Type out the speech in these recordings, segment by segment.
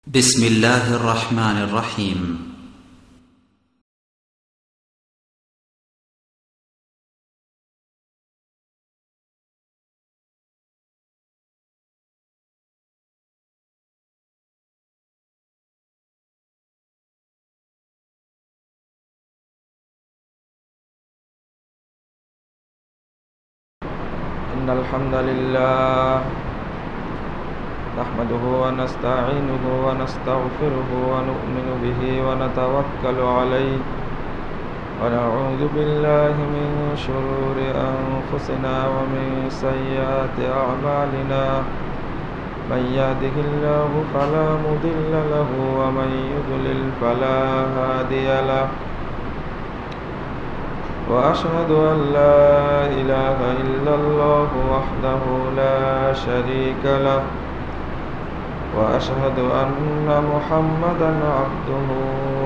بسم الله الرحمن الرحيم. إن الحمد لله نحمده ونستعينه ونستغفره ونؤمن به ونتوكل عليه ونعوذ بالله من شرور أنفسنا ومن سيئات أعمالنا من يهده الله فلا مضل له ومن يضلل فلا هادي له وأشهد أن لا إله إلا الله وحده لا شريك له وأشهد أن محمدا عبده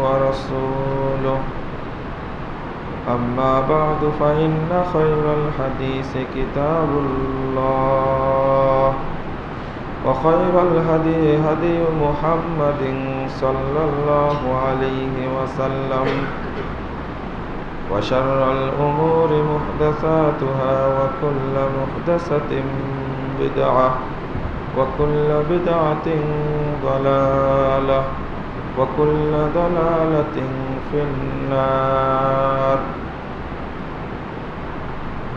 ورسوله أما بعد فإن خير الحديث كتاب الله وخير الهدي هدي محمد صلى الله عليه وسلم وشر الأمور محدثاتها وكل محدثة بدعة وكل بدعة ضلالة وكل ضلالة في النار.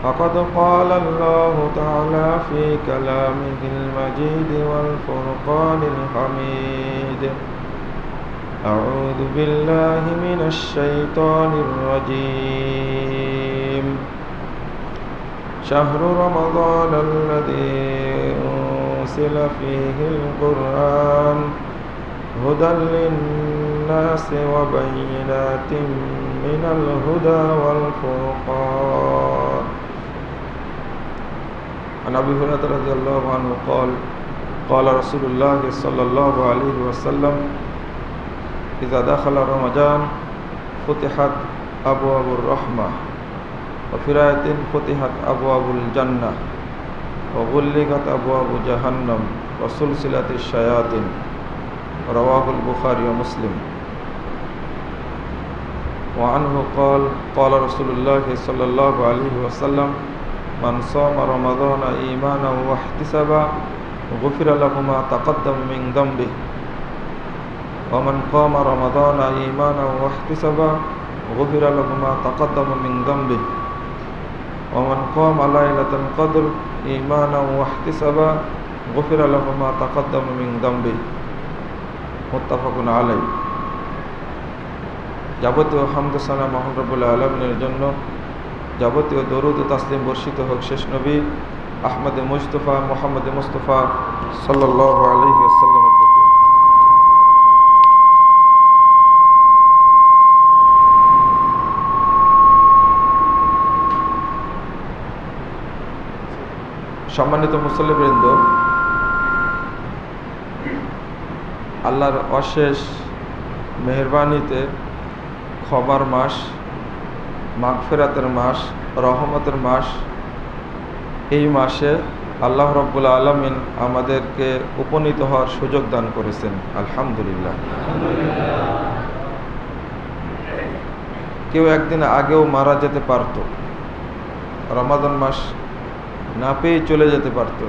فقد قال الله تعالى في كلامه المجيد والفرقان الحميد: أعوذ بالله من الشيطان الرجيم. شهر رمضان الذي أنزل فيه القرآن هدى للناس وبينات من الهدى والفرقان. عن أبي هريرة رضي الله عنه قال: قال رسول الله صلى الله عليه وسلم: إذا دخل رمضان فتحت أبواب الرحمة وفي رواية فتحت أبواب الجنة وغلقت أبواب جهنم وسلسلة الشياطين. رواه البخاري ومسلم. وعنه قال: قال رسول الله صلى الله عليه وسلم: من صام رمضان إيمانا واحتسابا غفر له ما تقدم من ذنبه ومن قام رمضان إيمانا واحتسابا غفر له ما تقدم من ذنبه ومن قام ليلة القدر إيمانا واحتسابا غفر له ما تقدم من ذنبه. মুত্তাফাকুন আলাইহি। যাবতীয় হামদ সানা মহান রব্বুল আলামিনের জন্য, যাবতীয় দরুদ ও তাসলিম বর্ষিত হোক শেষ নবী আহমদ মুস্তাফা মুহাম্মদ মুস্তাফা সাল্লাল্লাহু আলাইহি ওয়াসাল্লামের প্রতি। সম্মানিত মুসল্লিবৃন্দ, আল্লাহর অশেষ মেহেরবানিতে ক্ষমার মাস, মাগফিরাতের মাস, রহমতের মাস, এই মাসে আল্লাহ রাব্বুল আলামিন আমাদেরকে উপনীত হওয়ার সুযোগ দান করেছেন। আলহামদুলিল্লাহ। কেউ একদিন আগেও মারা যেতে পারত, রমাদান মাস না পেয়ে চলে যেতে পারত,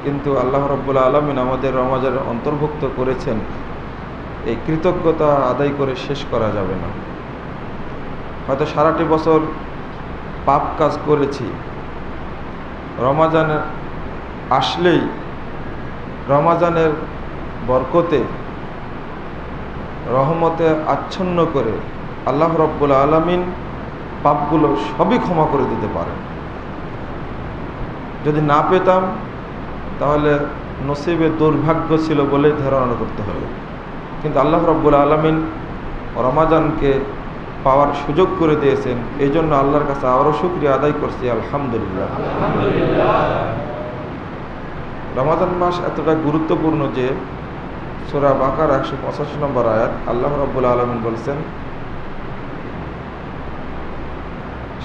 কিন্তু আল্লাহ রাব্বুল আলামিন আমাদের রমজানের অন্তর্ভুক্ত করেছেন। এই কৃতজ্ঞতা আদায় করে শেষ করা যাবে না। হয়তো সারাটি বছর পাপ কাজ করেছি, রমজান আসলেই রমজানের বরকতে রহমতে আচ্ছন্ন করে আল্লাহ রাব্বুল আলামিন পাপগুলো সবই ক্ষমা করে দিতে পারেন। যদি না পেতাম তাহলে নসিবে দুর্ভাগ্য ছিল বলেই ধারণা করতে হবে। কিন্তু আল্লাহ রাব্বুল আলামিন রমাজানকে পাওয়ার সুযোগ করে দিয়েছেন, এই জন্য আল্লাহর কাছে আরও শুকরিয়া আদায় করছি। আলহামদুলিল্লাহ। রমাজান মাস এতটা গুরুত্বপূর্ণ যে সূরা বাকারা 185 নম্বর আয়াত আল্লাহ রাব্বুল আলামিন বলছেন: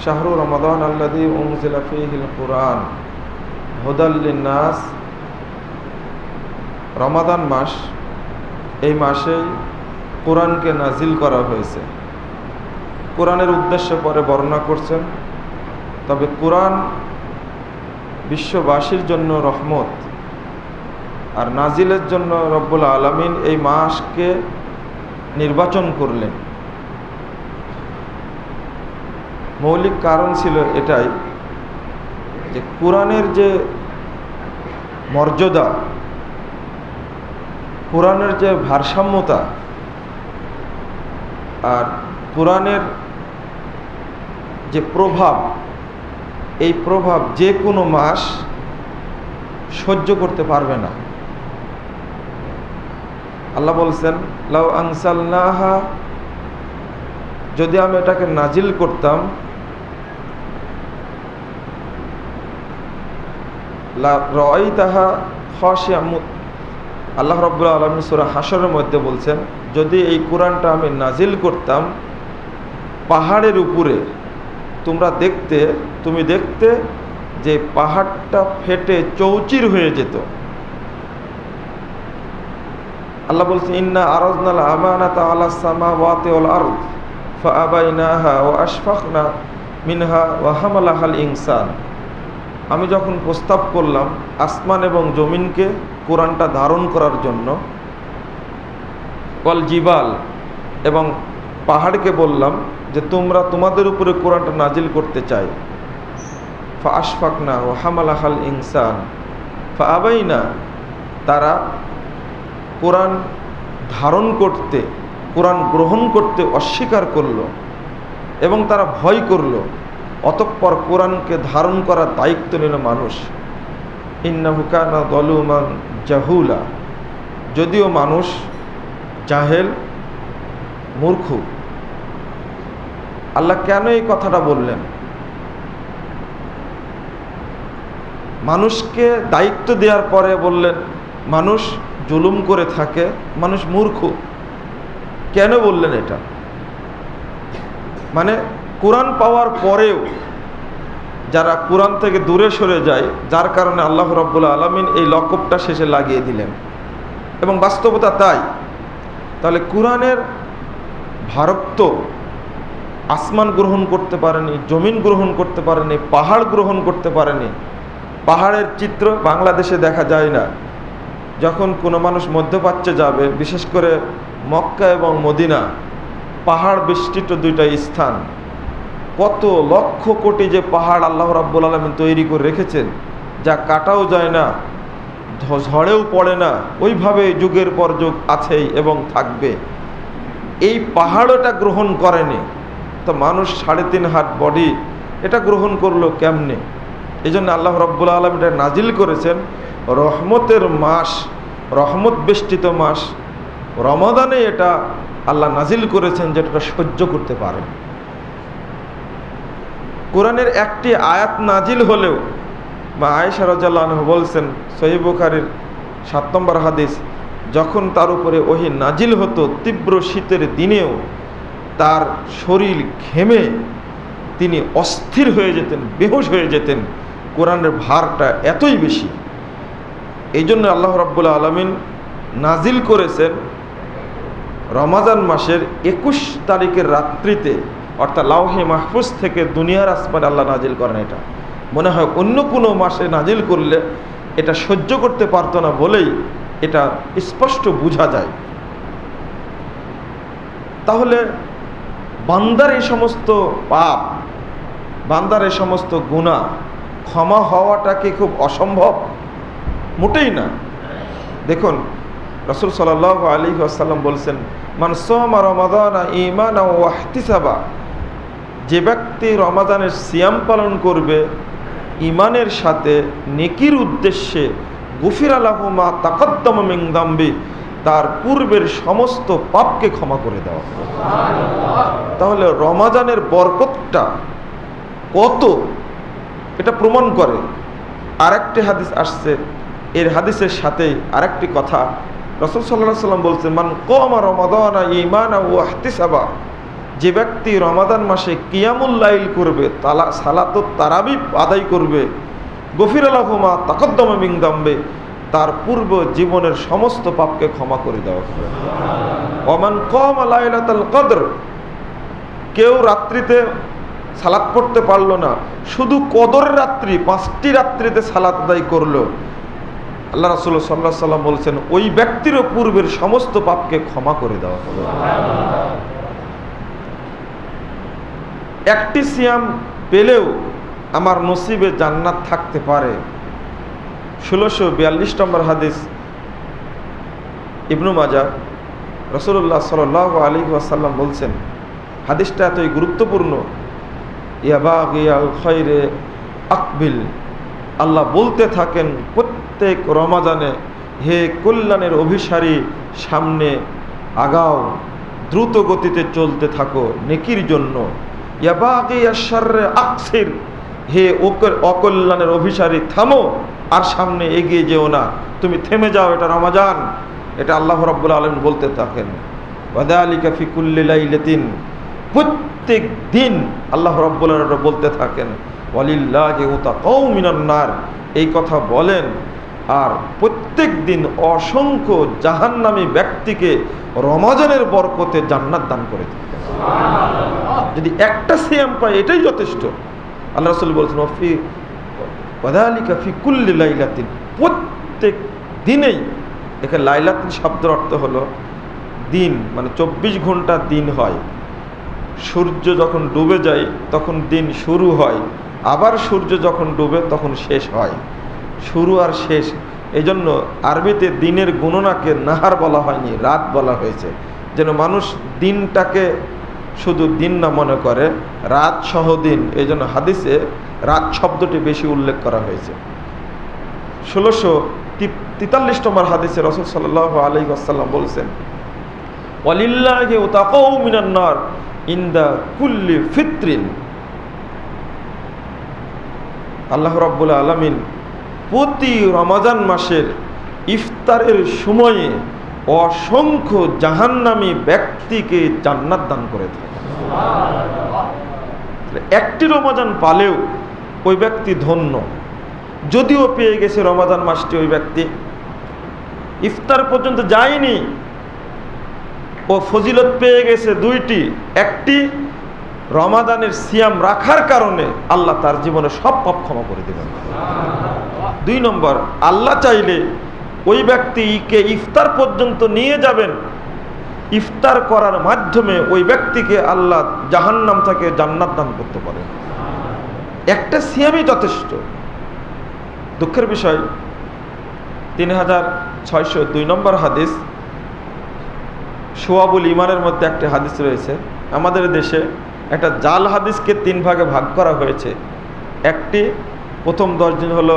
শাহরু রমাদান আল্লাযী উনজিলা ফীহিল কুরআন হুদাল লিন্নাস। রমাদান মাস এই মাসেই কোরআনকে নাজিল করা হয়েছে। কোরআনের উদ্দেশ্য পরে বর্ণনা করছেন। তবে কোরআন বিশ্ববাসীর জন্য রহমত, আর নাজিলের জন্য রব্বুল আলামিন এই মাসকে নির্বাচন করলেন। মৌলিক কারণ ছিল এটাই যে কোরআনের যে মর্যাদা, কোরআনের যে ভারসাম্যতা, আর কোরআনের যে প্রভাব, এই প্রভাব যে কোনো মাস সহ্য করতে পারবে না। আল্লাহ বলছেন, লাউ আনসালনাহা, যদি আমি এটাকে নাজিল করতাম, রাআইতাহা খাশিয়া, আল্লাহ রাব্বুল আলামিন সূরা হাশরের মধ্যে বলছেন, যদি এই কোরআনটা আমি নাজিল করতাম পাহাড়ের উপরে, তুমি দেখতে যে পাহাড়টা ফেটে চৌচির হয়ে যেত। আল্লাহ বলছেন, ইন্না আরাজনাল আমানাতা আলাস সামাওয়াতি ওয়াল আরদ ফাআবাইনাহা ওয়া আশফাকনা মিনহা ওয়া হামালাহাল ইনসান। আমি যখন প্রস্তাব করলাম আসমান এবং জমিনকে কোরআনটা ধারণ করার জন্য, ওয়াল জিবাল, এবং পাহাড়কে বললাম যে তোমরা তোমাদের উপরে কোরআনটা নাজিল করতে চাই, ফাআশফাকনা ওয়া হামালাহাল ইনসান ফাআবাইনা, তারা কোরআন ধারণ করতে, কোরআন গ্রহণ করতে অস্বীকার করল এবং তারা ভয় করল। অতঃপর কোরআনকে ধারণ করার দায়িত্ব নিল মানুষ। ইন্নাহু কানা যালুমান জাহুলা, যদিও মানুষ জাহেল, মূর্খ। আল্লাহ কেন এই কথাটা বললেন? মানুষকে দায়িত্ব দেওয়ার পরে বললেন মানুষ জুলুম করে থাকে, মানুষ মূর্খ। কেন বললেন এটা? মানে কোরআন পাওয়ার পরেও যারা কোরআন থেকে দূরে সরে যায়, যার কারণে আল্লাহ রাব্বুল আলামিন এই লকবটা শেষে লাগিয়ে দিলেন, এবং বাস্তবতা তাই। তাহলে কোরআনের ভারত্ব আসমান গ্রহণ করতে পারেনি, জমিন গ্রহণ করতে পারেনি, পাহাড় গ্রহণ করতে পারেনি। পাহাড়ের চিত্র বাংলাদেশে দেখা যায় না। যখন কোনো মানুষ মধ্যপ্রাচ্যে যাবে, বিশেষ করে মক্কা এবং মদিনা, পাহাড় বেষ্টিত দুইটা স্থান, কত লক্ষ কোটি যে পাহাড় আল্লাহ রাব্বুল আলামিন তৈরি করে রেখেছেন, যা কাটাও যায় না, ঝড়েও পড়ে না, ওইভাবে যুগের পর যুগ আছেই এবং থাকবে। এই পাহাড়টা গ্রহণ করেনি, তো মানুষ 3.5 হাত বডি এটা গ্রহণ করলো কেমনে? এই জন্য আল্লাহ রাব্বুল আলামিন এটা নাজিল করেছেন রহমতের মাস, রহমত বেষ্টিত মাস রমাদানে এটা আল্লাহ নাজিল করেছেন, যেটা সহ্য করতে পারে। কোরআনের একটি আয়াত নাজিল হলেও, মা আয়েশা রাদিয়াল্লাহু আনহা বলছেন, সহিহ বুখারীর 7 নম্বর হাদিস, যখন তার উপরে ওহী নাজিল হতো তীব্র শীতের দিনেও তার শরীর ঘেমে তিনি অস্থির হয়ে যেতেন, বেহুশ হয়ে যেতেন। কোরআনের ভারটা এতই বেশি। এই জন্য আল্লাহ রাব্বুল আলামিন নাজিল করেছেন রমাদান মাসের 21 তারিখের রাত্রিতে, অর্থাৎ লাওহে মাহফুজ থেকে দুনিয়ার আসমানে আল্লাহ নাজিল করেন। এটা মনে হয় অন্য কোনো মাসে নাজিল করলে এটা সহ্য করতে পারতো না বলেই এটা স্পষ্ট বোঝা যায়। তাহলে বান্দার এই সমস্ত পাপ, বান্দার এই সমস্ত গুনাহ ক্ষমা হওয়াটা কি খুব অসম্ভব? মোটেই না। দেখুন, রাসূল সাল্লাল্লাহু আলাইহি ওয়াসাল্লাম বলছেন, মান সামা রমাদানা ঈমানাও ওয়া ইহতিসাবা, যে ব্যক্তি রমাদানের সিয়াম পালন করবে ঈমানের সাথে, নেকির উদ্দেশ্যে, গুফিরা লাহু মা তাকাদ্দামা মিন যামবি, তার পূর্বের সমস্ত পাপকে ক্ষমা করে দেওয়া। তাহলে রমাদানের বরকতটা কত, এটা প্রমাণ করে। আরেকটি হাদিস আসছে, এর হাদিসের সাথেই আরেকটি কথা। রাসূল সাল্লাল্লাহু আলাইহি ওয়াসাল্লাম বলছেন, মান কামা রমাদানা ঈমানাও ওয়া ইহতিসাবা, যে ব্যক্তি রমাদান মাসে কিয়ামুল লাইল করবে, সালাতুত তারাবি আদায় করবে, গফিরা লাহু মা তাকাদ্দামা মিন যামবি, তার পূর্ব জীবনের সমস্ত পাপকে ক্ষমা করে দেওয়া হবে। ওমান কাম লাইলাতুল কদর, কেউ রাত্রিতে সালাত পড়তে পারলো না, শুধু কদরের রাত্রি 5টি রাত্রিতে সালাত আদায় করলো, আল্লাহ রাসূল সাল্লাল্লাহু আলাইহি ওয়াসাল্লাম বলছেন ওই ব্যক্তিরও পূর্বের সমস্ত পাপকে ক্ষমা করে দেওয়া হবে। একটি সিয়াম পেলেও আমার নসিবে জান্নাত থাকতে পারে। 1642 নম্বর হাদিস, ইবনু মাজাহ, রাসূলুল্লাহ সাল্লাল্লাহু আলাইহি ওয়াসাল্লাম বলছেন, হাদিসটা এতই গুরুত্বপূর্ণ, ইয়া বাগিয়াল খায়রে আকবিল, আল্লাহ বলতে থাকেন প্রত্যেক রমাজানে, হে কল্যাণের অভিসারী সামনে আগাও, দ্রুত গতিতে চলতে থাকো নেকির জন্য। ইয়া বাগিয়াশ শাররে আকসির, হে অকল্যাণের অভিসারী থামো আর সামনে এগিয়ে যেও না, তুমি থেমে যাও, এটা রমাজান, এটা আল্লাহ রাব্বুল আলামিন বলতে থাকেন। ওয়াদালিকা ফি কুল্লি লাইলাতিন, প্রত্যেক দিন আল্লাহ রাব্বুল আলামিন বলতে থাকেন ওয়ালিল্লাহি উতাকাউ মিনান নার, এই কথা বলেন আর প্রত্যেক দিন অসংখ্য জাহান্নামী ব্যক্তিকে রমাজানের বরকতে জান্নাত দান করে থাকেন। যদি একটা সিয়াম পায় এটাই যথেষ্ট। আল্লাহ রাসূল বলেছেন ওয়াদালিকা ফি কুল্লি লাইলাতিন, প্রত্যেক দিনেই। এখানে লাইলাতিন শব্দের অর্থ হলো দিন, মানে 24 ঘন্টা দিন হয়। সূর্য যখন ডুবে যায় তখন দিন শুরু হয়, আবার সূর্য যখন ডুবে তখন শেষ হয়, শুরু আর শেষ। এই জন্য আরবিতে দিনের গণনাকে নাহার বলা হয়নি, রাত বলা হয়েছে, যেন মানুষ দিনটাকে শুধু দিন না মনে করে, রাত সহ দিন। এই জন্য হাদিসে রাত শব্দটি বেশি উল্লেখ করা হয়েছে। 1643 নম্বর হাদিসে রাসূল সাল্লাল্লাহু আলাইহি ওয়াসাল্লাম বলেছেন ওয়ালিল্লাহি উতাকাউ মিনান নার ইনদা কুল্লি ফিত্রিন, আল্লাহ রাব্বুল আলামিন প্রতি রমজান মাসের ইফতারের সময়ে অসংখ্য জাহান্নামী ব্যক্তিকে জান্নাত দান করে থাকে। একটি রমজান পালেও ওই ব্যক্তি ধন্য, যদিও পেয়ে গেছে রমজান মাসটি, ওই ব্যক্তি ইফতার পর্যন্ত যায়নি, ও ফজিলত পেয়ে গেছে দুইটি। একটি, রমাদানের সিয়াম রাখার কারণে আল্লাহ তার জীবনে সব পাপ ক্ষমা করে দেবেন। 2 নম্বর, আল্লাহ চাইলে ওই ব্যক্তিকে ইফতার পর্যন্ত নিয়ে যাবেন, ইফতার করার মাধ্যমে ওই ব্যক্তিকে আল্লাহ জাহান্নাম থেকে জান্নাত দান করতে পারেন। একটা সিয়ামই যথেষ্ট। দুঃখের বিষয় 3602 নম্বর হাদিস, শুআবুল ঈমানের মধ্যে একটা হাদিস রয়েছে। আমাদের দেশে একটা জাল হাদিসকে 3 ভাগে ভাগ করা হয়েছে। একটি, প্রথম 10 দিন হলো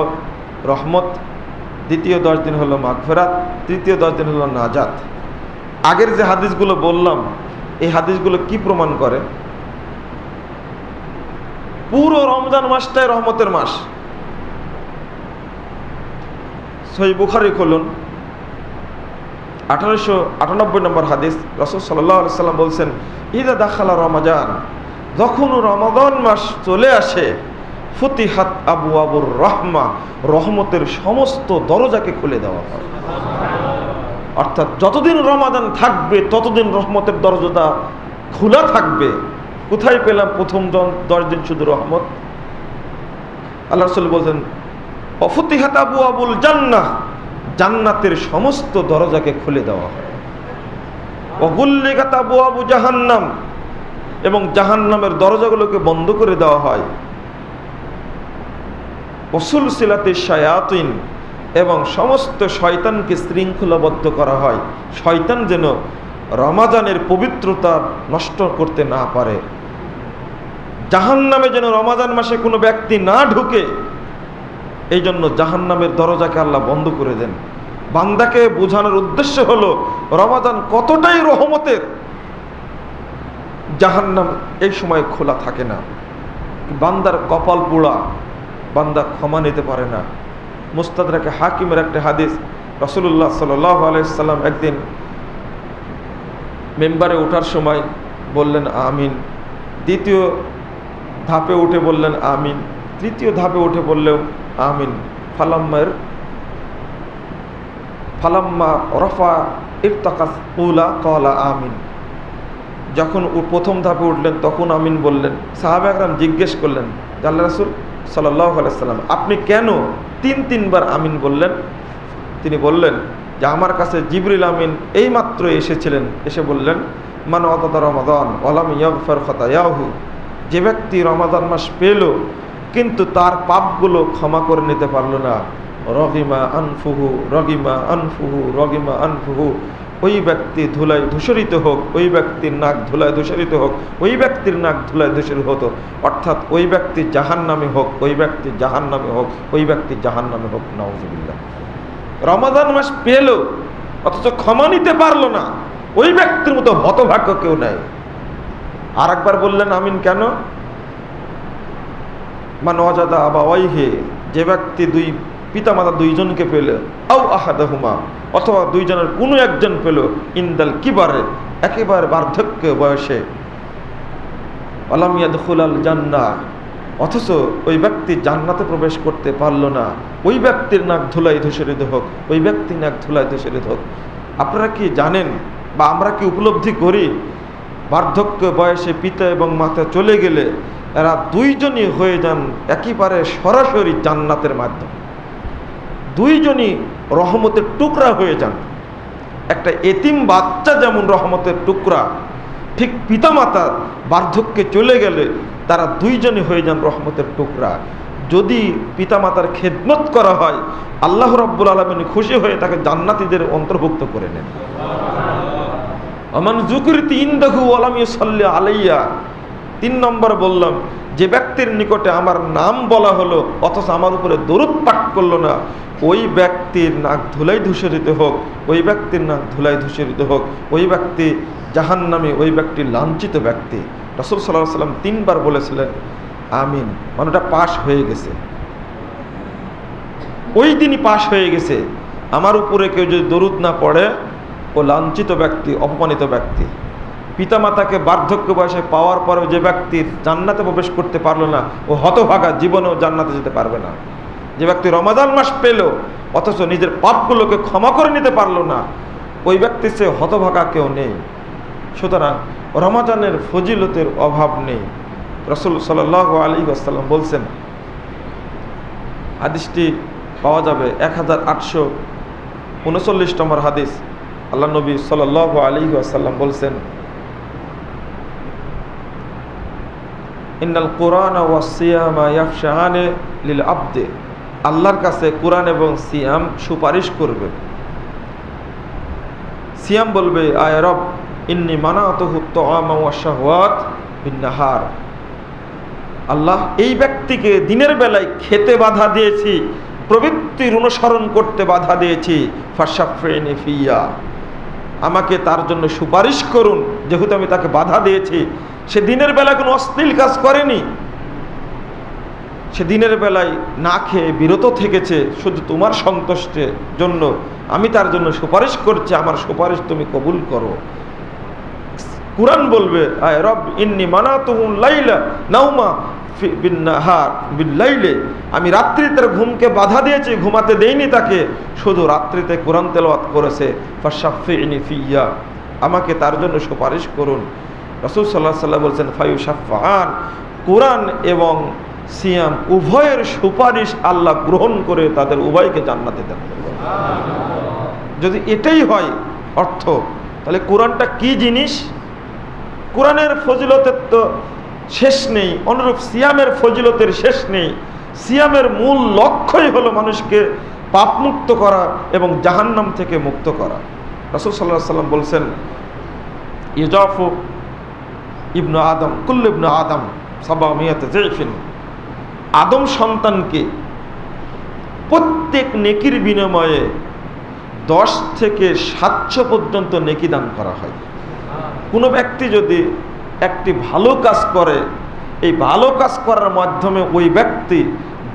রহমত, দ্বিতীয় 10 দিন হলো মাগফিরাত, তৃতীয় 10 দিন হলো নাজাত। আগের যে হাদিসগুলো বললাম, এই হাদিসগুলো কি প্রমাণ করে? পুরো রমজান মাসটাই রহমতের মাস। সহিহ বুখারী খুলুন, 1898 নম্বর হাদিস, রাসূল সাল্লাল্লাহু আলাইহি সাল্লাম বলছেন ইযা দাখালা রমাজান, যখন রমাদান মাস চলে আসে, ফুতিহাত আবওয়াবুর রাহমা, রহমতের সমস্ত দরজাকে খুলে দেওয়া হয়। অর্থাৎ যতদিন রমাদান থাকবে ততদিন রহমতের দরজাটা খোলা থাকবে। কোথায় পেলাম প্রথম 10 দিন শুধু রহমত? আল্লাহ রাসূল বলছেন অফুতিহাত আবওয়াবুল জান্নাহ, জান্নাতের সমস্ত দরজাকে খুলে দেওয়া হয়। ওগুল্লিগাত আবওয়াবু জাহান্নাম, এবং জাহান্নামের দরজাগুলোকে বন্ধ করে দেওয়া হয়। ওসুলসিলাতিশ শায়াতিন, এবং সমস্ত শয়তানকে শৃঙ্খলাবদ্ধ করা হয়, শয়তান যেন রমাজানের পবিত্রতা নষ্ট করতে না পারে। জাহান্নামে যেন রমাজান মাসে কোনো ব্যক্তি না ঢুকে, এই জন্য জাহান্নামের দরজাকে আল্লাহ বন্ধ করে দেন। বান্দাকে বোঝানোর উদ্দেশ্য হলো রমাজান কতটাই রহমতের, জাহান্নাম এই সময় খোলা থাকে না। বান্দার কপাল পোড়া, বান্দা ক্ষমা নিতে পারে না। মুস্তাদরাকে হাকিমের একটা হাদিস, রাসূলুল্লাহ সাল্লাল্লাহু আলাইহি সাল্লাম একদিন মেম্বারে ওঠার সময় বললেন আমিন, দ্বিতীয় ধাপে উঠে বললেন আমিন, তৃতীয় ধাপে উঠে বললেও আমিন। ফালাম্মার ফালাম্মা রফা ইরতাকাস উলা ক্বালা আমিন। যখন প্রথম ধাপে উঠলেন তখন আমিন বললেন। সাহাবা একরাম জিজ্ঞেস করলেন, আল্লাহ রাসূল সাল্লাল্লাহু আলাইহি ওয়াসাল্লাম, আপনি কেন তিনবার আমিন বললেন? তিনি বললেন যে আমার কাছে জিবরিল আমিন এইমাত্র এসেছিলেন, এসে বললেন, মান ওয়াদাদা রমাদান ওয়ালাম ইয়াগফির খাতায়াহু, যে ব্যক্তি রমাদান মাস পেল কিন্তু তার পাপগুলো ক্ষমা করে নিতে পারল না, রগিমা আনফুহু রগিমা আনফুহু রগিমা আনফুহু, ওই ব্যক্তি ধুলায় ধূসরিত হোক, ওই ব্যক্তির নাক ধুলায় ধূসরিত হোক, ওই ব্যক্তির নাক ধুলায় ধূসরিত হতো, অর্থাৎ ওই ব্যক্তি জাহান্নামে হোক, ওই ব্যক্তি জাহান্নামে হোক, ওই ব্যক্তি জাহান্নামে হোক। নাউযুবিল্লাহ। রমাদান মাস পেল অথচ ক্ষমা নিতে পারলো না, ওই ব্যক্তির মতো হতভাগ্য কেউ নাই। আর একবার বললেন আমিন কেন? মান ওয়াজাদা আবাওয়াইহি, যে ব্যক্তি দুই পিতামাতা দুইজনকে পেল, আও আহাদাহুমা, অথবা দুইজনের কোনো একজন পেল, ইনদাল কিবারে, একেবারে বার্ধক্য বয়সে, আলাম ইয়াদখুলাল জান্নাহ, অথচ ওই ব্যক্তি জান্নাতে প্রবেশ করতে পারল না, ওই ব্যক্তির নাক ধুলাই ধূসরিত হোক, ওই ব্যক্তির নাক ধুলাই ধূসরিত হোক। আপনারা কি জানেন বা আমরা কি উপলব্ধি করি, বার্ধক্য বয়সে পিতা এবং মাতা চলে গেলে এরা দুইজনই হয়ে যান একেবারে সরাসরি জান্নাতের মাধ্যমে, দুইজনই রহমতের টুকরা হয়ে যান। একটা এতিম বাচ্চা যেমন রহমতের টুকরা, ঠিক পিতামাতা বার্ধক্যে চলে গেলে তারা দুইজনই হয়ে যান রহমতের টুকরা। যদি পিতামাতার খেদমত করা হয়, আল্লাহ রাব্বুল আলামিন খুশি হয়ে তাকে জান্নাতীদের অন্তর্ভুক্ত করে নেন। আমান যুকরিতু ইনদাহু ওয়া লাম ইউসাল্লি আলাইয়া, 3 নম্বর বললাম, যে ব্যক্তির নিকটে আমার নাম বলা হলো অথচ আমার উপরে দরুদ পাঠ করলো না, ওই ব্যক্তির নাক ধুলাই ধূসরিত হোক, ওই ব্যক্তির নাক ধুলাই ধূসরিত হোক, ওই ব্যক্তি জাহান্নামী, ওই ব্যক্তি লাঞ্ছিত ব্যক্তি। রাসূল সাল্লাল্লাহু আলাইহি ওয়াসাল্লাম 3 বার বলেছিলেন আমিন, মানে ওটা পাশ হয়ে গেছে, ওই দিনই পাশ হয়ে গেছে। আমার উপরে কেউ যদি দরুদ না পড়ে, ও লাঞ্ছিত ব্যক্তি, অপমানিত ব্যক্তি। পিতামাতাকে বার্ধক্য বয়সে পাওয়ার পরেও যে ব্যক্তি জান্নাতে প্রবেশ করতে পারলো না, ও হতভাগা, জীবনেও জান্নাতে যেতে পারবে না। যে ব্যক্তি রমাদান মাস পেল অথচ নিজের পাপগুলোকে ক্ষমা করে নিতে পারলো না, ওই ব্যক্তির চেয়ে হতভাগা কেউ নেই। সুতরাং রমাদানের ফজিলতের অভাব নেই। রাসূল সাল্লাল্লাহু আলাইহি ওয়াসাল্লাম বলছেন, হাদিসটি পাওয়া যাবে 1839 নম্বর হাদিস। আল্লাহ নবী সাল্লাল্লাহু আলাইহি ওয়াসাল্লাম বলছেন, ইন্নাল কুরআনা ওয়াস সিয়ামা ইয়াফশাআনে লিল আবদে, আল্লাহর কাছে কুরআন এবং সিয়াম সুপারিশ করবে। সিয়াম বলবে, আয় রব ইন্নী মানাতুহু তুআমা ওয়াশ শাহওয়াত বিন-নাহার, আল্লাহ এই ব্যক্তিকে দিনের বেলায় খেতে বাধা দিয়েছি, প্রবৃত্তির অনুসরণ করতে বাধা দিয়েছি, ফাশাফিনি ফিয়া, আমাকে তার জন্য সুপারিশ করুন, যেহেতু আমি তাকে বাধা দিয়েছি। সে দিনের বেলায় কোনো অশ্লীল কাজ করেনি, সে দিনের বেলায় না খেয়ে বিরত থেকেছে, শুধু তোমার সন্তুষ্টের জন্য আমি তার জন্য সুপারিশ করছি, আমার সুপারিশ তুমি কবুল করো। কুরআন বলবে, আয় রব ইন্নী মানাতুহু লাইলা নাওমা বিন-নাহার বিল-লাইলে, আমি রাত্রিতে ঘুমকে বাধা দিয়েছি, ঘুমাতে দেইনি তাকে, শুধু রাত্রিতে কুরআন তেলাওয়াত করেছে। ফাশাফিনি ফিয়া, আমাকে তার জন্য সুপারিশ করুন। রাসূল সাল্লাল্লাহু আলাইহি ওয়াসাল্লাম বলেন, ফায়ুশাফাআন, কুরআন এবং সিয়াম উভয়ের সুপারিশ আল্লাহ গ্রহণ করে তাদের উভয়কে জান্নাতে দেন। যদি এটাই হয় অর্থ, তাহলে কোরআনটা কি জিনিস? কোরআনের ফজিলতের তো শেষ নেই, অনুরূপ সিয়ামের ফজিলতের শেষ নেই। সিয়ামের মূল লক্ষ্যই হলো মানুষকে পাপমুক্ত করা এবং জাহান্নাম থেকে মুক্ত করা। রাসূল সাল্লাল্লাহু আলাইহি ওয়াসাল্লাম বলছেন, ইজাফু ইবনু আদম কুল্লু ইবনু আদম সাবামিয়াত যায়ফিন, আদম সন্তানকে প্রত্যেক নেকির বিনিময়ে 10 থেকে 700 পর্যন্ত নেকি দান করা হয়। কোনো ব্যক্তি যদি একটি ভালো কাজ করে, এই ভালো কাজ করার মাধ্যমে ওই ব্যক্তি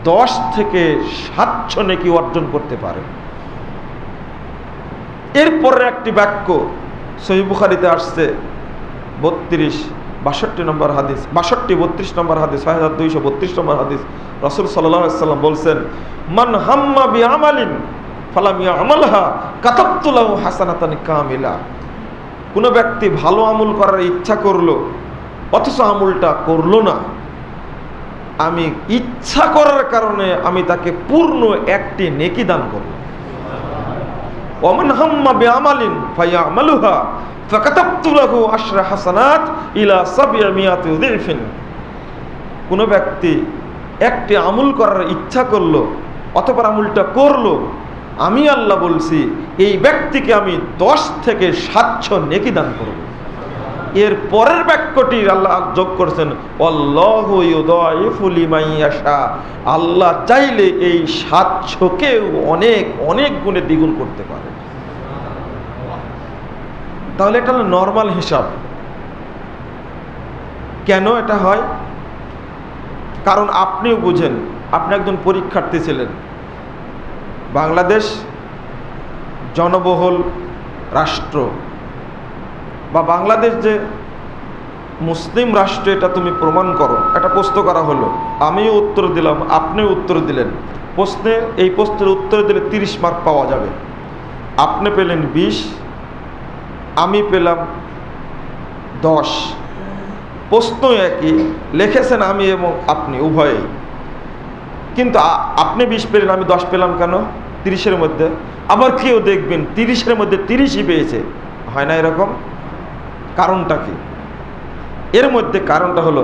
10 থেকে 700 নেকি অর্জন করতে পারে। এরপরে একটি বাক্য সহিহ বুখারীতে আসছে 62 নম্বর হাদিস, 32 নম্বর হাদিস, 6232 নম্বর হাদিস। রাসূল সাল্লাল্লাহু আলাইহি ওয়াসাল্লাম বলছেন, মান হাম্মা বিআমালিন ফালাম ইয়ামালহা কাতাবতু লাহু হাসানাতান কামিলা। কোনো ব্যক্তি ভালো আমল করার ইচ্ছা করলো অথচ আমলটা করলো না, আমি ইচ্ছা করার কারণে আমি তাকে পূর্ণ একটি নেকি দান করব। ওমান হাম্মা বিআমালিন ফায়ামালুহা ফাকাতাবতু লাহু আশরা হাসানাত ইলা 700 যিফিন। কোন ব্যক্তি একটি আমল করার ইচ্ছা করলো অথবা আমলটা করলো, আমি আল্লাহ বলছি এই ব্যক্তিকে আমি 10 থেকে 700 নেকি দান করব। এর পরের বাক্যটি আল্লাহ যোগ করেছেন, আল্লাহু ইউদাইফু লিমান ইয়াশা। আল্লাহ চাইলে এই 700কেও অনেক অনেক গুণে দ্বিগুণ করতে পারে। তাহলে এটা হলো নর্মাল হিসাব। কেন এটা হয়? কারণ আপনিও বুঝেন, আপনি একজন পরীক্ষার্থী ছিলেন, বাংলাদেশ জনবহুল রাষ্ট্র বা বাংলাদেশ যে মুসলিম রাষ্ট্র এটা তুমি প্রমাণ করো। একটা প্রশ্ন করা হলো, আমিও উত্তর দিলাম, আপনিও উত্তর দিলেন। এই প্রশ্নের উত্তর দিলে 30 মার্ক পাওয়া যাবে। আপনি পেলেন 20, আমি পেলাম 10। প্রশ্ন একই, লিখেছেন আমি এবং আপনি উভয়েই, কিন্তু আপনি 20 পেলেন, আমি 10 পেলাম কেন? 30-এর মধ্যে। আবার কেউ দেখবেন 30-এর মধ্যে 30ই পেয়েছে, হয় না এরকম? কারণটা কি? এর মধ্যে কারণটা হলো,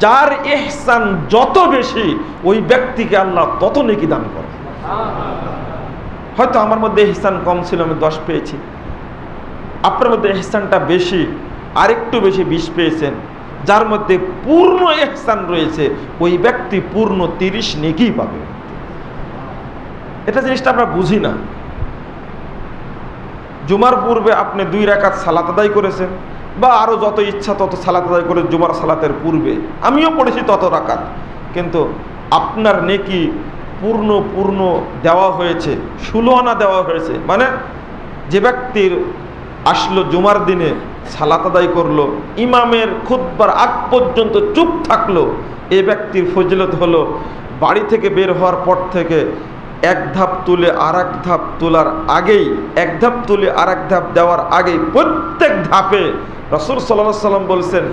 যার ইহসান যত বেশি ওই ব্যক্তিকে আল্লাহ তত নেকি দান করে। হয়তো আমার মধ্যে ইহসান কম ছিল, আমি 10 পেয়েছি, আপনার মধ্যে ইহসানটা বেশি, আরেকটু বেশি 20 পেয়েছেন। যার মধ্যে পূর্ণ ইহসান রয়েছে ওই ব্যক্তি পূর্ণ 30 নেকি পাবে। এটা জিনিসটা আমরা বুঝি না। জুমার পূর্বে আপনি 2 রাকাত সালাত আদায় করেছেন, বা আরো যত ইচ্ছা তত সালাত আদায় করে জুমার সালাতের পূর্বে, আমিও পড়েছি তত রাকাত, কিন্তু আপনার নেকি পূর্ণ দেওয়া হয়েছে, 16 আনা দেওয়া হয়েছে। মানে যে ব্যক্তির আসলো জুমার দিনে, সালাত আদায় করলো, ইমামের খুতবার আগ পর্যন্ত চুপ থাকলো, এ ব্যক্তির ফজিলত হলো বাড়ি থেকে বের হওয়ার পর থেকে 1 ধাপ তুলে আর 1 ধাপ তোলার আগেই, 1 ধাপ তুলে আর 1 ধাপ দেওয়ার আগেই প্রত্যেক ধাপে রাসূল সাল্লাল্লাহু আলাইহি ওয়াসাল্লাম বলছেন,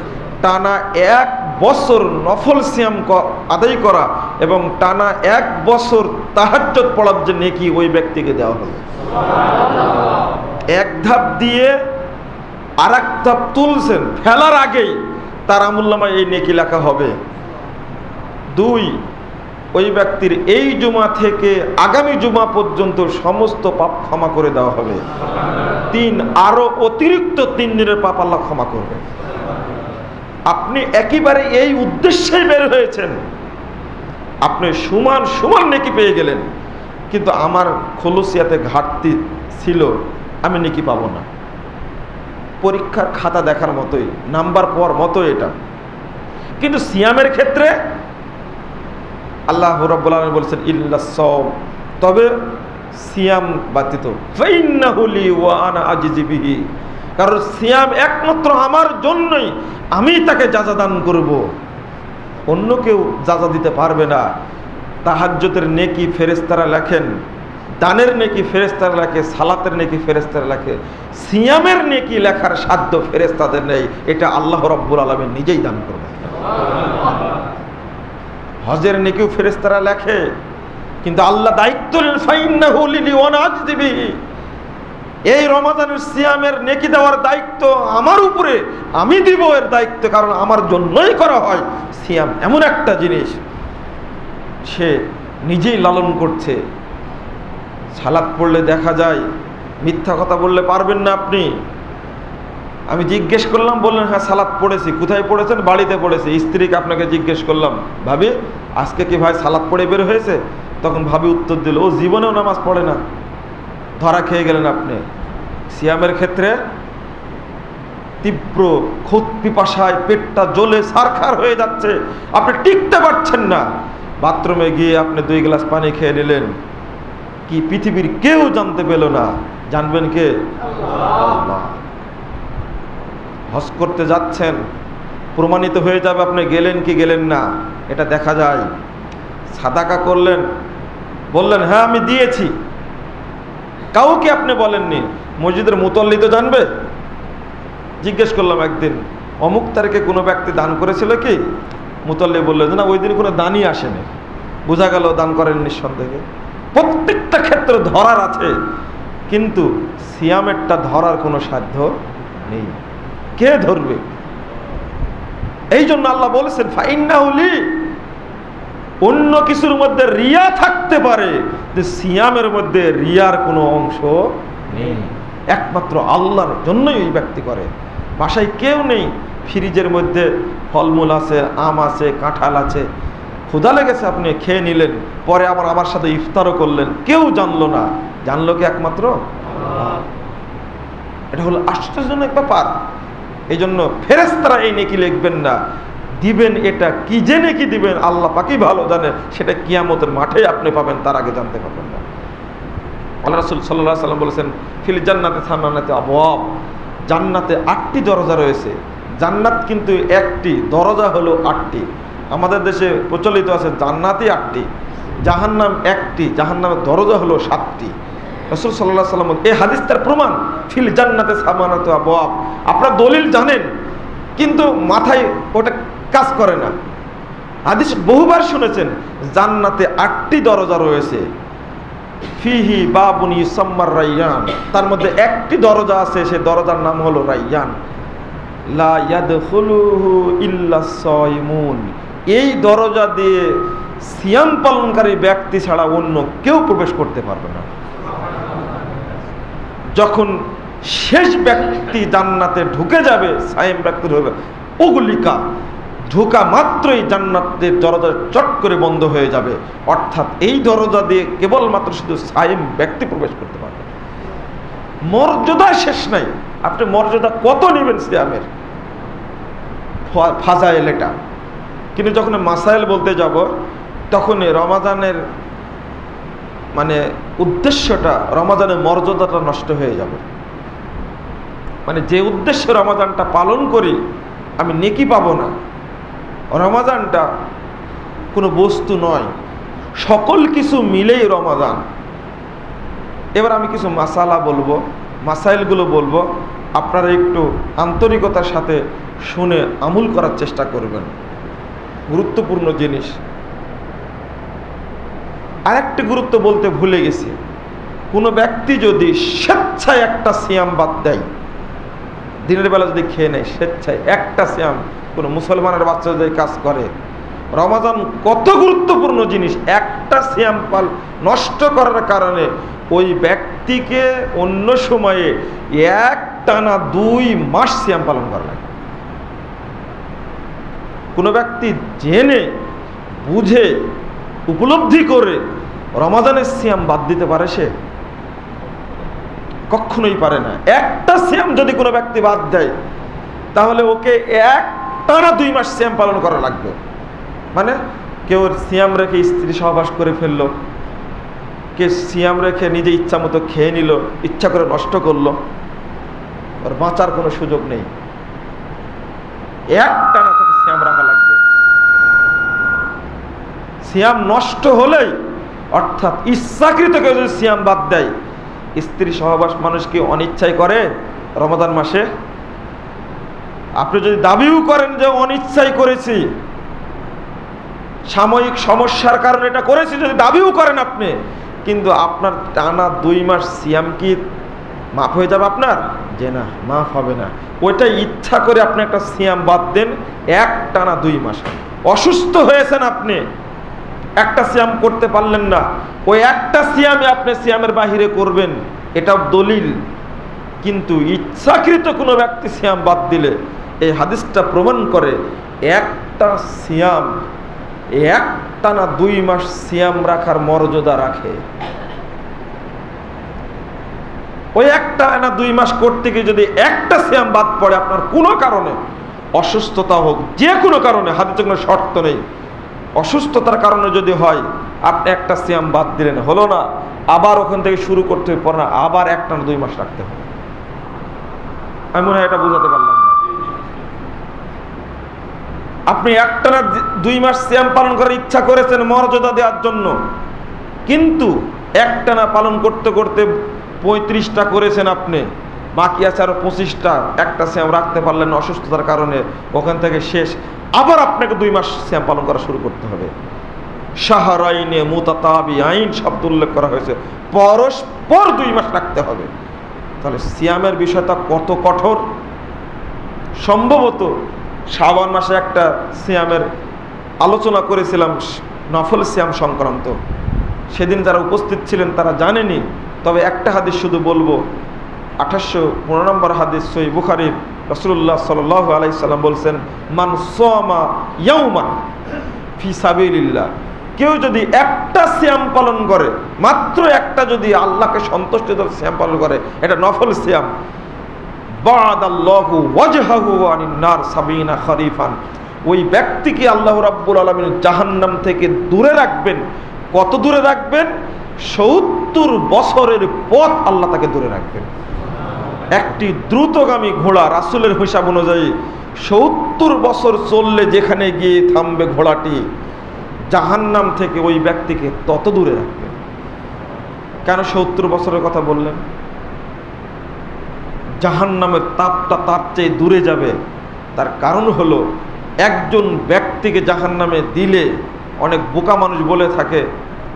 টানা 1 বছর নফল সিয়াম আদায় করা এবং টানা 1 বছর তাহাজ্জুদ পড়ার যে নেকি ওই ব্যক্তিকে দেওয়া হবে। 1 ধাপ দিয়ে আর 1 ধাপ তুলছেন, ফেলার আগেই তার আমুল্লামায় এই নেকি লেখা হবে। 2, ওই ব্যক্তির এই জুমা থেকে আগামী জুমা পর্যন্ত সমস্ত পাপ ক্ষমা করে দেওয়া হবে। 3, আরো অতিরিক্ত 3 দিনের পাপ আল্লাহ ক্ষমা করবে। আপনি একেবারে এই উদ্দেশ্যেই বের হয়েছেন, আপনি সমান নেকি পেয়ে গেলেন, কিন্তু আমার খলুসিয়াতে ঘাটতি ছিল, আমি নেকি পাবো না। পরীক্ষার খাতা দেখার মতোই, নাম্বার পাওয়ার মতো এটা। কিন্তু সিয়ামের ক্ষেত্রে আল্লাহ রাব্বুল আলামিন বলেছেন ইল্লাস সাওম, তবে সিয়াম ব্যতীত, ফাইন্নাহু লি ওয়া আনা আজিজি বিহি, কারণ সিয়াম একমাত্র আমার জন্যই, আমি তাকে যাজা দান করব, অন্য কেউ যাজা দিতে পারবে না। তাহাজ্জুদের নেকি ফেরেশতারা লেখেন, দানের নেকি ফেরেশতারা লেখে, সালাতের নেকি ফেরেশতারা লেখে, সিয়ামের নেকি লেখার সাধ্য ফেরেশতাদের নেই, এটা আল্লাহ রাব্বুল আলামিন নিজেই দান করবেন। হজের নেকিও ফেরেশতারা লেখে, কিন্তু আল্লাহ দায়িত্ব নেন, ফাইন্নাহু লি ওয়া আনা আজিজি বিহি, এই রমাদানের সিয়ামের নেকি দেওয়ার দায়িত্ব আমার উপরে, আমি দিব এর দায়িত্ব, কারণ আমার জন্যই করা হয়। সিয়াম এমন একটা জিনিস, সে নিজেই লালন করছে। সালাত পড়লে দেখা যায়, মিথ্যা কথা বললে পারবেন না আপনি। আমি জিজ্ঞেস করলাম, বললেন হ্যাঁ সালাত পড়েছি। কোথায় পড়েছেন? বাড়িতে পড়েছি। স্ত্রীকে আপনাকে জিজ্ঞেস করলাম, ভাবি আজকে কি ভাই সালাত পড়ে বের হয়েছে? তখন ভাবি উত্তর দিল, ও জীবনেও নামাজ পড়ে না। ধরা খেয়ে গেলেন আপনি। সিয়ামের ক্ষেত্রে তীব্র ক্ষুধ পিপাসায় পেটটা জ্বলে ছারখার হয়ে যাচ্ছে, আপনি টিকতে পারছেন না, বাথরুমে গিয়ে আপনি 2 গ্লাস পানি খেয়ে নিলেন, কি পৃথিবীর কেউ জানতে পেল না, জানবেন কে? আল্লাহ। হজ করতে যাচ্ছেন, প্রমাণিত হয়ে যাবে আপনি গেলেন কি গেলেন না, এটা দেখা যায়। সাদাকা করলেন, বললেন হ্যাঁ আমি দিয়েছি, কাউকে আপনি বলেননি। মসজিদের মুতল্লি তো জানবে। জিজ্ঞেস করলাম একদিন, অমুক তারিখে কোনো ব্যক্তি দান করেছিল কি? মুতল্লি বললো যে না, ওই দিন কোনো দানই আসেনি। বোঝা গেল দান করেন নিঃসন্দেহে। প্রত্যেকটা ক্ষেত্রে ধরার আছে, কিন্তু সিয়ামেরটা ধরার কোনো সাধ্য নেই। কে ধরবে? এই জন্য আল্লাহ বলেছেন ফাইন্নাহু লি। অন্য কিছুর মধ্যে রিয়া থাকতে পারে, যে সিয়ামের মধ্যে রিয়ার কোনো অংশ নেই। একমাত্র আল্লাহর জন্যই ওই ব্যক্তি করে। বাসায় কেউ নেই, ফ্রিজের মধ্যে ফলমূল আছে, আম আছে, কাঁঠাল আছে, ক্ষুধা লেগেছে, আপনি খেয়ে নিলেন, পরে আবার আমার সাথে ইফতারও করলেন, কেউ জানলো না। জানলো কি? একমাত্র আল্লাহ। এটা হলো আশ্চর্যজনক ব্যাপার। এই জন্য ফেরেশতারা এই নেকি লিখবেন না, দিবেন এটা কি যে নেকি দিবেন আল্লাহ পাকই ভালো জানে। সেটা কিয়ামতের মাঠে আপনি পাবেন, তার আগে জানতে পারবেন না। আল্লাহ রাসূল সাল্লাল্লাহু আলাইহি ওয়াসাল্লাম বলেছেন ফিল জান্নাতে সামানাতে আবওয়াব। জান্নাতে 8টি দরজা রয়েছে। জান্নাত কিন্তু একটি, দরজা হলো 8টি। আমাদের দেশে প্রচলিত আছে জান্নাতই 8টি, জাহান্নাম 1টি, জাহান্নামের দরজা হলো 7টি। রাসূল সাল্লাল্লাহু আলাইহি ওয়াসাল্লাম এই হাদিস তার প্রমাণ। ফিল জান্নাতে সামানাতে আবওয়াব। আপনারা দলিল জানেন, কিন্তু মাথায় ওটা কাজ করে না। হাদিস বহুবার শুনেছেন, জান্নাতে 8টি দরজা রয়েছে। ফিহি বাবুন ইউসাম্মার রায়্যান। তার মধ্যে একটি দরজা আছে, সেই দরজার নাম হলো রায়্যান। লা ইয়াদখুলুহু ইল্লাস সায়িমুন। এই দরজা দিয়ে সিয়াম পালনকারী ব্যক্তি ছাড়া অন্য কেউ প্রবেশ করতে পারবে না। যখন শেষ ব্যক্তি জান্নাতে ঢুকে যাবে, সায়েম ব্যক্তি ঢুকবে, ওগুলিকা ঢোকা মাত্রই জান্নাতের দরজা চট করে বন্ধ হয়ে যাবে। অর্থাৎ এই দরজা দিয়ে কেবলমাত্র শুধু সায়েম ব্যক্তি প্রবেশ করতে পারবে। মর্যাদা শেষ নাই। আপনি মর্যাদা কত নেবেন সিয়ামের? ফাজাইল এটা। কিন্তু যখন মাসাইল বলতে যাব, তখন রমাজানের মানে উদ্দেশ্যটা, রমাজানের মর্যাদাটা নষ্ট হয়ে যাবে। মানে যে উদ্দেশ্যে রমাজানটা পালন করি, আমি নেকি পাবো না। রমাজানটা কোনো বস্তু নয়, সকল কিছু মিলেই রমাজান। এবার আমি কিছু মাসালা বলবো, মাসাইলগুলো বলবো, আপনারা একটু আন্তরিকতার সাথে শুনে আমল করার চেষ্টা করবেন। গুরুত্বপূর্ণ জিনিস। আরেকটি গুরুত্ব বলতে ভুলে গেছি, কোনো ব্যক্তি যদি স্বেচ্ছায় একটা সিয়াম বাদ দেয়, দিনের বেলা যদি খেয়ে নেয় স্বেচ্ছায় একটা সিয়াম, কোনো মুসলমানের বাচ্চা যদি কাজ করে, রমাজান কত গুরুত্বপূর্ণ জিনিস, একটা সিয়াম পাল নষ্ট করার কারণে ওই ব্যক্তিকে অন্য সময়ে একটানা 2 মাস সিয়াম পালন করা লাগে। কোনো ব্যক্তি জেনে বুঝে উপলব্ধি করে রমাজানের সিয়াম বাদ দিতে পারে? সে কখনোই পারে না। একটা সিয়াম যদি কোনো ব্যক্তি বাদ দেয়, তাহলে ওকে একটানা 2 মাস সিয়াম পালন করা লাগবে। মানে কেউ সিয়াম রেখে স্ত্রী সহবাস করে ফেললো, কে সিয়াম রেখে নিজে ইচ্ছা মতো খেয়ে নিল, ইচ্ছা করে নষ্ট করলো, ওর বাঁচার কোনো সুযোগ নেই। একটানা তাকে সিয়াম রাখা লাগবে। সিয়াম নষ্ট হলেই, অর্থাৎ ইচ্ছাকৃত কেউ যদি সিয়াম বাদ দেয়, স্ত্রী সহবাস মানুষ কি অনিচ্ছায় করে রমাদান মাসে? আপনি যদি দাবিও করেন যে অনিচ্ছায় করেছি, সাময়িক সমস্যার কারণে এটা করেছি, যদি দাবিও করেন আপনি, কিন্তু আপনার টানা 2 মাস সিয়াম কি মাফ হয়ে যাবে আপনার? যে না, মাফ হবে না। ওইটা ইচ্ছা করে আপনি একটা সিয়াম বাদ দেন, এক টানা 2 মাস। অসুস্থ হয়েছেন আপনি, একটা সিয়াম করতে পারলেন না, ওই একটা সিয়ামে আপনি সিয়ামের বাহিরে করবেন, এটা দলিল। কিন্তু ইচ্ছাকৃত কোনো ব্যক্তি সিয়াম বাদ দিলে, এই হাদিসটা প্রমাণ করে একটা সিয়াম একটানা 2 মাস সিয়াম রাখার মর্যাদা রাখে। ওই একটানা 2 মাস করতে গিয়ে যদি একটা সিয়াম বাদ পড়ে আপনার কোনো কারণে, অসুস্থতা হোক, যে কোনো কারণে, হাদিসে কোনো শর্ত নেই, অসুস্থতার কারণে যদি হয়, আপনি একটা সিয়াম বাদ দিলেন, হলো না, আবার ওখান থেকে শুরু করতে হবে না, আবার একটানা 2 মাস রাখতে হবে। আমি মনে হয় এটা বোঝাতে পারলাম না। আপনি একটানা 2 মাস সিয়াম পালন করার ইচ্ছা করেছেন মর্যাদা দেওয়ার জন্য, কিন্তু একটানা পালন করতে করতে 35টা করেছেন আপনি, বাকি আছে আরো 25টা, একটা সিয়াম রাখতে পারলেন না অসুস্থতার কারণে, ওখান থেকে শেষ, আবার আপনাকে 2 মাস সিয়াম পালন করা শুরু করতে হবে। শাহরাইনে মুতাতাবিআইন শব্দ উল্লেখ করা হয়েছে, পরস্পর 2 মাস রাখতে হবে। তাহলে সিয়ামের বিষয়টা কত কঠোর। সম্ভবত শাবান মাসে একটা সিয়ামের আলোচনা করেছিলাম, নফল সিয়াম সংক্রান্ত, সেদিন যারা উপস্থিত ছিলেন তারা জানেনি। তবে একটা হাদিস শুধু বলবো, 1815 নম্বর হাদিস সহিহ বুখারীর, রাসূলুল্লাহ সাল্লাল্লাহু আলাইহি সাল্লাম বলছেন, মান সামা ইয়াওমান ফি সাবিলিল্লাহ, কেউ যদি একটা সিয়াম পালন করে, মাত্র একটা, যদি আল্লাহকে সন্তুষ্টির সিয়াম পালন করে, এটা নফল সিয়াম, বা'দাল্লাহু ওয়াজহাহু আনিন নার 70 খরিফান, ওই ব্যক্তিকে আল্লাহ রাব্বুল আলামিন জাহান্নাম থেকে দূরে রাখবেন। কত দূরে রাখবেন? 70 বছরের পথ আল্লাহ তাকে দূরে রাখবেন। একটি দ্রুতগামী ঘোড়া রাসূলের হিসাব অনুযায়ী 70 বছর চললে যেখানে গিয়ে থামবে ঘোড়াটি, জাহান্নাম থেকে ওই ব্যক্তিকে তত দূরে রাখবেন। কেন 70 বছরের কথা বললেন? জাহান্নামের তাপটা তার চেয়ে দূরে যাবে। তার কারণ হলো, একজন ব্যক্তিকে জাহান্নামে দিলে, অনেক বোকা মানুষ বলে থাকে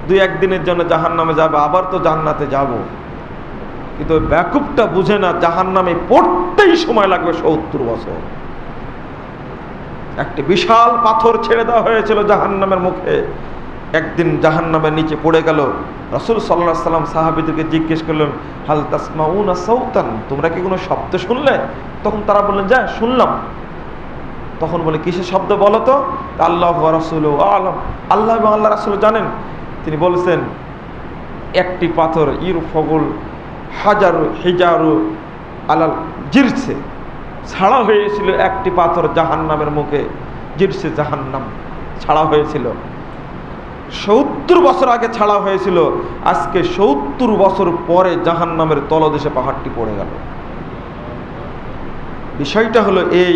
2-1 দিনের জন্য জাহান্নামে যাবে, আবার তো জান্নাতে যাব, কিন্তু ব্যাকুবটা বুঝে না জাহান্নামে পড়তেই সময় লাগবে 70 বছর। একটি বিশাল পাথর ছেড়ে দেওয়া হয়েছিল জাহান্নামের মুখে, একদিন জাহান্নামের নিচে পড়ে গেল। রাসূল সাল্লাল্লাহু আলাইহি সাল্লাম সাহাবীদেরকে জিজ্ঞেস করলেন, হাল তাসমাউনা সাউতান, তোমরা কি কোনো শব্দ শুনলে? তখন তারা বললেন, যা শুনলাম। তখন বলে, কিসের শব্দ বলো তো? আল্লাহু ওয়া রাসূলুহু আ'লাম, আল্লাহ এবং আল্লাহ রাসূল জানেন। তিনি বলেছেন, একটি পাথর ইরফাগুল হাজারু হিজারু আলাল জিরসে, ছাড়া হয়েছিল একটি পাথর জাহান্নামের মুখে, জিরসে জাহান্নাম ছাড়া হয়েছিল। 70 বছর আগে ছাড়া হয়েছিল, আজকে 70 বছর পরে জাহান্নামের তলদেশে পাহাড়টি পড়ে গেল। বিষয়টা হলো এই,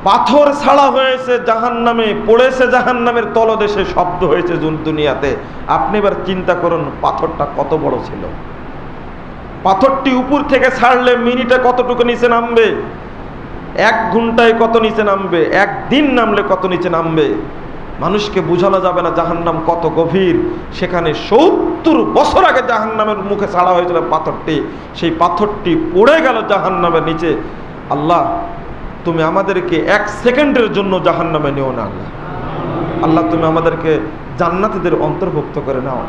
পাথর ছাড়া হয়েছে জাহান্নামে, পড়েছে জাহান্নামের তলদেশে, শব্দ হয়েছে দুনিয়াতে। আপনি এবার চিন্তা করুন পাথরটা কত বড় ছিল। পাথরটি উপর থেকে ছাড়লে মিনিটে কতটুকু নিচে নামবে, 1 ঘন্টায় কত নিচে নামবে, 1 দিন নামলে কত নিচে নামবে। মানুষকে বোঝানো যাবে না জাহান্নাম কত গভীর। সেখানে 70 বছর আগে জাহান্নামের মুখে ছাড়া হয়েছিল পাথরটি, সেই পাথরটি পড়ে গেল জাহান্নামের নিচে। আল্লাহ, তুমি আমাদেরকে 1 সেকেন্ডের জন্য জাহান্নামে নিও না। আল্লাহ, আল্লাহ তুমি আমাদেরকে জান্নাতীদের অন্তর্ভুক্ত করে নাও।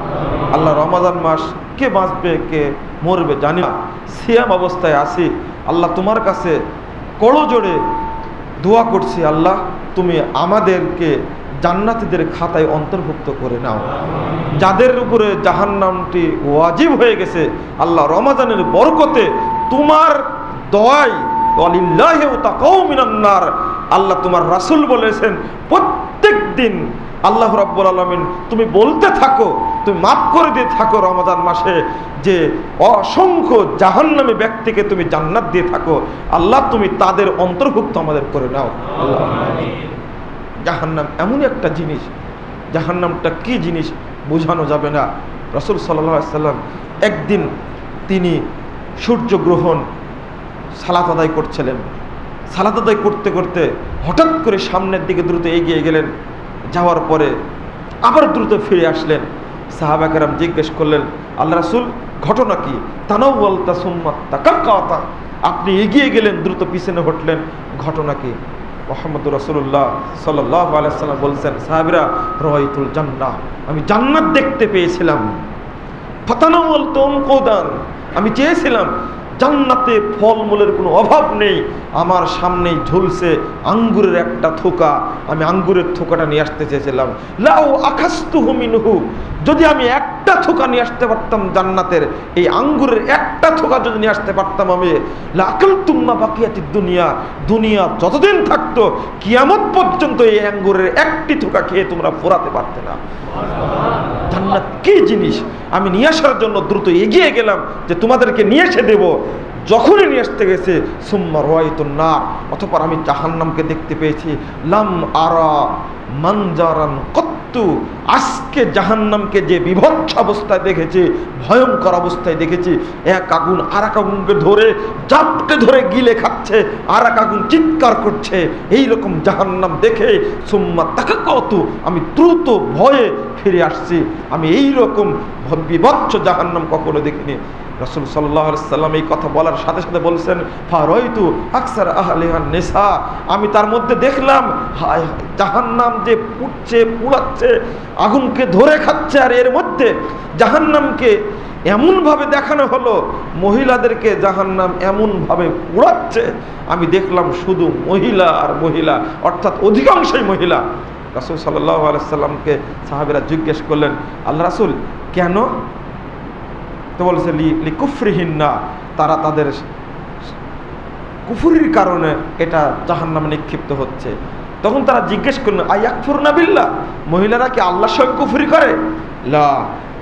আল্লাহ, রমাদান মাস কে বাঁচবে কে মরবে জানি না, সিয়াম অবস্থায় আছি। আল্লাহ, তোমার কাছে করজোড়ে দোয়া করছি, আল্লাহ তুমি আমাদেরকে জান্নাতীদের খাতায় অন্তর্ভুক্ত করে নাও। যাদের উপরে জাহান্নামটি ওয়াজিব হয়ে গেছে, আল্লাহ রমাদানের বরকতে তোমার দোয়ায়, ওয়ালিল্লাহি তাকাউ মিনান নার, আল্লাহ তোমার রাসূল বলেছেন প্রত্যেক দিন আল্লাহ রাব্বুল আলামিন তুমি বলতে থাকো, তুমি মাফ করে দিয়ে থাকো রমাদান মাসে, যে অসংখ্য জাহান্নামী ব্যক্তিকে তুমি জান্নাত দিয়ে থাকো। আল্লাহ তুমি তাদের অন্তর্ভুক্ত আমাদের করে নাও। আল্লাহ, জাহান্নাম এমন একটা জিনিস, জাহান্নামটা কি জিনিস বোঝানো যাবে না। রাসূল সাল্লাল্লাহু আলাইহি সাল্লাম একদিন তিনি সূর্যগ্রহণ সালাত আদায় করছিলেন, সালাত আদায় করতে করতে হঠাৎ করে সামনের দিকে দ্রুত এগিয়ে গেলেন, যাওয়ার পরে আবার দ্রুত ফিরে আসলেন। সাহাবা কেরাম জিজ্ঞেস করলেন, আল্লাহ রাসূল ঘটনা কি? তানাওয়ালতা সুম্মা তাকাক্কাতা, আপনি এগিয়ে গেলেন দ্রুত পিছনে হটলেন, ঘটনা কি? মুহাম্মদুর রাসূলুল্লাহ সাল্লাল্লাহু আলাইহি ওয়াসাল্লাম বলছেন, সাহাবীরা, রাআইতুল জান্নাহ, আমি জান্নাত দেখতে পেয়েছিলাম। ফাতানাওয়ালতুম কুদান, আমি চেয়েছিলাম জান্নাতে ফলমূলের কোনো অভাব নেই, আমার সামনেই ঝুলছে আঙ্গুরের একটা থোকা, আমি আঙ্গুরের থোকাটা নিয়ে আসতে চেয়েছিলাম। লাউ আখাস্তুহু মিনহু, যদি আমি একটা থোকা নিয়ে আসতে পারতাম জান্নাতের, এই আঙ্গুরের একটা থোকা যদি নিয়ে আসতে পারতাম আমি, লাআকালতুম মা বাকিয়াতিদ দুনিয়া, দুনিয়া যতদিন থাকতো কিয়ামত পর্যন্ত এই আঙ্গুরের একটি থোকা খেয়ে তোমরা ফোরাতে পারতে না। জান্নাত কি জিনিস আমি নিয়ে আসার জন্য দ্রুত এগিয়ে গেলাম যে তোমাদেরকে নিয়ে এসে দেব। যখনই নিয়ে আসতে গেছে, সুম্মা রাআইতুন নার, অতঃপর আমি জাহান্নামকে দেখতে পেয়েছি। লাম আরা মানজারান কত্তু কিন্তু আজকে জাহান্নামকে যে বিভৎস অবস্থায় দেখেছি, ভয়ঙ্কর অবস্থায় দেখেছি, এক আগুন আর এক আগুনকে ধরে জাপটে ধরে গিলে খাচ্ছে, আর এক আগুন চিৎকার করছে। এইরকম জাহান্নাম দেখে সুম্মা তাকাক্কাতু, আমি দ্রুত ভয়ে ফিরে আসছি। আমি এইরকম বিভৎস জাহান্নাম কখনো দেখিনি। রাসূল সাল্লাল্লাহু আলাইহি সাল্লাম এই কথা বলার সাথে সাথে বলছেন, ফারাইতু আকসার আহলিহান নিসা, আমি তার মধ্যে দেখলাম হায় জাহান্নাম যে পুড়ছে, পুড়াচ্ছে, আগুনকে ধরে খাচ্ছে, আর এর মধ্যে জাহান্নামকে এমনভাবে দেখানো হলো, মহিলাদেরকে জাহান্নাম এমনভাবে পুড়াচ্ছে, আমি দেখলাম শুধু মহিলা আর মহিলা, অর্থাৎ অধিকাংশই মহিলা। রাসূল সাল্লাল্লাহু আলাইহি সাল্লামকে সাহাবীরা জিজ্ঞেস করলেন, আল্লাহ রাসূল কেন? তো বলছে লি কুফরিহিন্না, তারা তাদের কুফরির কারণে এটা জাহান্নামে নিক্ষিপ্ত হচ্ছে। তখন তারা জিজ্ঞেস করলেন, আয়াকফুরনা বিল্লাহ, মহিলারা কি আল্লাহর সঙ্গে কুফরি করে? লা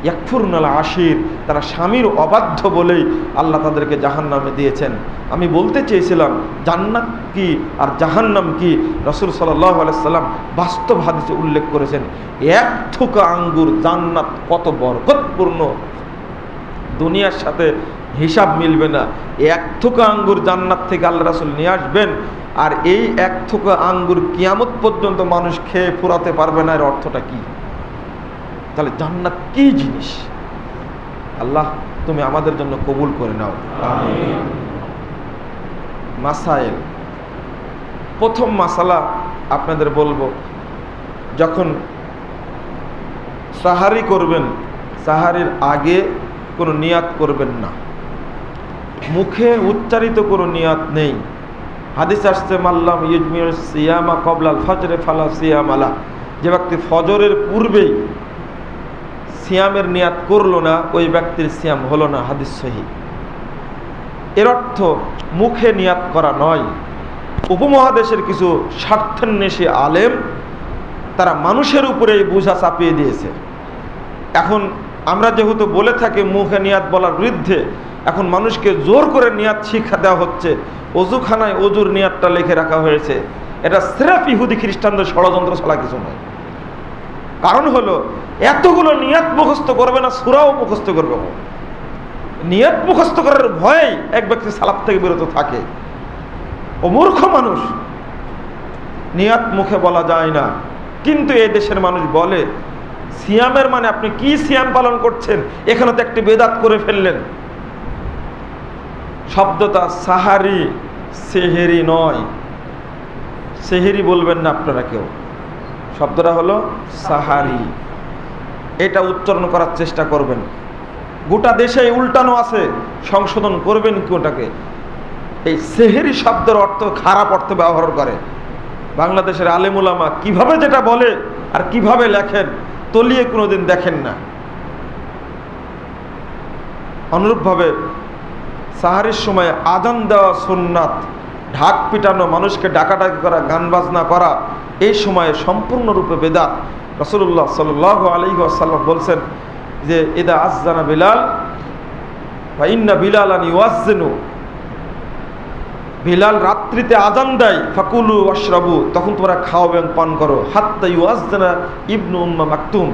ইয়াকফুরনাল আশির, তারা স্বামীর অবাধ্য বলেই আল্লাহ তাদেরকে জাহান্নামে দিয়েছেন। আমি বলতে চেয়েছিলাম জান্নাত কি আর জাহান্নাম কি, রাসূল সাল্লাল্লাহু আলাইহি সাল্লাম বাস্তব হাদিসে উল্লেখ করেছেন, এক থোকা আঙ্গুর জান্নাত কত বরকতপূর্ণ, দুনিয়ার সাথে হিসাব মিলবে না। এক থোকা আঙ্গুর জান্নাত থেকে আল্লাহ রাসূল নিয়ে আসবেন, আর এই এক থোকা আঙ্গুর কিয়ামত পর্যন্ত মানুষ খেয়ে ফুরাতে পারবে না। এর অর্থটা কি? তাহলে জান্নাত কি জিনিস? আল্লাহ তুমি আমাদের জন্য কবুল করে নাও, আমিন। মাসাইল, প্রথম মাসালা আপনাদের বলবো, যখন সাহারি করবেন, সাহারির আগে কোনো নিয়াত করবেন না, মুখে উচ্চারিত কোনো নিয়াত নেই। হাদিস আসছে, মাল্লাম ইউজমির সিয়ামা কবলাল ফজরে ফালা সিয়াম আলা, যে ব্যক্তি ফজরের পূর্বেই সিয়ামের নিয়াত করলো না, ওই ব্যক্তির সিয়াম হলো না, হাদিস সহিহ। এর অর্থ মুখে নিয়াত করা নয়। উপমহাদেশের কিছু স্বার্থান্বেষী আলেম তারা মানুষের উপরে এই বোঝা চাপিয়ে দিয়েছে। এখন আমরা যেহেতু বলে থাকি মুখে নিয়াত বলার বিরুদ্ধে, এখন মানুষকে জোর করে নিয়াত শিক্ষা দেওয়া হচ্ছে। অজুখানায় অজুর নিয়াতটা লিখে রাখা হয়েছে। এটা স্রেফ ইহুদি খ্রিস্টানদের ষড়যন্ত্র ছাড়া কিছু নয়। কারণ হলো এতগুলো নিয়াত মুখস্থ করবে না, সূরাও মুখস্থ করবে না। নিয়াত মুখস্থ করার ভয়েই এক ব্যক্তি সালাত থেকে বিরত থাকে। ও মূর্খ মানুষ, নিয়াত মুখে বলা যায় না। কিন্তু এই দেশের মানুষ বলে সিয়ামের মানে আপনি কি সিয়াম পালন করছেন, এখানে তো একটি বেদাত করে ফেললেন। শব্দটা সাহারি, সেহেরি নয়। সেহেরি বলবেন না আপনারা কেউ, শব্দটা হলো সাহারি। এটা উচ্চারণ করার চেষ্টা করবেন। গোটা দেশে উল্টানো আছে, সংশোধন করবেন কি ওটাকে। এই সেহেরি শব্দের অর্থ খারাপ অর্থ ব্যবহার করে। বাংলাদেশের আলেম উলামা কিভাবে যেটা বলে আর কিভাবে লেখেন তলিয়ে কোনোদিন দেখেন না। অনুরূপভাবে সাহারির সময় আজান দেওয়া সুন্নাত, ঢাক পিটানো, মানুষকে ডাকাডাকি করা, গান বাজনা করা, এই সময়ে সম্পূর্ণরূপে বেদাত। রাসূলুল্লাহ সাল্লাল্লাহু আলাইহি ওয়াসাল্লাম বলছেন যে ইদা আযানা বিলাল ওয়া ইন্না বিলালান ইউয়াজ্জিনু, বিলাল রাত্রিতে আজান দেয়, ফাকুলু ওয়াশরাবু, তখন তোমরা খাও এবং পান করো, হাত্তা ইউয়াজ্জিনা ইবনু উম্মে মাকতুম,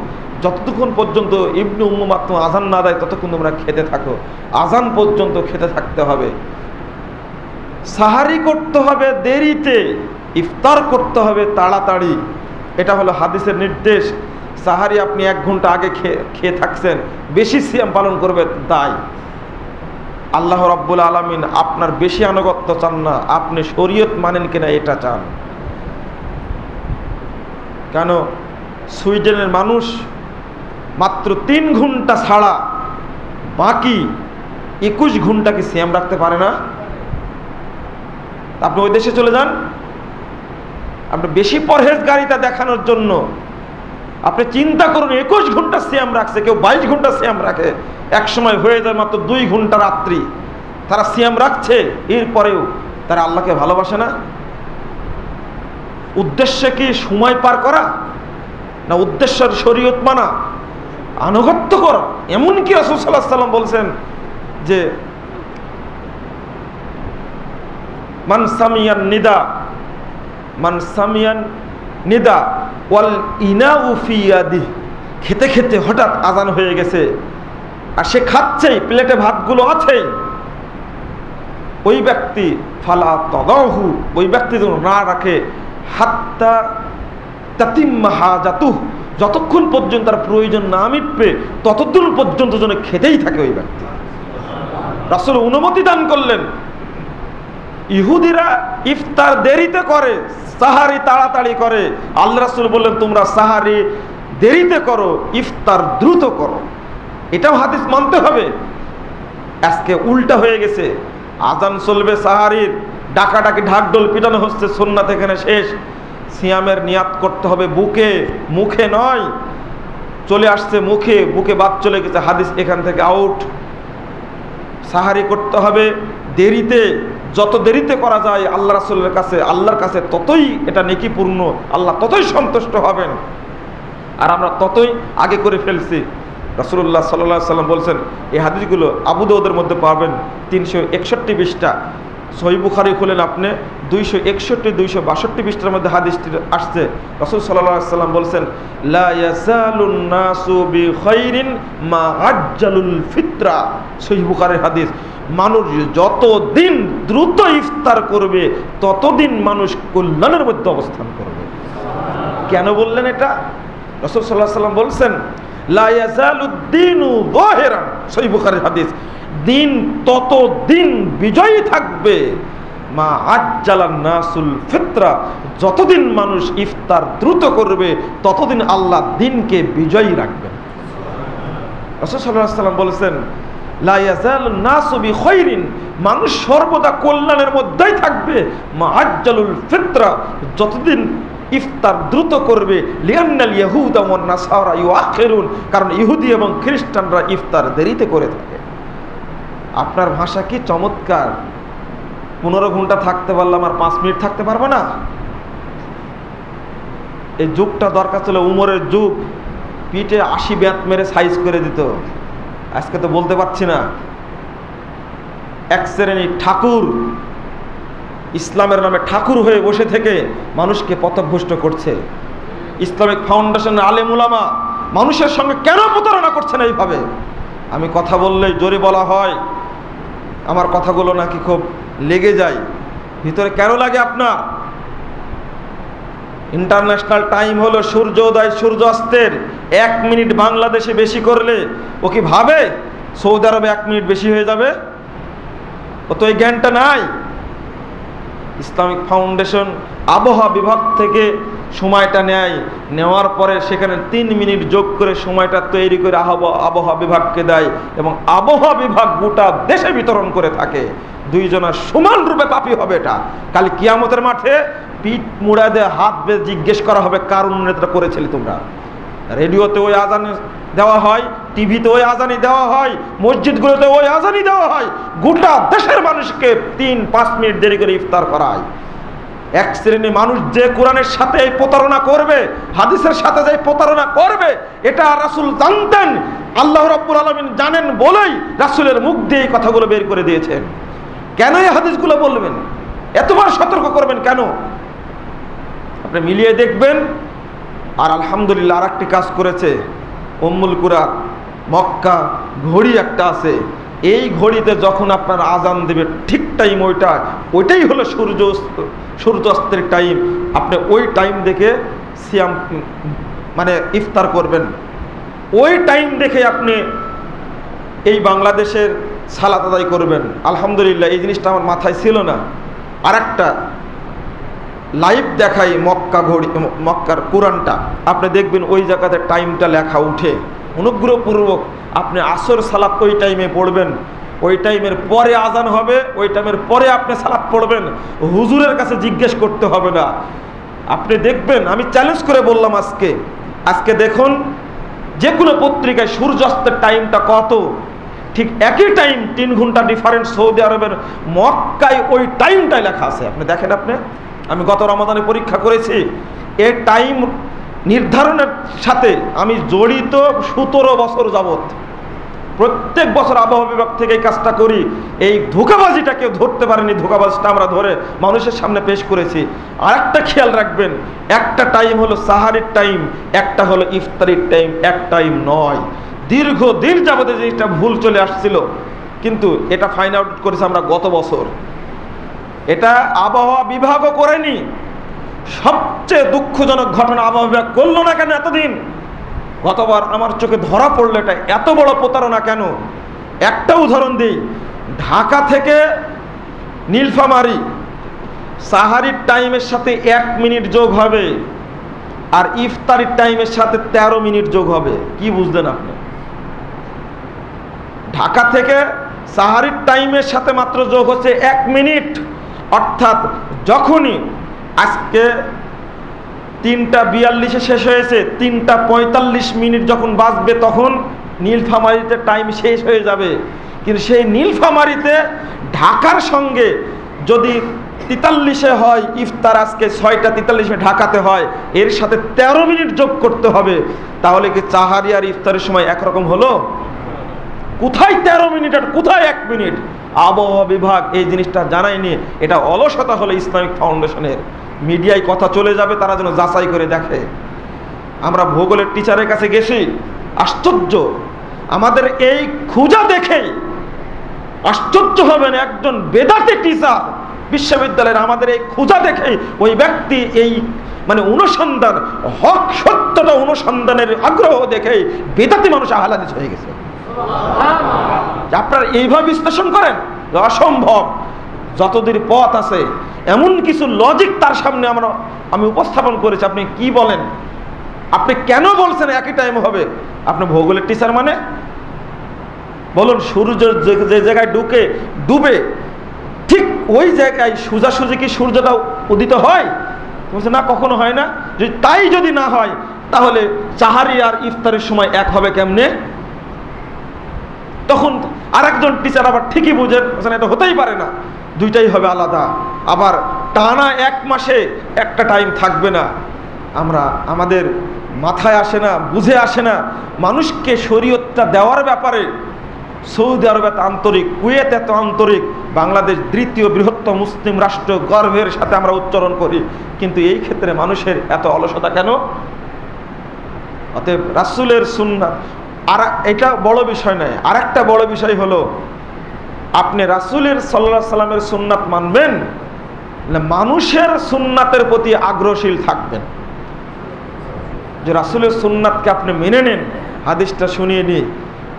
যতক্ষণ পর্যন্ত ইবনু উম্মে মাকতুম আজান না দেয় ততক্ষণ তোমরা খেতে থাকো। আজান পর্যন্ত খেতে থাকতে হবে। সাহারি করতে হবে দেরিতে, ইফতার করতে হবে তাড়াতাড়ি। এটা হলো হাদিসের নির্দেশ। সাহারি আপনি 1 ঘন্টা আগে খেয়ে থাকছেন, বেশি সিয়াম পালন করবে তাই। আল্লাহ রাব্বুল আলামিন আপনার বেশি আনুগত্য চান না, আপনি শরীয়ত মানেন কিনা এটা চান। কেন সুইডেনের মানুষ মাত্র 3 ঘন্টা ছাড়া বাকি 21 ঘন্টা কি সিয়াম রাখতে পারে না? আপনি ওই দেশে চলে যান, আপনি বেশি পরহেজগারিতা দেখানোর জন্য আপনি চিন্তা করুন, 21 ঘন্টা সিয়াম রাখছে, কেউ 22 ঘন্টা সিয়াম রাখে, এক সময় হয়ে যায় মাত্র 2 ঘন্টা রাত্রি। তারা সিয়াম রাখছে, এরপরেও তারা আল্লাহকে ভালোবাসে না। উদ্দেশ্য কি সময় পার করা, না উদ্দেশ্য শরীয়ত মানা, আনুগত্য করা? এমনকি রাসূল সাল্লাল্লাহু আলাইহি ওয়াসাল্লাম বলছেন যে মান সামিয়ান নিদা ওয়াল ইনাউ ফি ইয়াদিহি, খেতে খেতে হঠাৎ আজান হয়ে গেছে, আর সে খাচ্ছেই, প্লেটে ভাতগুলো আছেই, ওই ব্যক্তি ফালা তাদাহু, ওই ব্যক্তি যেন না রাখে হাত্তা তাতিম্মা হাজাতুহু, যতক্ষণ পর্যন্ত তার প্রয়োজন না মিটবে ততদিন পর্যন্ত যেন খেতেই থাকে ওই ব্যক্তি। রাসূল অনুমতি দান করলেন। ইহুদিরা ইফতার দেরিতে করে, সাহারি তাড়াতাড়ি করে। আল্লাহ রাসূল বললেন তোমরা সাহারি দেরিতে করো, ইফতার দ্রুত করো। এটাও হাদিস মানতে হবে। আজকে উল্টা হয়ে গেছে, আজান চলবে সাহারির, ডাকাডাকি ঢাকঢোল পিটানো হচ্ছে, সুন্নাত এখানে শেষ। সিয়ামের নিয়াত করতে হবে বুকে, মুখে নয়। চলে আসছে মুখে, বুকে বাদ চলে গেছে, হাদিস এখান থেকে আউট। সাহারি করতে হবে দেরিতে, যত দেরিতে করা যায় আল্লাহ রাসূলের কাছে, আল্লাহর কাছে ততই এটা নেকিপূর্ণ, আল্লাহ ততই সন্তুষ্ট হবেন। আর আমরা ততই আগে করে ফেলছি। রাসূলুল্লাহ সাল্লাল্লাহু আলাইহি ওয়াসাল্লাম বলছেন, এই হাদিসগুলো আবু দাউদের মধ্যে পাবেন 361 পৃষ্ঠা। সহিহ বুখারী খুলেন আপনি 261 262 পৃষ্ঠার মধ্যে হাদিসটি আসছে। রাসূল সাল্লাল্লাহু আলাইহি ওয়াসাল্লাম বলছেন, লা ইয়াসালুন নাসু বিখাইরিন মা আজ্জালুল ফিতরা। সহিহ বুখারীর হাদিস। মানুষ যতদিন দ্রুত ইফতার করবে ততদিন মানুষ কল্যাণের মধ্যে অবস্থান করবে। কেন বললেন এটা? রাসূল সাল্লাল্লাহু আলাইহি ওয়াসাল্লাম বলছেন, লা ইয়াজালুদ্দীনু যাহিরান, সহিহ বুখারীর হাদিস, দিন ততদিন বিজয়ী থাকবে মা আজ্জালান নাসুল ফিতরা, যতদিন মানুষ ইফতার দ্রুত করবে ততদিন আল্লাহ দিনকে বিজয়ী রাখবেন। রাসূল সাল্লাল্লাহু আলাইহি ওয়াসাল্লাম বলেছেন, লা ইয়াজালুন নাসু বিখাইরিন, মানুষ সর্বদা কল্যাণের মধ্যেই থাকবে মা আজ্জালুল ফিতরা, যতদিন ইফতার দ্রুত করবে। লিআন্নাল ইয়াহুদা ওয়ান নাসারা ইউআখিরুন, কারণ ইহুদি এবং খ্রিস্টানরা ইফতার দেরিতে করে থাকে। আপনার ভাষা কি চমৎকার! 15 ঘন্টা থাকতে পারলাম, আর 5 মিনিট থাকতে পারবো না? এই যুগটা দরকার ছিল উমরের যুগ, পিঠে 80 ব্যাত মেরে সাইজ করে দিত। আজকে তো বলতে পারছি না। এক শ্রেণীর ঠাকুর, ইসলামের নামে ঠাকুর হয়ে বসে থেকে মানুষকে পথভ্রষ্ট করছে। ইসলামিক ফাউন্ডেশনের আলেম উলামা মানুষের সঙ্গে কেন প্রতারণা করছেন এইভাবে? আমি কথা বললেই জোরে বলা হয়, আমার কথাগুলো নাকি খুব লেগে যায়। ভিতরে কেন লাগে আপনার? ইন্টারন্যাশনাল টাইম হলো সূর্যোদয় সূর্যাস্তের 1 মিনিট বাংলাদেশে বেশি করলে ও কি ভাবে সৌদি আরবে 1 মিনিট বেশি হয়ে যাবে? ও তো এই জ্ঞানটা নাই। ইসলামিক ফাউন্ডেশন আবহাওয়া বিভাগ থেকে সময়টা নেয়, নেওয়ার পরে সেখানে 3 মিনিট যোগ করে সময়টা তৈরি করে আবহাওয়া বিভাগকে দেয়, এবং আবহাওয়া বিভাগ গোটা দেশে বিতরণ করে থাকে। দুইজনের সমান রূপে পাপী হবে এটা। কাল কিয়ামতের মাঠে পিঠ মুড়া দিয়ে হাত বেয়ে জিজ্ঞেস করা হবে, কার উন্নতিটা করেছিলে তোমরা? রেডিওতে ওই আজান দেওয়া হয়, টিভিতে ওই আজানি দেওয়া হয়, মসজিদগুলোতে ওই আজানি দেওয়া হয়। গোটা দেশের মানুষকে 3-5 মিনিট দেরি করে ইফতার করায়। এক শ্রেণীর মানুষ যে কোরআনের সাথে এই প্রতারণা করবে, হাদিসের সাথে যে প্রতারণা করবে, এটা রাসূল জানতেন। আল্লাহ রাব্বুল আলামিন জানেন বলেই রাসূলের মুখ দিয়ে এই কথাগুলো বের করে দিয়েছেন। কেন এই হাদিসগুলো বলবেন? এতবার সতর্ক করবেন কেন? আপনি মিলিয়ে দেখবেন। আর আলহামদুলিল্লাহ আরেকটি কাজ করেছে উম্মুল কুরা, মক্কা ঘড়ি একটা আছে। এই ঘড়িতে যখন আপনার আজান দেবে ঠিক টাইম ওইটাই হলো সূর্যাস্তের টাইম। আপনি ওই টাইম দেখে সিয়াম মানে ইফতার করবেন। ওই টাইম দেখে আপনি এই বাংলাদেশের সালাত আদায় করবেন। আলহামদুলিল্লাহ এই জিনিসটা আমার মাথায় ছিল না। আরেকটা লাইভ দেখাই মক্কার কোরআনটা, আপনি দেখবেন ওই জায়গাতে টাইমটা লেখা উঠে। অনুগ্রহপূর্বক আপনি আসর সালাত ওই টাইমে পড়বেন, ওই টাইমের পরে আজান হবে, ওই টাইমের পরে আপনি সালাত পড়বেন। হুজুরের কাছে জিজ্ঞেস করতে হবে না। আপনি দেখবেন, আমি চ্যালেঞ্জ করে বললাম আজকে দেখুন যে কোনো পত্রিকায় সূর্যাস্তের টাইমটা কত, ঠিক একই টাইম 3 ঘন্টা ডিফারেন্স। সৌদি আরবের মক্কায় ওই টাইমটাই লেখা আছে। আপনি দেখেন, আমি গত রমাদানে পরীক্ষা করেছি। এই টাইম নির্ধারণের সাথে আমি জড়িত 17 বছর যাবত। প্রত্যেক বছর আবহাওয়া বিভাগ থেকে এই কাজটা করি। এই ধোঁকাবাজিটা কেউ ধরতে পারেনি, ধোঁকাবাজিটা আমরা ধরে মানুষের সামনে পেশ করেছি। আর একটা খেয়াল রাখবেন, একটা টাইম হলো সাহারির টাইম, একটা হলো ইফতারির টাইম, এক টাইম নয়। দীর্ঘদিন যাবতে জিনিসটা ভুল চলে আসছিল, কিন্তু এটা ফাইন্ড আউট করেছে আমরা গত বছর। এটা আবহাওয়া বিভাগও করেনি। সবচেয়ে দুঃখজনক ঘটনা আবহাওয়া বিভাগ করলো না কেন এতদিন? গতবার আমার চোখে ধরা পড়লো এটা এত বড় প্রতারণা কেন। একটা উদাহরণ দিই, ঢাকা থেকে নীলফামারী সাহারির টাইমের সাথে 1 মিনিট যোগ হবে, আর ইফতারির টাইমের সাথে 13 মিনিট যোগ হবে। কি বুঝলেন আপনি? ঢাকা থেকে সাহারির টাইমের সাথে মাত্র যোগ হচ্ছে 1 মিনিট, অর্থাৎ যখনই আজকে 3:42 শেষ হয়েছে, 3:45 মিনিট যখন বাজবে তখন নীলফামারীতে টাইম শেষ হয়ে যাবে। কিন্তু সেই নীলফামারীতে ঢাকার সঙ্গে যদি 43-এ হয় ইফতার, আজকে 6:43-এ ঢাকাতে হয়, এর সাথে 13 মিনিট যোগ করতে হবে। তাহলে কি সাহারি আর ইফতারের সময় একরকম হলো? কোথায় 13 মিনিট আর কোথায় 1 মিনিট? আবহাওয়া বিভাগ এই জিনিসটা জানায়নি। এটা অলসতা হলো ইসলামিক ফাউন্ডেশনের। মিডিয়ায় কথা চলে যাবে, তারা যেন যাচাই করে দেখে। আমরা ভূগোলের টিচারের কাছে গেছি, আশ্চর্য, আমাদের এই খুঁজা দেখে আশ্চর্য হবেন, একজন বেদাতি টিচার বিশ্ববিদ্যালয়ের আমাদের এই খুঁজা দেখে ওই ব্যক্তি এই অনুসন্ধান, হক সত্যটা অনুসন্ধানের আগ্রহ দেখে বেদাতি মানুষ আহ্লাদিত হয়ে গেছে। আপনারা এইভাবে বিশ্লেষণ করেন, অসম্ভব। যতদূর পথ আছে এমন কিছু লজিক তার সামনে আমি উপস্থাপন করেছি। আপনি কি বলেন? আপনি কেন বলছেন একই টাইম হবে? আপনি ভূগোলের টিচার মানে বলুন, সূর্য যে জায়গায় ডুবে ঠিক ওই জায়গায় সোজাসুজি কি সূর্যটা উদিত হয়? বলছে না, কখনো হয় না। তাই যদি না হয় তাহলে সাহারি আর ইফতারের সময় এক হবে কেমনে? তখন আরেকজন টিচার আবার ঠিকই বুঝেন, এটা হতেই পারে না, দুইটাই হবে আলাদা। আবার টানা 1 মাসে একটা টাইম থাকবে না। আমাদের মাথায় আসে না, বুঝে আসে না। মানুষকে শরীয়তটা দেওয়ার ব্যাপারে সৌদি আরব এত আন্তরিক, কুয়েত এত আন্তরিক, বাংলাদেশ 3য় বৃহত্তম মুসলিম রাষ্ট্র গর্বের সাথে আমরা উচ্চারণ করি, কিন্তু এই ক্ষেত্রে মানুষের এত অলসতা কেন? অতএব রাসূলের সুন্নাত, আর এটা বড় বিষয় নয়। আর একটা বড় বিষয় হলো, আপনি রাসূলের সাল্লাল্লাহু আলাইহি সাল্লামের সুন্নাত মানবেন, মানুষের সুন্নাতের প্রতি আগ্রহশীল থাকবেন। যে রাসূলের সুন্নাতকে আপনি মেনে নেন। হাদিসটা শুনিয়ে নিই,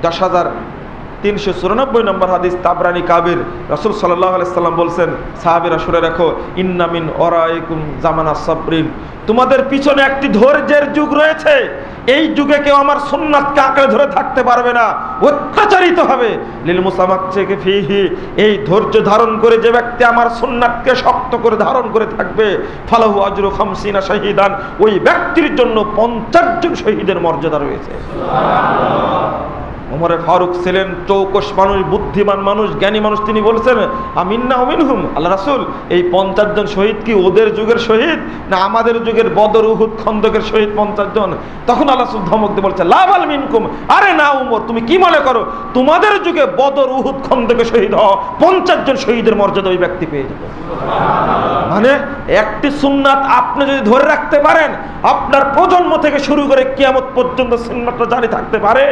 10,394 নম্বর হাদিস, তাবরানী কাবির। রাসূল সাল্লাল্লাহু আলাইহি সাল্লাম বলছেন, সাহাবীরা শুনে রাখো, ইন্না মিন ওরাইকুম জামানা সাবরিন, তোমাদের পিছনে একটি ধৈর্যের যুগ রয়েছে। এই যুগে কেউ আমার সুন্নাতকে আঁকড়ে ধরে থাকতে পারবে না, অত্যাচারিত হবে। লিল মুসামাক্কিকে ফিহি, এই ধৈর্য ধারণ করে যে ব্যক্তি আমার সুন্নাতকে শক্ত করে ধারণ করে থাকবে, ফালাহু আজরু 50 শাহীদান, ওই ব্যক্তির জন্য 50 জন শহীদের মর্যাদা রয়েছে। ওমরে ফারুক ছিলেন চৌকস মানুষ, বুদ্ধিমান মানুষ, জ্ঞানী মানুষ। তিনি বলছেন, আমিন্না আমিনহুম, আল্লাহ রাসূল, এই 50 জন শহীদ কি ওদের যুগের শহীদ, না আমাদের যুগের বদর উহুদ খন্দকের শহীদ 50 জন? তখন আল্লাহ রাসূল ধমক দিয়ে বলছে, লা বাল মিনকুম, আরে না উমর, তুমি কি মনে করো তোমাদের যুগে বদর উহুদ খন্দকে শহীদ হওয়া 50 জন শহীদের মর্যাদা ওই ব্যক্তি পেয়ে যাবে। মানে একটি সুন্নাত আপনি যদি ধরে রাখতে পারেন, আপনার প্রজন্ম থেকে শুরু করে কিয়ামত পর্যন্ত সুন্নাতটা জারি থাকতে পারে।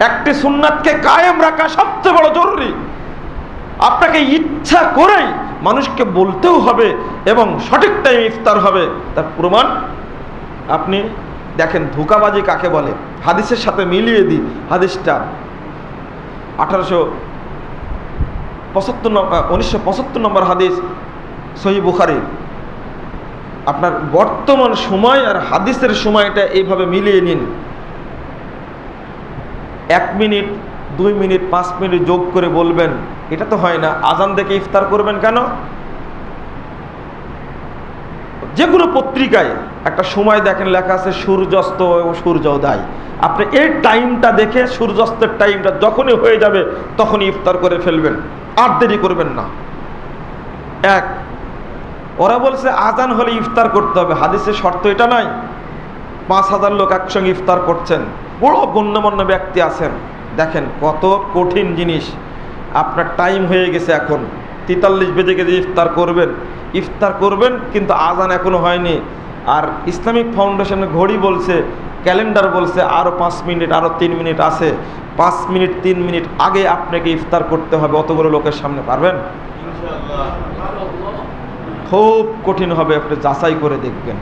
একটি সুন্নাতকে কায়েম রাখা সবচেয়ে বড় জরুরি। আপনাকে ইচ্ছা করেই মানুষকে বলতেও হবে এবং সঠিক টাইমে ইফতার হবে। তার প্রমাণ আপনি দেখেন, ধোঁকাবাজি কাকে বলে হাদিসের সাথে মিলিয়ে দিই। হাদিসটা 1975 নম্বর হাদিস, সহিহ বুখারী। আপনার বর্তমান সময় আর হাদিসের সময়টা এইভাবে মিলিয়ে নিন। 1 মিনিট, 2 মিনিট, 5 মিনিট যোগ করে বলবেন, এটা তো হয় না। আজান দেখে ইফতার করবেন কেন? যে কোনো পত্রিকায় একটা সময় দেখেন লেখা আছে সূর্যাস্ত এবং সূর্যোদয়। আপনি এই টাইমটা দেখে সূর্যাস্তের টাইমটা যখনই হয়ে যাবে তখনই ইফতার করে ফেলবেন, আর দেরি করবেন না। ওরা বলছে আজান হলে ইফতার করতে হবে, হাদিসের শর্ত এটা নাই। 5,000 লোক একসঙ্গে ইফতার করছেন, বড় গণ্যমান্য ব্যক্তি আছেন, দেখেন কত কঠিন জিনিস। আপনার টাইম হয়ে গেছে, এখন 43 বেজে গেছে, ইফতার করবেন কিন্তু আজান এখনো হয়নি। আর ইসলামিক ফাউন্ডেশনের ঘড়ি বলছে, ক্যালেন্ডার বলছে আরও 5 মিনিট, আরও 3 মিনিট আছে। 5 মিনিট 3 মিনিট আগে আপনাকে ইফতার করতে হবে। অতগুলো লোকের সামনে পারবেন? খুব কঠিন হবে। আপনি যাচাই করে দেখবেন।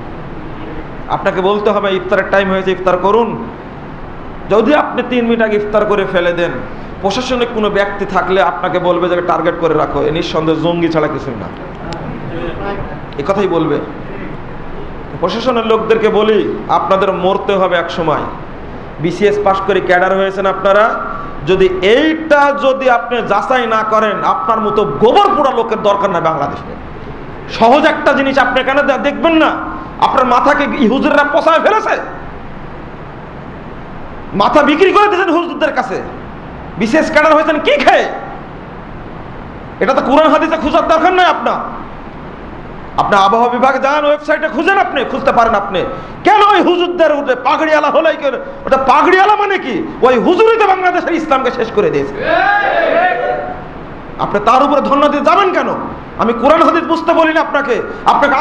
আপনাকে বলতে হবে ইফতারের টাইম হয়েছে, ইফতার করুন। যদি আপনি 3 মিনিট আগে ইফতার করে ফেলে দেন, প্রশাসনিক কোনো ব্যক্তি থাকলে আপনাকে বলবে যে টার্গেট করে রাখো, এ নিঃসন্দেহে জঙ্গি ছাড়া কিছুই না, এ কথাই বলবে। প্রশাসনের লোকদেরকে বলি, আপনাদের মরতে হবে এক সময়। বিসিএস পাস করে ক্যাডার হয়েছেন আপনারা, যদি যদি আপনি যাচাই না করেন, আপনার মতো গোবর পোড়া লোকের দরকার নাই বাংলাদেশে। সহজ একটা জিনিস আপনি কেন দেখবেন না? আপনার মাথাকে হুজুররা পচায় ফেলেছে, মাথা বিক্রি করে দিয়েছেন হুজুরদের কাছে। বিশেষ ক্যাডার হয়েছেন কি খেয়ে? এটা তো কোরআন হাদিসে খোঁজার দরকার নাই আপনার। আপনি আবহাওয়া বিভাগে যান, ওয়েবসাইটে খুঁজেন, আপনি খুঁজতে পারেন। আপনি কেন ওই হুজুরদের পাগড়িওয়ালা হলাই, ওটা পাগড়িওয়ালা মানে কি? ওই হুজুরই তো বাংলাদেশের ইসলামকে শেষ করে দিয়েছে। আপনি তার উপরে ধন্যবাদ দিয়ে যাবেন কেন? আমি কোরআন হাদিস বুঝতে বলিনি আপনাকে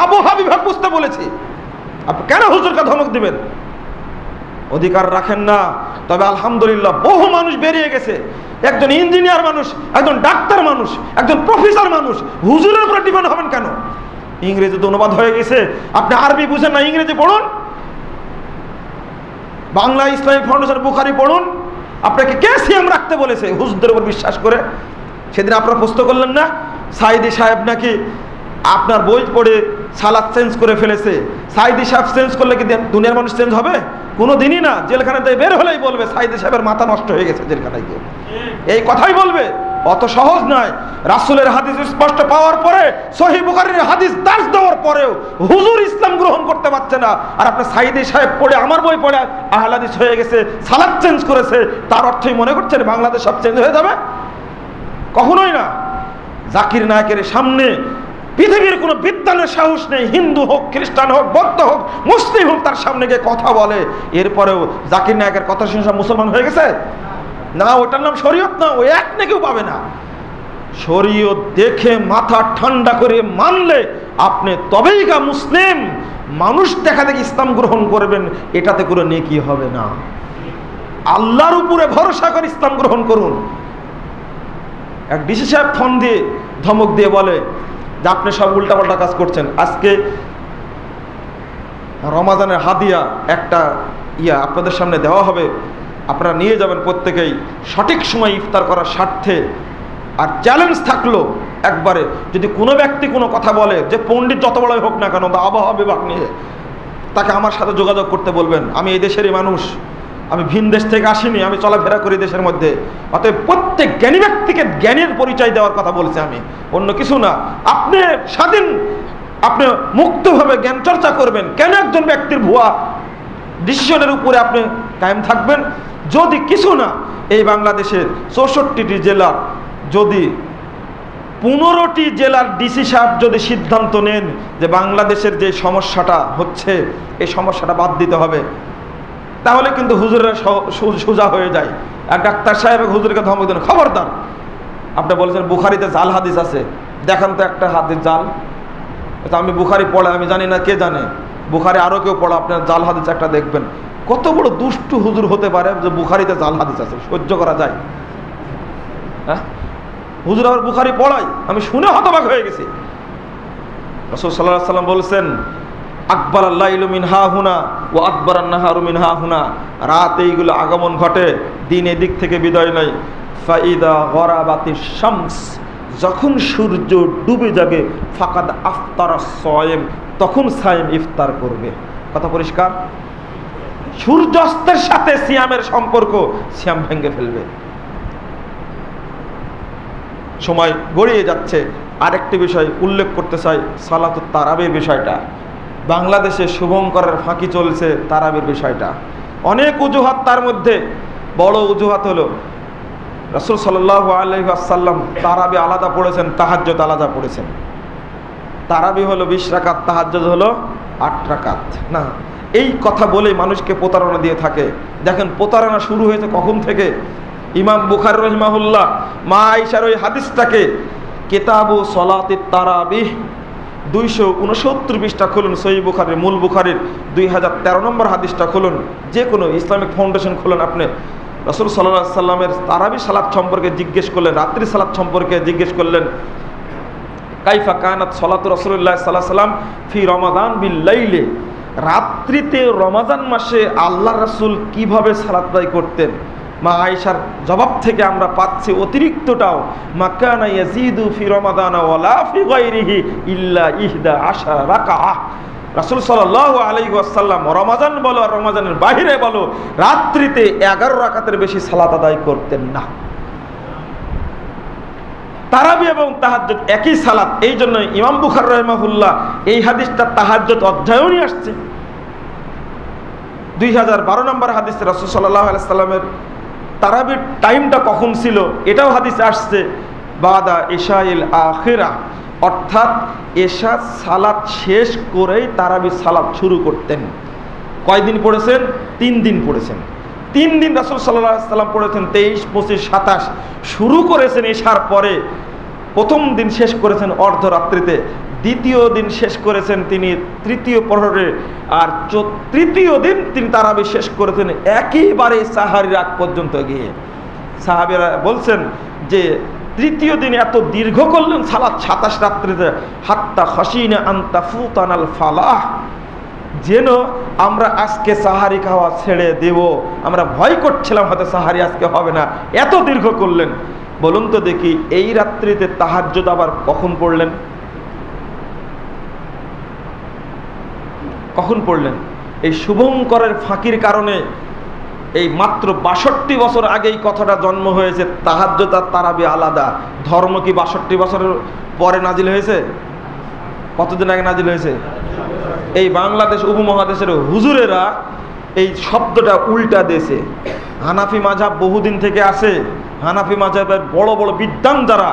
আবহাওয়া বিভাগ বুঝতে বলেছি। আপনি কেন হুজুরকে ধমক দিবেন? অধিকার রাখেন না। তবে আলহামদুলিল্লাহ বহু মানুষ বেরিয়ে গেছে। একজন ইঞ্জিনিয়ার মানুষ, একজন ডাক্তার মানুষ, একজন প্রফেসর মানুষ, হুজুরের উপরে ডিপেন্ড হবেন কেন? ইংরেজিতে অনুবাদ হয়ে গেছে, আপনি আরবি বুঝেন না, ইংরেজি পড়ুন। বাংলা ইসলামিক ফাউন্ডেশন বুখারি পড়ুন। আপনাকে কে সিয়াম রাখতে বলেছে হুজুরদের উপর বিশ্বাস করে? সেদিন আপনারা প্রশ্ন করলেন না, সাইদি সাহেব নাকি আপনার বই পড়ে সালাত চেঞ্জ করে ফেলেছে। সাইদি সাহেব চেঞ্জ করলে কি দুনিয়ার মানুষ চেঞ্জ হবে? কোনো দিনই না। জেলখানাতে বের হলেই বলবে সাইদি সাহেবের মাথা নষ্ট হয়ে গেছে জেলখানায় গিয়ে, এই কথাই বলবে। অত সহজ নয়। রাসূলের হাদিস স্পষ্ট পাওয়ার পরে, সহিহ বুখারীর হাদিস দার্স দেওয়ার পরেও হুজুর ইসলাম গ্রহণ করতে পারছে না। আর আপনার সাইদি সাহেব পড়ে, আমার বই পড়ে আহলে হাদিস হয়ে গেছে, সালাত চেঞ্জ করেছে, তার অর্থই মনে করছেন বাংলাদেশ সব চেঞ্জ হয়ে যাবে? কখনোই না। জাকির নায়েকের সামনে পৃথিবীর কোনো বিদ্বানের সাহস নেই। হিন্দু হোক, খ্রিস্টান হোক, বৌদ্ধ হোক, মুসলিম হোক, তার সামনে গিয়ে কথা বলে। এরপরেও জাকির নায়েকের কথা শুনে সব মুসলমান হয়ে গেছে না? ওটার নাম শরীয়ত না। ওই এক কেউ পাবে না। শরীয়ত দেখে মাথা ঠান্ডা করে মানলে আপনি তবেই গা মুসলিম। মানুষ দেখা দেখি ইসলাম গ্রহণ করবেন, এটাতে কোনো নেকি হবে না। আল্লাহর উপরে ভরসা করে ইসলাম গ্রহণ করুন। এক ডিসি সাহেব ফোন দিয়ে ধমক দিয়ে বলে যে আপনি সব উল্টাপাল্টা কাজ করছেন। আজকে রমাজানের হাদিয়া একটা আপনাদের সামনে দেওয়া হবে, আপনারা নিয়ে যাবেন প্রত্যেকেই, সঠিক সময় ইফতার করার স্বার্থে। আর চ্যালেঞ্জ থাকলো একবারে, যদি কোনো ব্যক্তি কোনো কথা বলে, যে পণ্ডিত যত বড়ই হোক না কেন, বা আবহাওয়া বিভাগ নিয়ে, তাকে আমার সাথে যোগাযোগ করতে বলবেন। আমি এই দেশেরই মানুষ, আমি ভিন দেশ থেকে আসিনি, আমি চলাফেরা করি দেশের মধ্যে। অতএব প্রত্যেক জ্ঞানী ব্যক্তিকে জ্ঞানের পরিচয় দেওয়ার কথা বলছি আমি, অন্য কিছু না। আপনি স্বাধীন, আপনি মুক্তভাবে জ্ঞান চর্চা করবেন। কেন একজন ব্যক্তির ভুয়া ডিসিশনের উপরে আপনি কায়েম থাকবেন? যদি কিছু না, এই বাংলাদেশের 64টি জেলার যদি 15টি জেলার ডিসি সাহেব যদি সিদ্ধান্ত নেন যে বাংলাদেশের যে সমস্যাটা হচ্ছে, এই সমস্যাটা বাদ দিতে হবে, তাহলে কিন্তু হুজুরেরা সোজা হয়ে যায়। আর ডাক্তার সাহেব হুজুরকে ধমক দেন, খবরদার, আপনি বলেছেন বুখারিতে জাল হাদিস আছে, দেখান তো একটা হাদিস জাল। আমি বুখারি পড়া আমি জানি না, কে জানে? বুখারি আরও কেউ পড়া, আপনার জাল হাদিস একটা দেখবেন। কত বড় দুষ্টু হুজুর হতে পারে যে বুখারিতে জাল হাদিস আছে, সহ্য করা যায়? হ্যাঁ, হুজুর আবার বুখারি পড়াই, আমি শুনে হতবাক হয়ে গেছি। রাসূল সাল্লাল্লাহু আলাইহি ওয়াসাল্লাম বলছেন, আকবার আল্লাইলু মিন হা হুনা ও আকবর আন্নাহারু মিন হা হুনা। রাত এইগুলো আগমন ঘটে, দিন এদিক থেকে বিদায় নেয়। ফাইদা গরাবাতিশ শামস, যখন সূর্য ডুবে যাবে, ফাকাদ আফতারা সায়েম, তখন সায়েম ইফতার করবে। কথা পরিষ্কার? সূর্যাস্তের সাথে সিয়ামের সম্পর্ক, সিয়াম ভেঙে ফেলবে। সময় গড়িয়ে যাচ্ছে। আরেকটি বিষয় উল্লেখ করতে চাই, সালাতুত তারাবির বিষয়টা। বাংলাদেশে শুভঙ্করের ফাঁকি চলছে তারাবির বিষয়টা। অনেক অজুহাত, তার মধ্যে বড় অজুহাত হলো রাসূল সাল্লাল্লাহু আলাইহি ওয়াসাল্লাম তারাবি আলাদা পড়েছেন, তাহাজ্জুদ আলাদা পড়েছেন। তারাবি হলো 20 রাকাত, তাহাজ্জুদ হলো 8 রাকাত। না, এই কথা বলে মানুষকে প্রতারণা দিয়ে থাকে। দেখেন প্রতারণা শুরু হয়েছে কখন থেকে? ইমাম বুখারী রাহিমাহুল্লাহ মা আয়েশার ওই হাদিসটাকে কিতাবু সলাতিত তারাবিহ 269 পৃষ্ঠা খুলুন, সহিহ বুখারীর মূল বুখারীর 2013 নম্বর হাদিসটা খুলুন, যে কোনো ইসলামিক ফাউন্ডেশন খুলুন, আপনি রাসূল সাল্লাল্লাহু আলাইহি সাল্লামের তারাবি সালাত সম্পর্কে জিজ্ঞেস করলেন, রাত্রি সালাত সম্পর্কে জিজ্ঞেস করলেন, কাইফা কানাত সালাতু রাসূলুল্লাহ সাল্লাল্লাহু আলাইহি সাল্লাম ফি রমাদান বিল লাইলে, রাত্রিতে রমাদান মাসে আল্লাহর রাসূল কিভাবে সালাত আদায় করতেন। মা আয়েশার জবাব থেকে আমরা পাচ্ছি অতিরিক্তটাও, মাকানা ইয়াজিদু ফি রমাদান ওয়ালা ফি গায়রিহি ইল্লা 11 রাকাআহ। রাসূল সাল্লাল্লাহু আলাইহি ওয়াসাল্লাম রমাদান বলো আর রমাদানের বাইরে বলো রাত্রিতে 11 রাকাতের বেশি সালাত আদায় করতেন না। তারাবি এবং তাহাজ্জুদ একই সালাত, এই জন্য ইমাম বুখারী রাহিমাহুল্লাহ এই হাদিসটা তাহাজ্জুদ অধ্যায়েও নিয়ে আসছে। 2012 নম্বর হাদিসে রাসূল সাল্লাল্লাহু আলাইহি সাল্লামের তারাবির টাইমটা কখন ছিল এটাও হাদিসে আসছে, বাদা ইশাইল আখিরা, অর্থাৎ এশা সালাত শেষ করেই তারাবি সালাত শুরু করতেন। কয়দিন পড়েছেন? 3 দিন পড়েছেন। 3 দিন রাসূল সাল্লাল্লাহু আলাইহি সাল্লাম পড়েছেন, 23, 25, 27 শুরু করেছেন এশার পরে, প্রথম দিন শেষ করেছেন অর্ধরাত্রিতে, দ্বিতীয় দিন শেষ করেছেন তিনি তৃতীয় প্রহরে, আর তৃতীয় দিন তিনি তারাবি শেষ করেছেন একেবারে সাহারির আগ পর্যন্ত গিয়ে। সাহাবীরা বলছেন যে তৃতীয় দিন এত দীর্ঘ করলেন সালাত 27 রাত্রিতে, হাত্তা খাশিনা আন তাফুতানাল ফালাহ, যেন আমরা আজকে সাহারি খাওয়া ছেড়ে দেব, আমরা ভয় করছিলাম হয়তো সাহারি আজকে হবে না, এত দীর্ঘ করলেন। বলুন তো দেখি এই রাত্রিতে তাহাজ্জুদ আবার কখন পড়লেন? কখন পড়লেন? এই শুভঙ্করের ফাঁকির কারণে এই মাত্র 62 বছর আগে এই কথাটা জন্ম হয়েছে, তাহাজ্জুদ আর তারাবি আলাদা। ধর্ম কি 62 বছরের পরে নাজিল হয়েছে? কতদিন আগে নাজিল হয়েছে? এই বাংলাদেশ উপমহাদেশের হুজুরেরা এই শব্দটা উল্টা দেশে, হানাফি মাযহাব বহুদিন থেকে আছে, হানাফি মাযহাবের বড় বড় বিদ্বান যারা,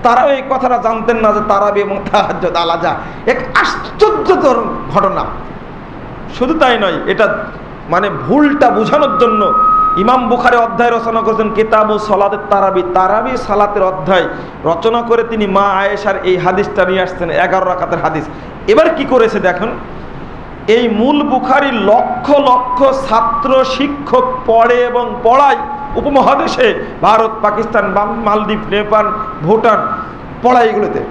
তারাও এই কথাটা জানতেন না যে তারাবি এবং তাহাজ্জুদ আলাদা। এক আশ্চর্যকর ঘটনা। শুধু তাই নয়, এটা মানে ভুলটা বোঝানোর জন্য ইমাম বুখারী অধ্যায় রচনা করেছেন কিতাবু সলাতের তারাবি, তারাবি সালাতের অধ্যায় রচনা করে তিনি মা আয়েশার এই হাদিসটা নিয়ে আসছেন, 11 রাকাতের হাদিস। এবার কি করেছে দেখেন, এই মূল বুখারী লক্ষ লক্ষ ছাত্র শিক্ষক পড়ে এবং পড়ায় উপমহাদেশে, ভারত, পাকিস্তান, মালদ্বীপ, নেপাল, ভুটান পড়ায় এগুলোতে।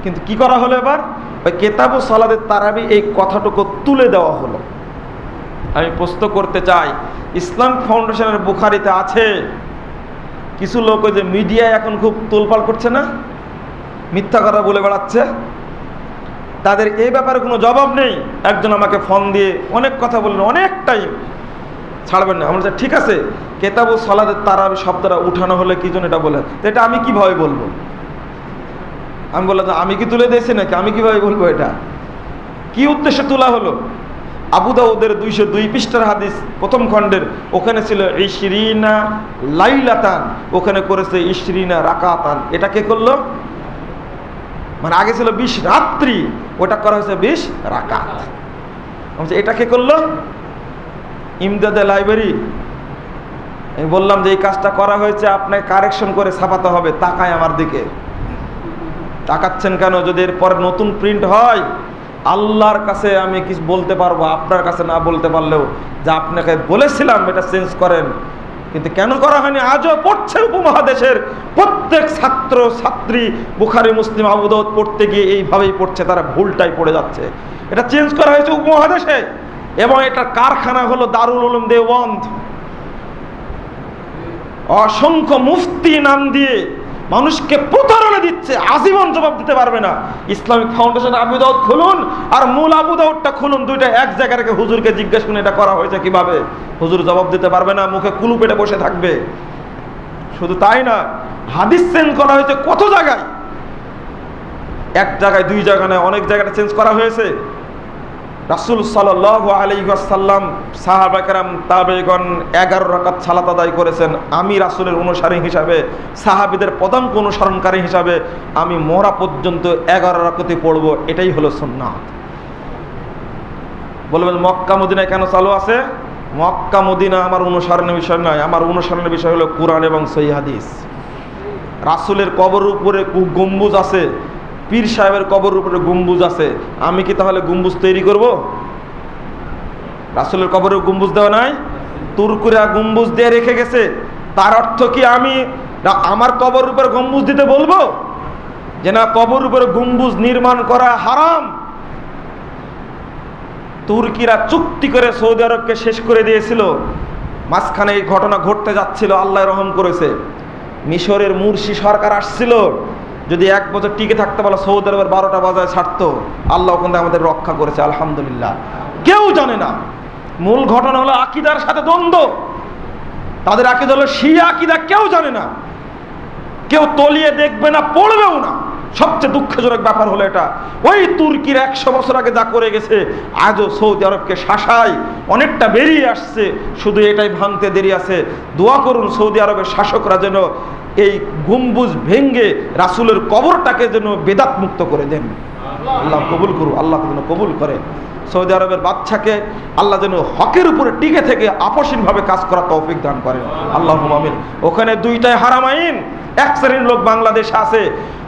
কিন্তু কি করা হলো এবার? ওই কিতাবু সলাতের তারাবি এই কথাটুকু তুলে দেওয়া হলো। আমি প্রশ্ন করতে চাই, ইসলাম ফাউন্ডেশনের বুখারীতে আছে, কিছু লোক ওই যে মিডিয়ায় এখন খুব তোলপাল করছে না, মিথ্যা কথা বলে বেড়াচ্ছে, তাদের এই ব্যাপারে কোনো জবাব নেই। একজন আমাকে ফোন দিয়ে অনেক কথা বললেন, অনেক টাইম ছাড়বেন না। আমরা ঠিক আছে, কিতাবু সলাতের তারাবি শব্দটা উঠানো হলে কি জন্য এটা বলেন, তো এটা আমি কিভাবে বলবো? আমি বললাম আমি কি তুলে দিয়েছি নাকি, আমি কিভাবে বলবো? এটা কি উদ্দেশ্যে তোলা হলো? আবু দাউদের 202 পৃষ্ঠার হাদিস প্রথম খণ্ডের, ওখানে ছিল 20 লাইলাতান, ওখানে করেছে 20 রাকাতান। এটা কে করলো? মানে আগে ছিল 20 রাত্রি, ওটা করা হয়েছে 20 রাকাত। এটা কে করলো? ইমদাদে লাইব্রেরি। আমি বললাম যে এই কাজটা করা হয়েছে, আপনাকে কারেকশন করে ছাপাতে হবে। তাকায় আমার দিকে, তাকাচ্ছেন কেন? যদি এরপরে নতুন প্রিন্ট হয়, আল্লাহর কাছে আমি কিছু বলতে পারবো, আপনার কাছে না বলতে পারলেও, যে আপনাকে বলেছিলাম এটা চেঞ্জ করেন, কিন্তু কেন করা হয়নি আজও পড়ছে উপমহাদেশের প্রত্যেক ছাত্র ছাত্রী বুখারী, মুসলিম, আবু দাউদ পড়তে গিয়ে এইভাবেই পড়ছে, তারা ভুলটাই পড়ে যাচ্ছে। এটা চেঞ্জ করা হয়েছে উপমহাদেশে, এবং এটা কারখানা হলো দারুল উলুম দেওবন্দ। অসংখ্য মুফতি নাম দিয়ে মানুষকে প্রতারণা দিচ্ছে, আজীবন জবাব দিতে পারবে না। ইসলামিক ফাউন্ডেশন আবু দাউদ খুলুন আর মূল আবু দাউদটা খুলুন, দুইটা এক জায়গায় রেখে হুজুরকে জিজ্ঞেস করুন এটা করা হয়েছে কিভাবে, হুজুর জবাব দিতে পারবে না, মুখে কুলু পেটে বসে থাকবে। শুধু তাই না, হাদিস চেঞ্জ করা হয়েছে কত জায়গায়, এক জায়গায় 2 জায়গায় নয়, অনেক জায়গায় চেঞ্জ করা হয়েছে। রাসূল সাল্লাল্লাহু আলাইহি ওয়াসাল্লাম, সাহাবা কেরাম, তাবেঈগণ 11 রাকাত সালাত আদায় করেছেন। আমি রাসূলের অনুসারী হিসাবে, সাহাবীদের পদাঙ্ক অনুসরণকারী হিসাবে আমি মরা পর্যন্ত 11 রাকাতই পড়ব, এটাই হলো সুন্নাত। বলবেন মক্কা মদিনায় কেন চালু আছে? মক্কা মদিনা আমার অনুসরণের বিষয় নয়, আমার অনুসরণের বিষয় হলো কোরআন এবং সহিহ হাদিস। রাসূলের কবরের উপরে গম্বুজ আছে, পীর সাহেবের কবরের উপরে গম্বুজ আছে, আমি কি তাহলে গম্বুজ তৈরি করব? রাসূলের কবরে গম্বুজ দেওয়া নাই, তুর্কিরা গম্বুজ দিয়ে রেখে গেছে, তার অর্থ কি আমি আমার কবরের উপরে গম্বুজ দিতে বলবো? যে না, কবরের উপরে গম্বুজ নির্মাণ করা হারাম। তুর্কিরা চুক্তি করে সৌদি আরবকে শেষ করে দিয়েছিল। মাঝখানে এই ঘটনা ঘটতে যাচ্ছিল, আল্লাহ রহম করেছে, মিশরের মুরসি সরকার আসছিল, যদি 1 বছর টিকে থাকতে বলো সৌদি আরবের 12টা বাজায় ছাড়তো। আল্লাহ ওখানে আমাদের রক্ষা করেছে, আলহামদুলিল্লাহ। কেউ জানে না, মূল ঘটনা হলো আকীদার সাথে দ্বন্দ্ব। তাদের আকীদা হলো শিয়া আকীদা, কেউ জানে না, কেউ তলিয়ে দেখবে না, পড়বেও না। সবচেয়ে দুঃখজনক ব্যাপার হলো এটা, ওই তুর্কির 100 বছর আগে যা করে গেছে আজও সৌদি আরবকে শাসায়, অনেকটা বেরিয়ে আসছে, শুধু এটাই ভাঙতে দেরি আছে। দোয়া করুন সৌদি আরবের শাসকরা যেন এই গম্বুজ ভেঙ্গে রাসূলের কবরটাকে যেন বেদাত মুক্ত করে দেন। আল্লাহ কবুল করুন, আল্লাহ যেন কবুল করে। সৌদি আরবের বাদশাকে আল্লাহ যেন হকের উপরে টিকে থেকে আপসীনভাবে কাজ করার তৌফিক দান করেন, আল্লাহুম্মা আমিন। ওখানে 2টাই হারাম আইন। এক শ্রেণীর লোক বাংলাদেশে আছে,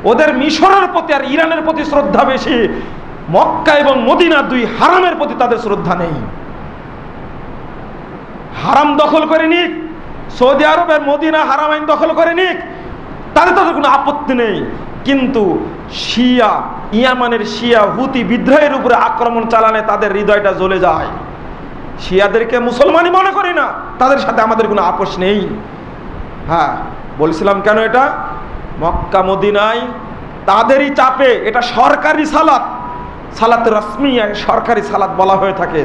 ওদের মিশরের প্রতি আর ইরানের প্রতি শ্রদ্ধা বেশি, মক্কা এবং মদিনা 2 হারামের প্রতি তাদের শ্রদ্ধা নেই। হারাম দখল করে নিক, সৌদি আরবের মদিনা হারাম আইন দখল করে নিক, তাদের কোনো আপত্তি নেই। কিন্তু শিয়া, ইয়ামানের শিয়া হুতি বিদ্রোহের উপরে আক্রমণ চালানে তাদের হৃদয়টা জ্বলে যায়। শিয়াদেরকে মুসলমানই মনে করি না, তাদের সাথে আমাদের কোনো আপোষ নেই। হ্যাঁ, বলছিলাম কেন এটা, মক্কা মদিনায় তাদেরই চাপে, এটা সরকারি সালাত, সালাতে রসমি সরকারি সালাত বলা হয়ে থাকে।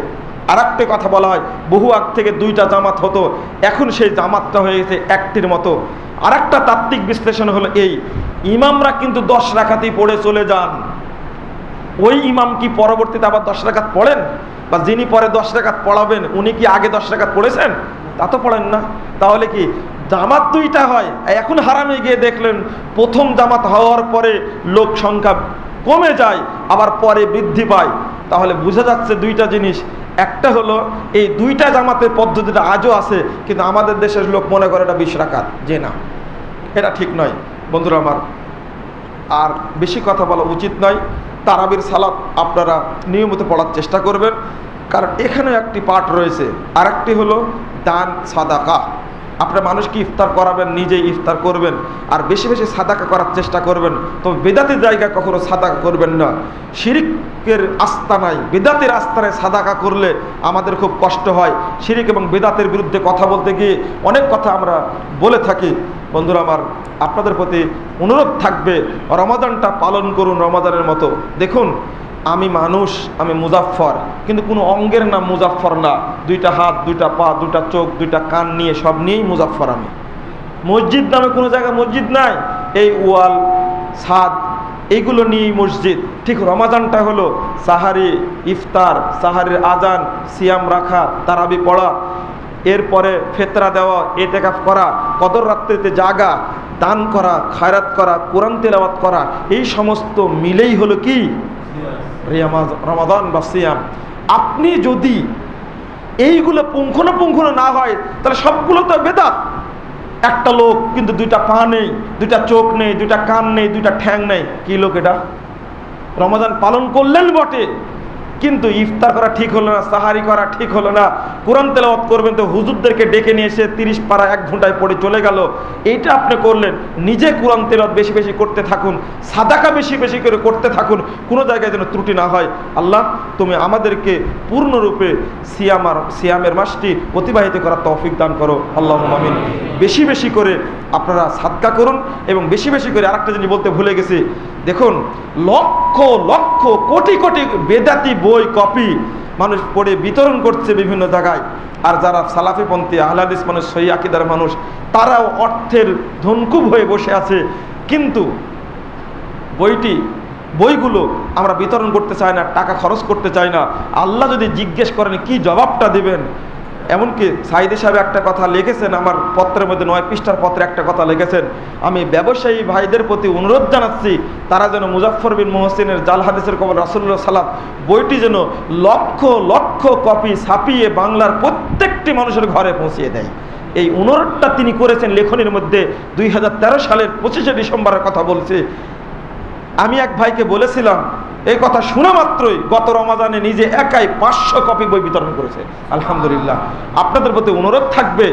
আর একটা কথা বলা হয়, বহু আগ থেকে 2টা জামাত হতো, এখন সেই জামাতটা হয়ে গেছে 1টির মতো। আর একটা তাত্ত্বিক বিশ্লেষণ হলো এই, ইমামরা কিন্তু 10 রাকাতই পড়ে চলে যান। ওই ইমাম কি পরবর্তীতে আবার 10 রাকাত পড়েন? বা যিনি পরে 10 রাকাত পড়াবেন উনি কি আগে 10 রাকাত পড়েছেন? তা তো পড়েন না। তাহলে কি জামাত 2টা হয়? এখন হারামে গিয়ে দেখলেন প্রথম জামাত হওয়ার পরে লোক সংখ্যা কমে যায়, আবার পরে বৃদ্ধি পায়। তাহলে বোঝা যাচ্ছে 2টা জিনিস, একটা হলো এই 2টা জামাতের পদ্ধতিটা আজও আছে, কিন্তু আমাদের দেশের লোক মনে করে এটা 20 রাকাত, যে না, এটা ঠিক নয় বন্ধুরা আমার। আর বেশি কথা বলা উচিত নয়। তারাবির সালাত আপনারা নিয়মিত পড়ার চেষ্টা করবেন, কারণ এখানে একটি পাঠ রয়েছে। আর একটি হলো দান সাদাকা। আপনারা মানুষকে ইফতার করাবেন, নিজেই ইফতার করবেন, আর বেশি বেশি সাদাকা করার চেষ্টা করবেন। তবে বেদাতের জায়গায় কখনো সাদাকা করবেন না। শিরিকের আস্তানায়, বেদাতের আস্তানায় সাদাকা করলে আমাদের খুব কষ্ট হয়। শিরিক এবং বেদাতের বিরুদ্ধে কথা বলতে গিয়ে অনেক কথা আমরা বলে থাকি। বন্ধুরা আমার, আপনাদের প্রতি অনুরোধ থাকবে, রমাদানটা পালন করুন রমাদানের মতো। দেখুন, আমি মানুষ, আমি মুজাফফর, কিন্তু কোনো অঙ্গের নাম মুজাফফর না। 2টা হাত, 2টা পা, 2টা চোখ, 2টা কান নিয়ে, সব নিয়েই মুজাফফর আমি। মসজিদ নামে কোনো জায়গায় মসজিদ নাই, এই ওয়াল, ছাদ, এইগুলো নিয়েই মসজিদ। ঠিক রমাদানটা হলো সাহারি, ইফতার, সাহারির আজান, সিয়াম রাখা, তারাবি পড়া, এরপরে ফেতরা দেওয়া, ইতিকাফ করা, কদর রাত্রিতে জাগা, দান করা, খায়রাত করা, কোরআন তেলাওয়াত করা, এই সমস্ত মিলেই হলো কি রমাদান বা সিয়াম। আপনি যদি এইগুলো পুঙ্খানুপুঙ্খানু না হয় তাহলে সবগুলো তো বেদাত। একটা লোক কিন্তু 2টা পা নেই, 2টা চোখ নেই, 2টা কান নেই, 2টা ঠ্যাং নেই, কি লোক এটা? রমাদান পালন করলেন বটে, কিন্তু ইফতার করা ঠিক হলো না, সাহারি করা ঠিক হলো না। কোরআন তেলাওয়াত করবেন তো হুজুরদেরকে ডেকে নিয়ে এসে 30 পারা 1 ঘন্টায় পড়ে চলে গেল। এইটা আপনি করলেন। নিজে কোরআন তেলাওয়াত বেশি বেশি করতে থাকুন, সাদাকা বেশি বেশি করে করতে থাকুন, কোনো জায়গায় যেন ত্রুটি না হয়। আল্লাহ, তুমি আমাদেরকে পূর্ণরূপে সিয়ামের মাসটি অতিবাহিত করার তৌফিক দান করো, আল্লাহুম্মা আমিন। বেশি বেশি করে আপনারা সাদকা করুন, এবং বেশি বেশি করে আরেকটা জিনিস বলতে ভুলে গেছি, দেখুন লক্ষ লক্ষ কোটি কোটি বেদাতি বই কপি মানুষ পড়ে বিতরণ করছে বিভিন্ন জায়গায়। আর যারা সালাফিপন্থী আহলে হাদিস মানুষ, সহিহ আকীদার মানুষ, তারাও অর্থের ধনকুব হয়ে বসে আছে, কিন্তু বইগুলো আমরা বিতরণ করতে চাই না, টাকা খরচ করতে চাই না। আল্লাহ যদি জিজ্ঞেস করেন কি জবাবটা দেবেন? এমনকি সাইদি সাহেব একটা কথা লিখেছেন, আমার পত্রের মধ্যে 9 পৃষ্ঠার পত্রে একটা কথা লিখেছেন, আমি ব্যবসায়ী ভাইদের প্রতি অনুরোধ জানাচ্ছি তারা যেন মুজাফফর বিন মুহসিনের জাল হাদিসের কবর রাসূলুল্লাহ সাল্লাল্লাহু আলাইহি ওয়াসাল্লাম বইটি যেন লক্ষ লক্ষ কপি ছাপিয়ে বাংলার প্রত্যেকটি মানুষের ঘরে পৌঁছিয়ে দেয়। এই অনুরোধটা তিনি করেছেন লেখনের মধ্যে। 2013 সালের 25শে ডিসেম্বরের কথা বলছি। আমি এক ভাইকে বলেছিলাম, এই কথা শোনা মাত্রই গত রমাজানে নিজে একাই 500 কপি বই বিতরণ করেছে। আলহামদুলিল্লাহ। আপনাদের প্রতি অনুরোধ থাকবে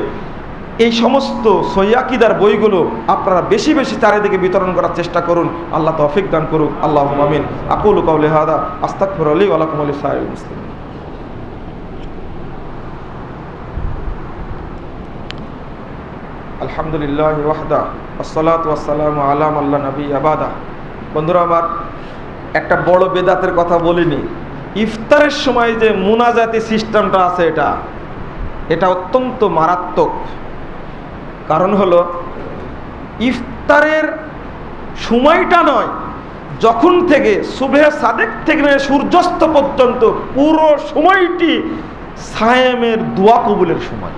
এই সমস্ত সহিহ আকীদার বইগুলো আপনারা বেশি বেশি চারিদিকে বিতরণ করার চেষ্টা করুন। আল্লাহ তৌফিক দান করুক। আল্লাহুম্মা আমিন। আকুলু কাওলি হাদা আস্তাগফিরুল্লাহ লি ওয়া লাকুম ওয়া লিসাইরিল মুসলিমিন। আলহামদুলিল্লাহ ওয়াহদা আসসালাতু ওয়াসসালামু আলা মান লা নাবিয়্যা বাদা। বন্ধুরা আমার, একটা বড় বেদাতের কথা বলিনি। ইফতারের সময় যে মুনাজাতি সিস্টেমটা আছে, এটা অত্যন্ত মারাত্মক। কারণ হলো ইফতারের সময়টা নয়, যখন থেকে সুবহে সাদেক থেকে সূর্যাস্ত পর্যন্ত পুরো সময়টি সায়েমের দোয়া কবুলের সময়।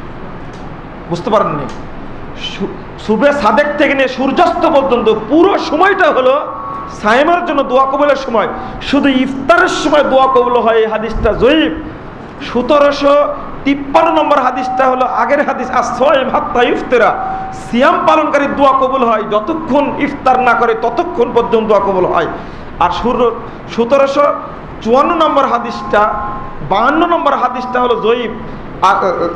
বুঝতে পারেননি? সুবহে সাদেক থেকে নিয়ে সূর্যাস্ত পর্যন্ত পুরো সময়টা হলো সায়েমের জন্য দোয়া কবুলের সময়। শুধু ইফতারের সময় দোয়া কবুল হয়, এই হাদিসটা জয়ীফ। 1753 নম্বর হাদিসটা হলো আগের হাদিস, as-সাইম হাত্তা ইফতারা, সিয়াম পালনকারী দোয়া কবুল হয় যতক্ষণ ইফতার না করে ততক্ষণ পর্যন্ত দোয়া কবুল হয়। আর 1754 নম্বর হাদিসটা, 52 নম্বর হাদিসটা হলো জয়ীফ,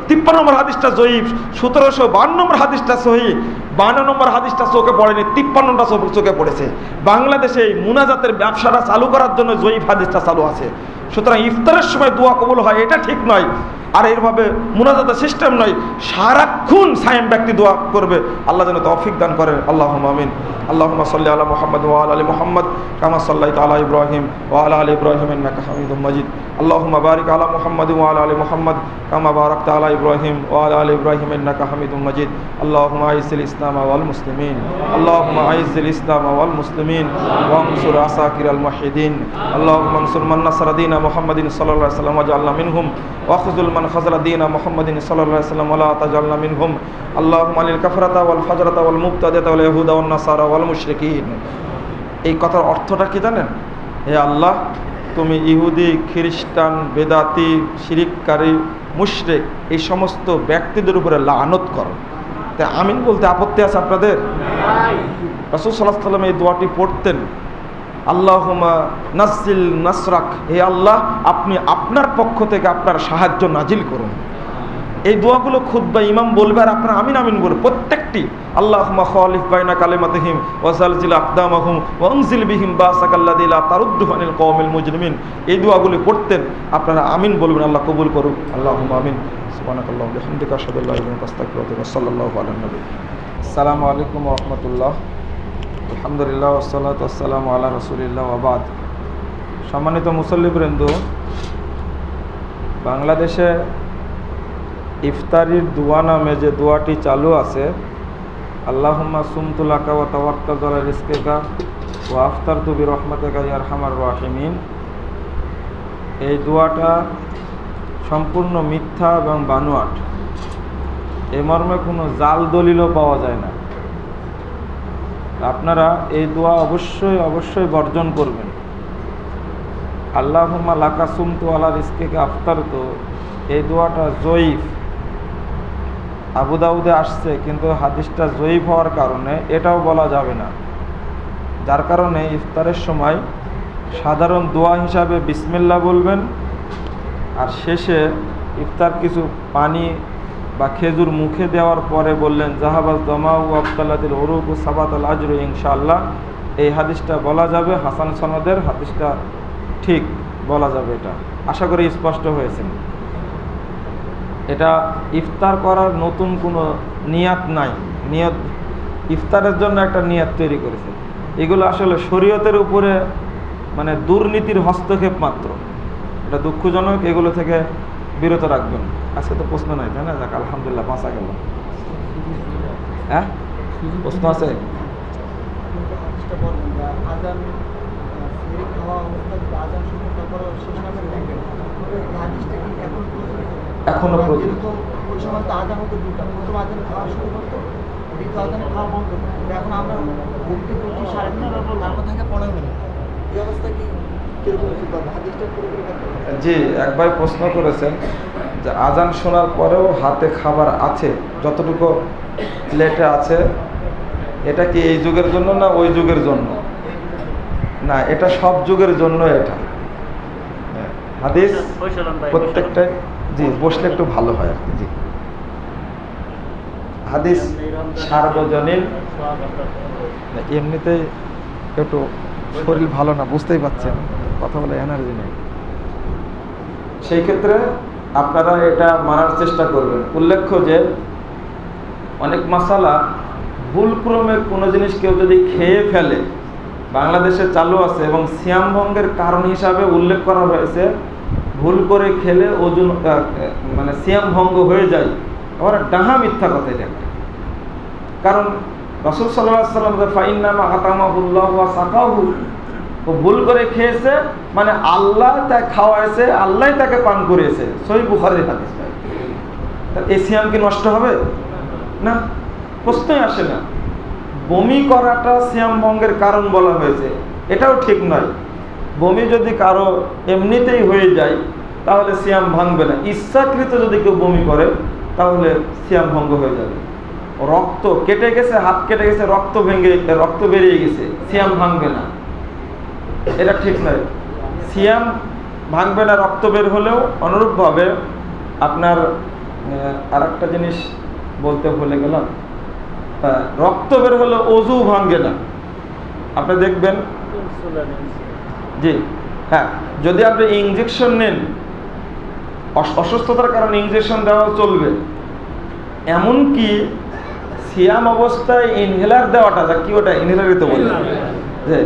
53 নম্বর হাদিসটা জয়ীফ, 1752 নম্বর হাদিসটা সহিহ, 52 নম্বর হাদিসটা চোখে পড়েনি, 53টা চোখে পড়েছে। বাংলাদেশে এই মুনাজাতের ব্যবসাটা চালু করার জন্য জয়ীফ হাদিসটা চালু আছে। সুতরাং ইফতারের সময় দোয়া কবুল হয় এটা ঠিক নয়, আর এইভাবে মুনাজাতের সিস্টেম নয়। সারাক্ষণ সায়েম ব্যক্তি দোয়া করবে। আল্লাহ যেন তৌফিক দান করেন। আল্লাহুম্মা আমিন। আল্লাহুম্মা সাল্লি আলা মুহাম্মাদ ওয়া আলা আলি মুহাম্মাদ কামা সাল্লাইতা আলা ইব্রাহিম ওয়া আলা আলি ইব্রাহিম ইন্নাকা হামিদুম মাজিদ। আল্লাহুম্মা বারিক আলা মুহাম্মাদ ওয়া আলা আলি মুহাম্মাদ কামা বারাকতা আলা ইব্রাহিম ওয়া আলা আলি ইব্রাহিম ইন্নাকা হামিদুম মাজিদ। আল্লাহুম্মা আইজ্জিল ইসলাম ওয়াল মুসলিমিন। আল্লাহুম্মা আইজ্জিল ইসলাম ওয়াল মুসলিমিন ওয়ানসুর আসাকিরাল মুহিদিন। আল্লাহুম্মা আনসুর মান নাসারা দীনা মুহাম্মাদিন সাল্লাল্লাহু আলাইহি ওয়াসাল্লাম ওয়াজআলনা মিনহুম ওয়াখযুল মান খাযালা দীনা মুহাম্মাদিন সাল্লাল্লাহু আলাইহি ওয়াসাল্লাম ওয়া লা তাজআলনা মিনহুম। আল্লাহুম্মা লিল কাফারাতা ওয়াল ফাজরাতা ওয়াল মুবতাদিআতা ওয়াল ইয়াহুদা ওয়ান নাসারা ওয়াল মুশরিকিন। এই কথার অর্থটা কি জানেন? হে আল্লাহ, তুমি ইহুদি, খ্রিস্টান, বেদাতি, শিরিককারী, মুশরিক এই সমস্ত ব্যক্তিদের উপরে লানত করো। তাই আমিন বলতে আপত্তি আছে আপনাদের? রাসূল সাল্লাল্লাহু আলাইহি ওয়াসাল্লাম এই দোয়াটি পড়তেন, আল্লাহুম্মা নাজ্জিল নাসরাক, হে আল্লাহ আপনি আপনার পক্ষ থেকে আপনার সাহায্য নাজিল করুন। এই দোয়াগুলো খুতবা ইমাম বলবে আর আপনারা আমিন আমিন বলবেন প্রত্যেকটি। আল্লাহুম্মা খালিফ বাইনা কালিমাতিহিম ওয়া যালজিল আকদামাহুম ওয়া আনজিল বিহিম বাসাকাল্লাযী লা তারুদ্দু আনিল কওমিল মুজরিমিন। এই দোয়াগুলো পড়তেন, আপনারা আমিন বলবেন। আল্লাহ কবুল করুক। আল্লাহুম্মা আমিন। সুবহানাকাল্লাহু ওয়া বিহামদিকা আশহাদু আল্লা ইলাহা ইল্লা আনতা আস্তাগফিরুকা ওয়া আতুবু ইলাইক। সাল্লাল্লাহু আলা নবী। আসসালামু আলাইকুম ওয়া রাহমাতুল্লাহ। আলহামদুলিল্লাহ ওয়াসসালাতু ওয়াসসালামু আলা রাসূলিল্লাহ ওয়া বাদ। সম্মানিত মুসল্লিবৃন্দ, বাংলাদেশে ইফতারির দোয়া নামে যে দোয়াটি চালু আছে, আল্লাহুম্মা সুমতু লাকা ওয়া তাওয়াক্কালতু আলা রিজকিকা ওয়া আফতারতু বিরহমাতিকা ইয়া আরহামার রাহিমিন, এই দোয়াটা সম্পূর্ণ মিথ্যা এবং বানোয়াট। এই মর্মে কোনো জাল দলিলও পাওয়া যায় না। আপনারা এই দোয়া অবশ্যই অবশ্যই বর্জন করবেন। আল্লাহুম্মা লাকা সুমতু আলা রিজকিকা আফতারতু, এই দোয়াটা জয়ীফ, আবু দাউদে আসছে, কিন্তু হাদিসটা জয়ীফ হওয়ার কারণে এটাও বলা যাবে না। যার কারণে ইফতারের সময় সাধারণ দোয়া হিসাবে বিসমিল্লাহ বলবেন, আর শেষে ইফতার কিছু পানি বা খেজুর মুখে দেওয়ার পরে বললেন জাহাবাজ দমাউ আবতালাতিল উরুক সাবাতাল আজরু ইনশাআল্লাহ। এই হাদিসটা বলা যাবে, হাসান সনদের হাদিসটা ঠিক বলা যাবে। এটা আশা করি স্পষ্ট হয়েছে। এটা ইফতার করার নতুন কোনো নিয়াত নাই। নিয়ত ইফতারের জন্য একটা নিয়াত তৈরি করেছে। এগুলো আসলে শরীয়তের উপরে মানে দুর্নীতির হস্তক্ষেপ মাত্র। এটা দুঃখজনক, এগুলো থেকে বিরত রাখবেন। আজকে তো প্রশ্ন নাই, তাই না? যাক আলহামদুলিল্লাহ, বাঁচা গেল। হ্যাঁ, প্রশ্ন আছে? এখনো ওই সময় তো আজান হতো দুটা, প্রথম আজানে খাওয়া শুরু করতো, দ্বিতীয় আজানে খাওয়া বন্ধ করতো। এখন আমরা ঘুম থেকে উঠি 3:30, তারপর থাকে 15 মিনিট। এই অবস্থা কি কিরকম কি করবো? হাদিসটা পুরোপুরি করতে হবে। জি, এক ভাই প্রশ্ন করেছেন যে আজান শোনার পরেও হাতে খাবার আছে, যতটুকু প্লেটে আছে, এটা কি এই যুগের জন্য না ওই যুগের জন্য? না, এটা সব যুগের জন্য। এটা হাদিস প্রত্যেকটাই, জি বসলে একটু ভালো হয় আর কি। জি, হাদিস সার্বজনীন। এমনিতেই একটু শরীর ভালো না, বুঝতেই পারছেন, কথা বলে এনার্জি নেই। সেই ক্ষেত্রে আপনারা এটা মানার চেষ্টা করবেন। উল্লেখ্য যে অনেক মাসালা ভুলক্রমে কোনো জিনিস কেউ যদি খেয়ে ফেলে, বাংলাদেশে চালু আছে এবং সিয়াম ভঙ্গের কারণ হিসাবে উল্লেখ করা হয়েছে, ভুল করে খেলে ওজন মানে সিয়াম ভঙ্গ হয়ে যায়। আবার ডাহা মিথ্যা কথা এটা একটা। কারণ রাসূল সাল্লাল্লাহু আলাইহি ওয়াসাল্লাম যে ফাইন্নামা আতামাহুল্লাহু ওয়া সাকাহু, ও ভুল করে খেয়েছে মানে আল্লাহ তাকে খাওয়াইছে, আল্লাহ তাকে পান করিয়েছে। সহিহ বুখারীর হাদিস। এই সিয়াম কি নষ্ট হবে? না, প্রশ্নই আসে না। বমি করাটা সিয়াম ভঙ্গের কারণ বলা হয়েছে, এটাও ঠিক নয়। বমি যদি কারো এমনিতেই হয়ে যায় তাহলে সিয়াম ভাঙবে না। ইচ্ছাকৃত যদি কেউ বমি করে তাহলে সিয়াম ভঙ্গ হয়ে যাবে। রক্ত কেটে গেছে, হাত কেটে গেছে, রক্ত বেরিয়ে গেছে, সিয়াম ভাঙবে না, এটা ঠিক নয়। সিয়াম ভাঙবে না রক্ত বের হলেও। অনুরূপভাবে আপনার আরেকটা জিনিস বলতে ভুলে গেলাম, রক্ত বের হলে অজু ভাঙবে না। আপনি দেখবেন, জি হ্যাঁ, যদি আপনি ইনজেকশন নেন, অসুস্থতার কারণে ইনজেকশন দেওয়া চলবে। এমনকি সিয়াম অবস্থায় ইনহেলার দেওয়াটা, যা কি ওটা ইনহেলারই তো বলে, যে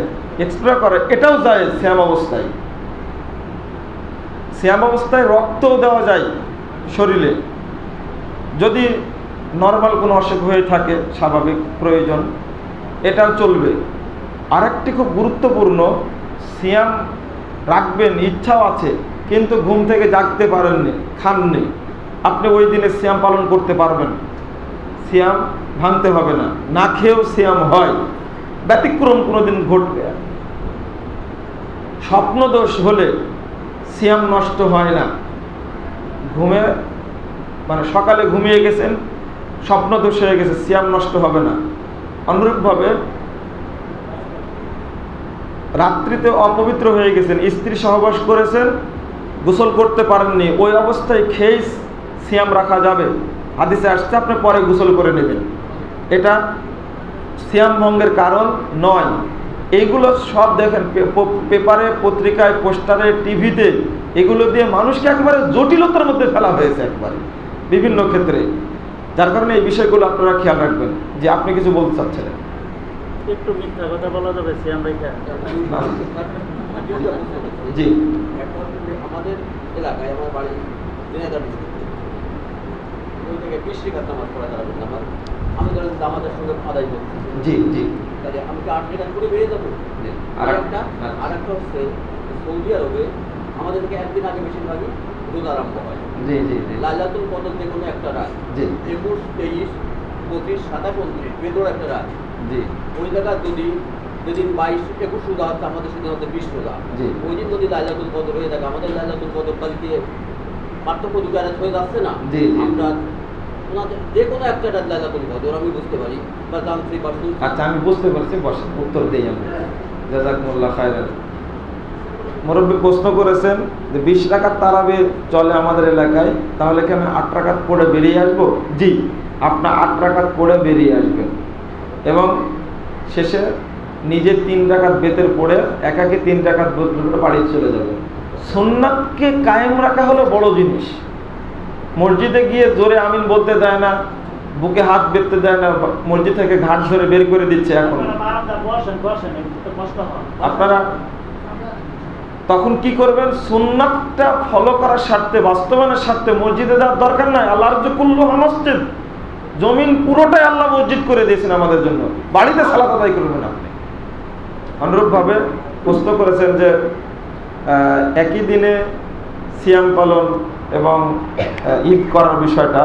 এক্সপ্রে করে, এটাও যায় সিয়াম অবস্থায়। সিয়াম অবস্থায় রক্তও দেওয়া যায় শরীরে, যদি নর্মাল কোনো অসুখ হয়ে থাকে, স্বাভাবিক প্রয়োজন, এটাও চলবে। আরেকটি খুব গুরুত্বপূর্ণ, সিয়াম রাখবেন, ইচ্ছাও আছে, কিন্তু ঘুম থেকে জাগতে পারেননি, খাননি, আপনি ওই দিনে সিয়াম পালন করতে পারবেন, সিয়াম ভাঙতে হবে না। না খেয়েও সিয়াম হয়, ব্যতিক্রম কোনোদিন ঘটবে। স্বপ্নদোষ হলে সিয়াম নষ্ট হয় না। ঘুমে মানে সকালে ঘুমিয়ে গেছেন, স্বপ্নদোষ হয়ে গেছে, সিয়াম নষ্ট হবে না। অনুরূপভাবে রাত্রিতে অপবিত্র হয়ে গেছেন, স্ত্রী সহবাস করেছেন, গোসল করতে পারেননি, ওই অবস্থায় খেয়ে সিয়াম রাখা যাবে। হাদিসে আসছে আপনি পরে গোসল করে নেবেন, এটা সিয়াম ভঙ্গের কারণ নয়। এইগুলো সব দেখেন পেপারে, পত্রিকায়, পোস্টারে, টিভিতে, এগুলো দিয়ে মানুষকে একেবারে জটিলতার মধ্যে ফেলা হয়েছে একবারে বিভিন্ন ক্ষেত্রে। যার কারণে এই বিষয়গুলো আপনারা খেয়াল রাখবেন। যে আপনি কিছু বলতে চাচ্ছিলেন? একটু মিথ্যা কথা বলা যাবে সিয়াম রেখা? জি, আমাদের এলাকায়, আমার বাড়ি দিনাজপুর ডিস্ট্রিক্টে, ওই থেকে 20 টাকা নামাজ পড়া যাবে। আমি ধরেন আমাদের সঙ্গে আদায় করছি, জি জি, তাহলে আমি কি 8 টাকা করে বেরিয়ে যাবো? আরেকটা হচ্ছে সৌদি আরবে আমাদের থেকে একদিন আগে বেশিরভাগই রোজা আরম্ভ হয়। জি জি জি, লাইলাতুল কদর যে কোনো একটা রাত, জি 21, 23, 25, 27, 29 বেদর একটা রাত। জি, ওই জায়গা যদি যেদিন 22, 21 রোজা হচ্ছে, আমাদের সেদিন হচ্ছে 20 রোজা। জি, ওই দিন যদি লাইলাতুল কদর হয়ে থাকে, আমাদের লাইলাতুল কদর কালকে পার্থক্য দুটো হয়ে যাচ্ছে না? জি, জি। আমরা ওনাদের যে কোনো একটা রাত লাইলাতুল কদর আমি বুঝতে পারি বা জানতে পারছি। আচ্ছা, আমি বুঝতে পারছি, বসেন, উত্তর দিই আমি। জাযাকুমুল্লাহ খায়রান। মুরব্বী প্রশ্ন করেছেন যে 20 রাকাত তারাবি চলে আমাদের এলাকায়, তাহলে কি আমি 8 রাকাত পড়ে বেরিয়ে আসবো? জি, আপনার 8 রাকাত পড়ে বেরিয়ে আসবেন এবং শেষে নিজে 3 রাকাত বেতের পড়ে একাকে 3 রাকাত বাড়ি চলে যাবে। সুন্নাতকে কায়েম রাখা হলো বড় জিনিস। মসজিদে গিয়ে জোরে আমিন বলতে দেয় না, বুকে হাত বেঁধতে দেয় না, মসজিদ থেকে ঘাট ধরে বের করে দিচ্ছে। এখন আপনারা তখন কি করবেন? সুন্নাতটা ফলো করার স্বার্থে, বাস্তবায়নের স্বার্থে মসজিদে যাওয়ার দরকার নাই। আল্লাহর যে কুল্লুহা মসজিদ, জমিন পুরোটাই আল্লাহ মসজিদ করে দিয়েছেন আমাদের জন্য, বাড়িতে সালাত আদায় করবেন আপনি। অনুরূপভাবে প্রশ্ন করেছেন যে একই দিনে সিয়াম পালন এবং ঈদ করার বিষয়টা,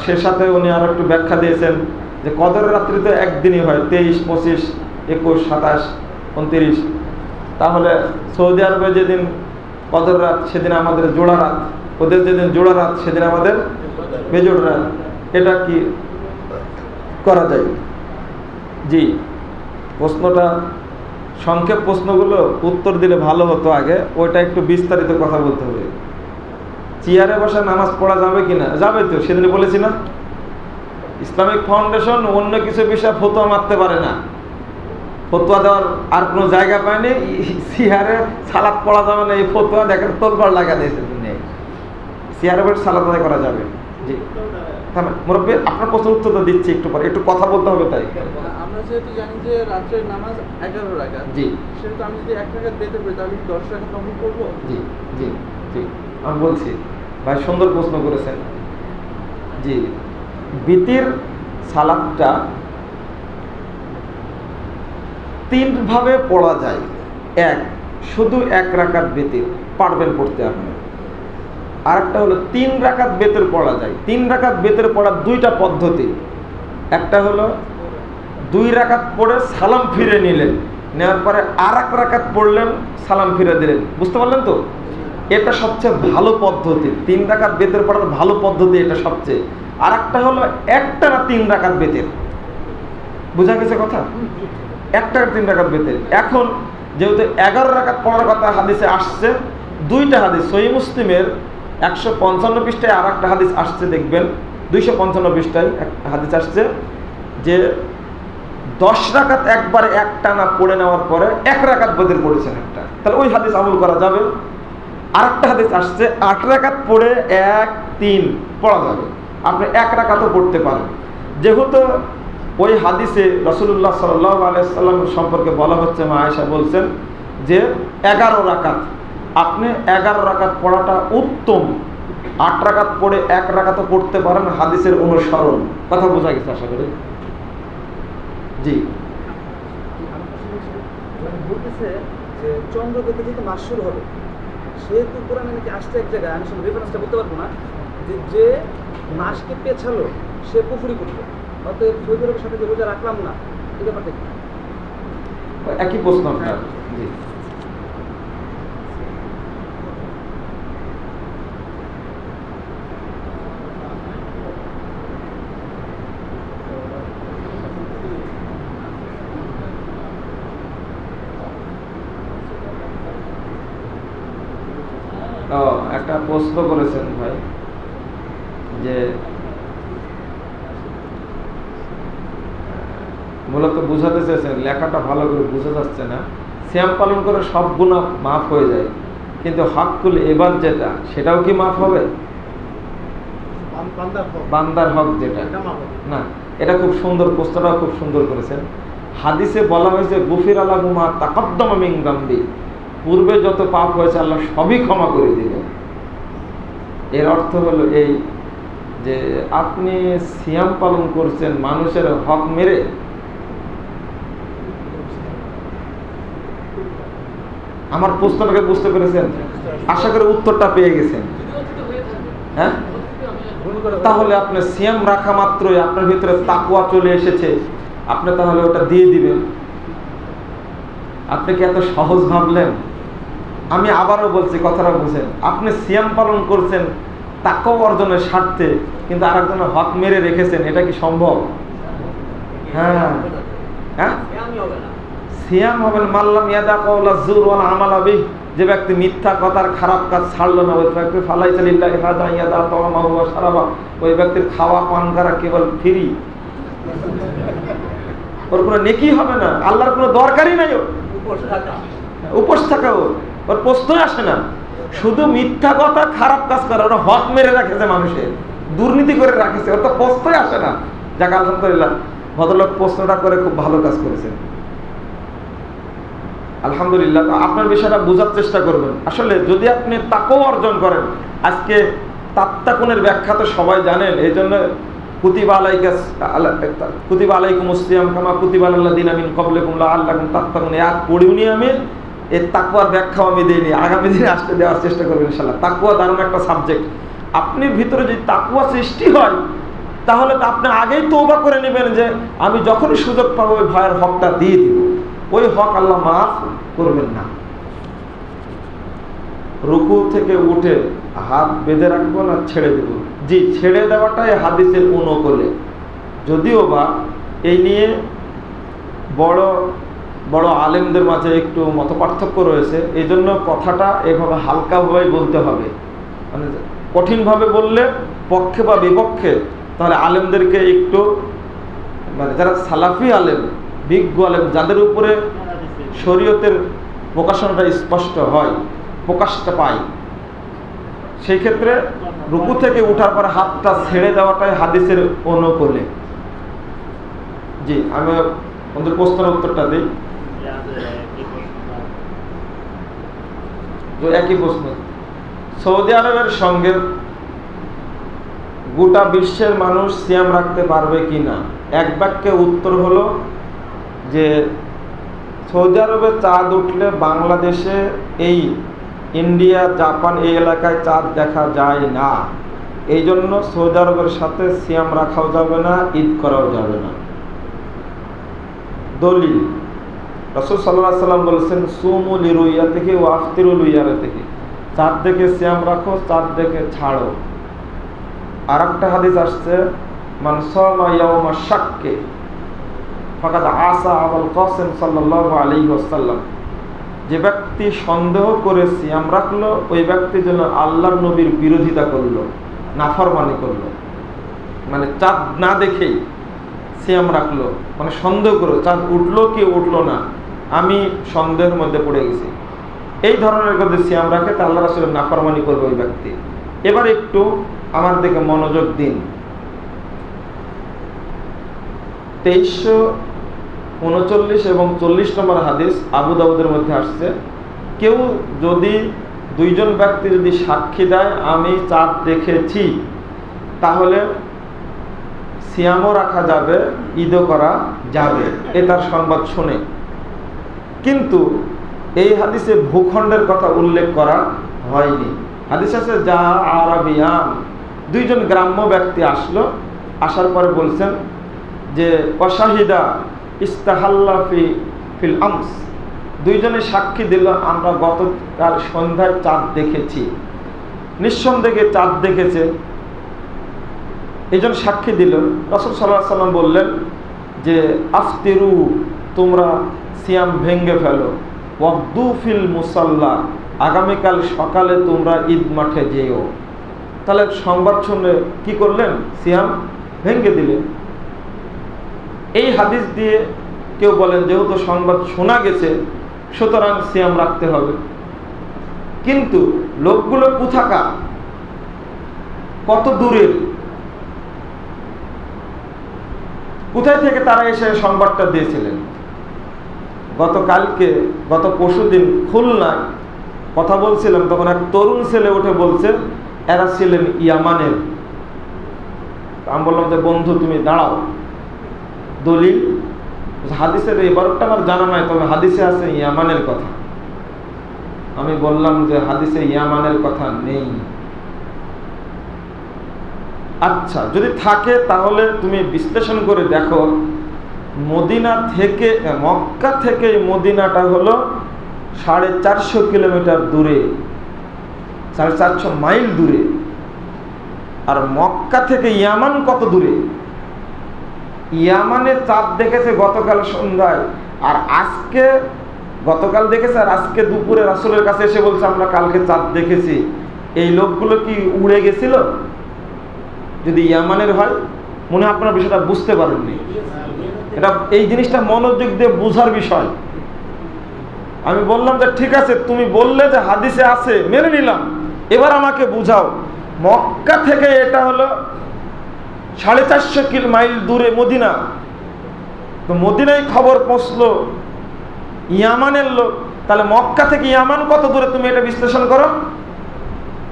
সে সাথে উনি আরো একটু ব্যাখ্যা দিয়েছেন যে কদরের রাত্রি তো একদিনই হয়, 23, 25, 21, 27, 29। তাহলে সৌদি আরবে যেদিন কদর রাত সেদিন আমাদের জোড়া রাত, ওদের যেদিন জোড়া রাত সেদিন আমাদের বেজোড় রাত। এটা কি করা যায়? জি, প্রশ্নটা সংক্ষেপ প্রশ্নগুলো উত্তর দিলে ভালো হতো আগে, ওইটা একটু বিস্তারিত কথা বলতে হবে। চেয়ারে বসে নামাজ পড়া যাবে কিনা? যাবে তো, সেদিন বলেছি না, ইসলামিক ফাউন্ডেশন অন্য কিছু বিষয়ে ফতোয়া মারতে পারে না, ফতোয়া দেওয়ার আর কোনো জায়গা পায়নি। চেয়ারে সালাত পড়া যাবে না এই ফতোয়া দেখেন তোলপাড় লাগা দিয়েছে দুনিয়ায়, চেয়ারে বসে সালাত আদায় করা যাবে। জি মুরব্বী, আপনার প্রশ্ন উত্তর তো দিচ্ছি একটু পরে, একটু কথা বলতে হবে। তাই আমরা যেহেতু জানি যে রাত্রের নামাজ 11 রাকাত, জি, সেহেতু আমি যদি 1 রাকাত বেঁধে পড়ি তাহলে কি 10 রাকাত নফল করবো? জি জি জি, আমি বলছি ভাই, সুন্দর প্রশ্ন করেছেন। জি, বিতির সালাতটা 3 ভাবে পড়া যায়। শুধু 1 রাকাত বিতির পারবেন পড়তে আপনি। আরেকটা হলো 3 রাকাত বেতের পড়া যায়। 3 রাকাত বেতের পড়ার 2টা পদ্ধতি। একটা হলো 2 রাকাত পড়ে সালাম ফিরে নিলেন, নেওয়ার পরে আর 1 রাকাত পড়লেন, সালাম ফিরে দিলেন। বুঝতে পারলেন তো? এটা সবচেয়ে ভালো পদ্ধতি, 3 রাকাত বেতের পড়ার ভালো পদ্ধতি এটা সবচেয়ে। আর একটা হলো একটানা 3 রাকাত বেতের। বুঝা গেছে কথা? একটানা 3 রাকাত বেতের। এখন যেহেতু 11 রাকাত পড়ার কথা হাদিসে আসছে, 2টা হাদিস, সহিহ মুসলিমের 155 পৃষ্ঠায় আর একটা হাদিস আসছে, দেখবেন 255 পৃষ্ঠায় হাদিস আসছে যে 10 রাকাত একবারে একটানা পড়ে নেওয়ার পরে 1 রাকাত বেতের পড়েছেন একটা, তাহলে ওই হাদিস আমল করা যাবে। আর একটা হাদিস আসছে 8 রাকাত পড়ে 1, 3 পড়া যাবে, আপনি 1 রাকাতও পড়তে পারেন। যেহেতু ওই হাদিসে রাসূলুল্লাহ সাল্লাল্লাহু আলাইহি সাল্লাম সম্পর্কে বলা হচ্ছে, মা আয়েশা বলছেন যে 11 রাকাত, আপনি 11 রাকাত পড়াটা উত্তম। 8 রাকাত পড়ে 1 রাকাতও পড়তে পারেন, হাদিসের অনুসরণ। কথা বোঝা গেছে আশা করি? জি, বলতেছে যে চন্দ্র দেখে যেহেতু মাস শুরু হবে, সেহেতু কোরআনে নাকি আসছে এক জায়গায়, আমি আসলে রেফারেন্সটা বলতে পারবো না, যে মাসকে পেছালো সে কুফরি করবে। অতএব সৌদি আরবের সাথে যে রোজা রাখলাম না, এই ব্যাপারটা কি? একই প্রশ্ন আপনার। জি, একটা প্রশ্ন করেছেন ভাই যে মূলত বুঝাতে চেয়েছেন, লেখাটা ভালো করে বোঝা যাচ্ছে না। সিয়াম পালন করে সব গুনাহ মাফ হয়ে যায়, কিন্তু হকুল ইবাদ যেটা, সেটাও কি মাফ হবে? বান্দার হক যেটা না, এটা খুব সুন্দর, প্রশ্নটাও খুব সুন্দর করেছেন। হাদিসে বলা হয়েছে গুফিরা লাহু মা তাকাদ্দামা মিন যামবি, পূর্বে যত পাপ হয়েছে আল্লাহ সবই ক্ষমা করে দিবেন। এর অর্থ হলো এই যে আপনি সিয়াম পালন করছেন মানুষের হক মেরে। আমার প্রশ্নটাকে বুঝতে পেরেছেন? আশা করি উত্তরটা পেয়ে গেছেন। হ্যাঁ, তাহলে আপনি সিয়াম রাখা মাত্রই আপনার ভিতরে তাকওয়া চলে এসেছে, আপনি তাহলে ওটা দিয়ে দিবেন। আপনি কি এত সহজ ভাবলেন? আমি আবারও বলছি, কথাটা বুঝেন। আপনি সিয়াম পালন করছেন তাকওয়া অর্জনের স্বার্থে, কিন্তু আরেকজনের হক মেরে রেখেছেন, এটা কি সম্ভব? হ্যাঁ হ্যাঁ, সিয়াম হবেন মাল্লাম ইয়াদা কাওলা যুর ওয়াল আমাল বিহি, যে ব্যক্তি মিথ্যা কথার খারাপ কাজ ছাড়লো না, ওই ব্যক্তি ফালাইসা লিল্লাহি হাদা ইয়াদা তাওয়ামাহু ওয়া শারাবা, ওই ব্যক্তির খাওয়া পান করা কেবল ফ্রি, ওর কোনো নেকি হবে না, আল্লাহর কোনো দরকারই নাই, উপোস থাকা ওর প্রশ্নই আসে না। শুধু মিথ্যা কথা খারাপ কাজ করে, ওরা হক মেরে রাখেছে, মানুষের দুর্নীতি করে রাখেছে, ওর তো প্রশ্নই আসে না। যাক আলহামদুলিল্লাহ, ভদ্রলোক প্রশ্নটা করে খুব ভালো কাজ করেছেন, আলহামদুলিল্লাহ। আপনার বিষয়টা বোঝার চেষ্টা করবেন। আসলে যদি আপনি তাকওয়া অর্জন করেন, আজকে তাত্তাকুনের ব্যাখ্যা তো সবাই জানেন, এই জন্য কুতিবা আলাইকুমুস সিয়াম কামা কুতিবা আলাল্লাযিনা মিন ক্বাবলিকুম লাআল্লাকুম তাত্তাকুন, আয়াত পড়িনি আমি, এই তাকওয়ার ব্যাখ্যাও আমি দেইনি, আগামী দিনে আসতে দেওয়ার চেষ্টা করবেন ইনশাআল্লাহ। তাকওয়া দারুণ একটা সাবজেক্ট। আপনি ভিতরে যদি তাকওয়া সৃষ্টি হয়, তাহলে তো আপনি আগেই তওবা করে নেবেন যে আমি যখনই সুযোগ পাবো ওই ভাইয়ের হকটা দিয়ে দিব, ওই হক আল্লাহ মাফ করবেন না। রুকু থেকে উঠে হাত বেঁধে রাখবো না ছেড়ে দেব? জি, ছেড়ে দেওয়াটাই হাদিসের অনুকূলে, যদিও বা এই নিয়ে বড় বড় আলেমদের মাঝে একটু মতপার্থক্য রয়েছে। এই জন্য কথাটা এভাবে হালকাভাবে বলতে হবে, মানে কঠিনভাবে বললে পক্ষে বা বিপক্ষে, তাহলে আলেমদেরকে একটু, মানে যারা সালাফি আলেম, বিজ্ঞ আলেম, যাদের উপরে শরীয়তের প্রকাশনাটা স্পষ্ট হয়, প্রকাশটা পাই, সেই ক্ষেত্রে রুকু থেকে উঠার পর হাতটা ছেড়ে দেওয়াটাই হাদিসের অনুকূলে। জি, আমি ওদের প্রশ্নের উত্তরটা দিই। একই প্রশ্ন, সৌদি আরবের সঙ্গে গোটা বিশ্বের মানুষ সিয়াম রাখতে পারবে কি না? এক বাক্যে উত্তর হলো যে সৌদি আরবে চাঁদ উঠলে বাংলাদেশে, এই ইন্ডিয়া, জাপান এই এলাকায় চাঁদ দেখা যায় না। এই জন্য সৌদি আরবের সাথে সিয়াম রাখাও যাবে না, ঈদ করাও যাবে না। দলিল, রাসূল সাল্লাল্লাহু আলাইহি ওয়াসাল্লাম বলেছেন সুমু লিরুইয়াতিহি ওয়া আফতিরু লিরুইয়াতিহি, চাঁদ দেখে সিয়াম রাখো, চাঁদ দেখে ছাড়ো। আর একটা হাদিস আসছে মান সামা ইয়াওমা শাক্কি ফাকাদ আসা আবুল কাসিম সাল্লাল্লাহু আলাইহি ওয়াসাল্লাম, যে ব্যক্তি সন্দেহ করে সিয়াম রাখলো ওই ব্যক্তি যেন আল্লাহর নবীর বিরোধিতা করলো, নাফরমানি করলো। মানে চাঁদ না দেখেই সিয়াম রাখলো, মানে সন্দেহ করো চাঁদ উঠলো কি উঠলো না, আমি সন্দেহের মধ্যে পড়ে গেছি, এই ধরনের যদি সিয়াম রাখে তা আল্লাহ রাসূলের নাফরমানি করবে ওই ব্যক্তি। এবার একটু আমার দিকে মনোযোগ দিন। 2339 এবং 40 নম্বর হাদিস আবু দাউদের মধ্যে আসছে, কেউ যদি, দুইজন ব্যক্তি যদি সাক্ষী দেয় আমি চাঁদ দেখেছি, তাহলে সিয়ামও রাখা যাবে, ঈদও করা যাবে, এ তার সংবাদ শুনে। কিন্তু এই হাদিসে ভূখণ্ডের কথা উল্লেখ করা হয়নি। হাদিস আছে যা আরাবিয়ান, দুইজন গ্রাম্য ব্যক্তি আসলো, আসার পরে বলছেন যে অশাহিদা ইস্তাহাল্লা ফিল আমস, দুইজনে সাক্ষী দিল আমরা গতকাল সন্ধ্যায় চাঁদ দেখেছি, নিঃসন্দেহে চাঁদ দেখেছে, এইজন সাক্ষী দিল। রাসূল সাল্লাল্লাহু আলাইহি ওয়াসাল্লাম বললেন যে আফতিরু, তোমরা সিয়াম ভেঙ্গে ফেলো, ওয়াবদু ফিল মুসাল্লা, আগামীকাল সকালে তোমরা ঈদ মাঠে যেও। তাহলে সংবাদ শুনে কি করলেন? সিয়াম ভেঙ্গে দিলেন। এই হাদিস দিয়ে কেউ বলেন যেহেতু সংবাদ শোনা গেছে সুতরাং সিয়াম রাখতে হবে, কিন্তু লোকগুলো কোথাকার, কত দূরের, কোথায় থেকে তারা এসে সংবাদটা দিয়েছিলেন? গত পরশুদিন খুলনায় কথা বলছিলাম, তখন এক তরুণ ছেলে উঠে বলছে এরা ছিলেন ইয়ামানের। আমি বললাম যে বন্ধু তুমি দাঁড়াও, দলিল হাদিসের এবারটা আমার জানা নাই, তবে হাদিসে আছে ইয়ামানের কথা। আমি বললাম যে হাদিসে ইয়ামানের কথা নেই। আচ্ছা, যদি থাকে তাহলে তুমি বিশ্লেষণ করে দেখো, মদিনা থেকে, মক্কা থেকে মদিনাটা হলো 450 কিলোমিটার দূরে, 450 মাইল দূরে। আর মক্কা থেকে ইয়ামান কত দূরে? ইয়ামানে চাঁদ দেখেছে গতকাল সন্ধ্যায়, আর আজকে, গতকাল দেখেছে আর আজকে দুপুরে রাসূলের কাছে এসে বলছে আমরা কালকে চাঁদ দেখেছি। এই লোকগুলো কি উড়ে গেছিল? যদি ইয়ামানের হয়, মনে হয় আপনারা বিষয়টা বুঝতে পারেননি। এটা, এই জিনিসটা মনোযোগ দিয়ে বোঝার বিষয়। আমি বললাম যে ঠিক আছে, তুমি বললে যে হাদিসে আছে, মেনে নিলাম, এবার আমাকে বুঝাও, মক্কা থেকে এটা হলো 450 মাইল দূরে মদিনা, তো মদিনায় খবর পৌঁছলো ইয়ামানের লোক, তাহলে মক্কা থেকে ইয়ামান কত দূরে তুমি এটা বিশ্লেষণ করো,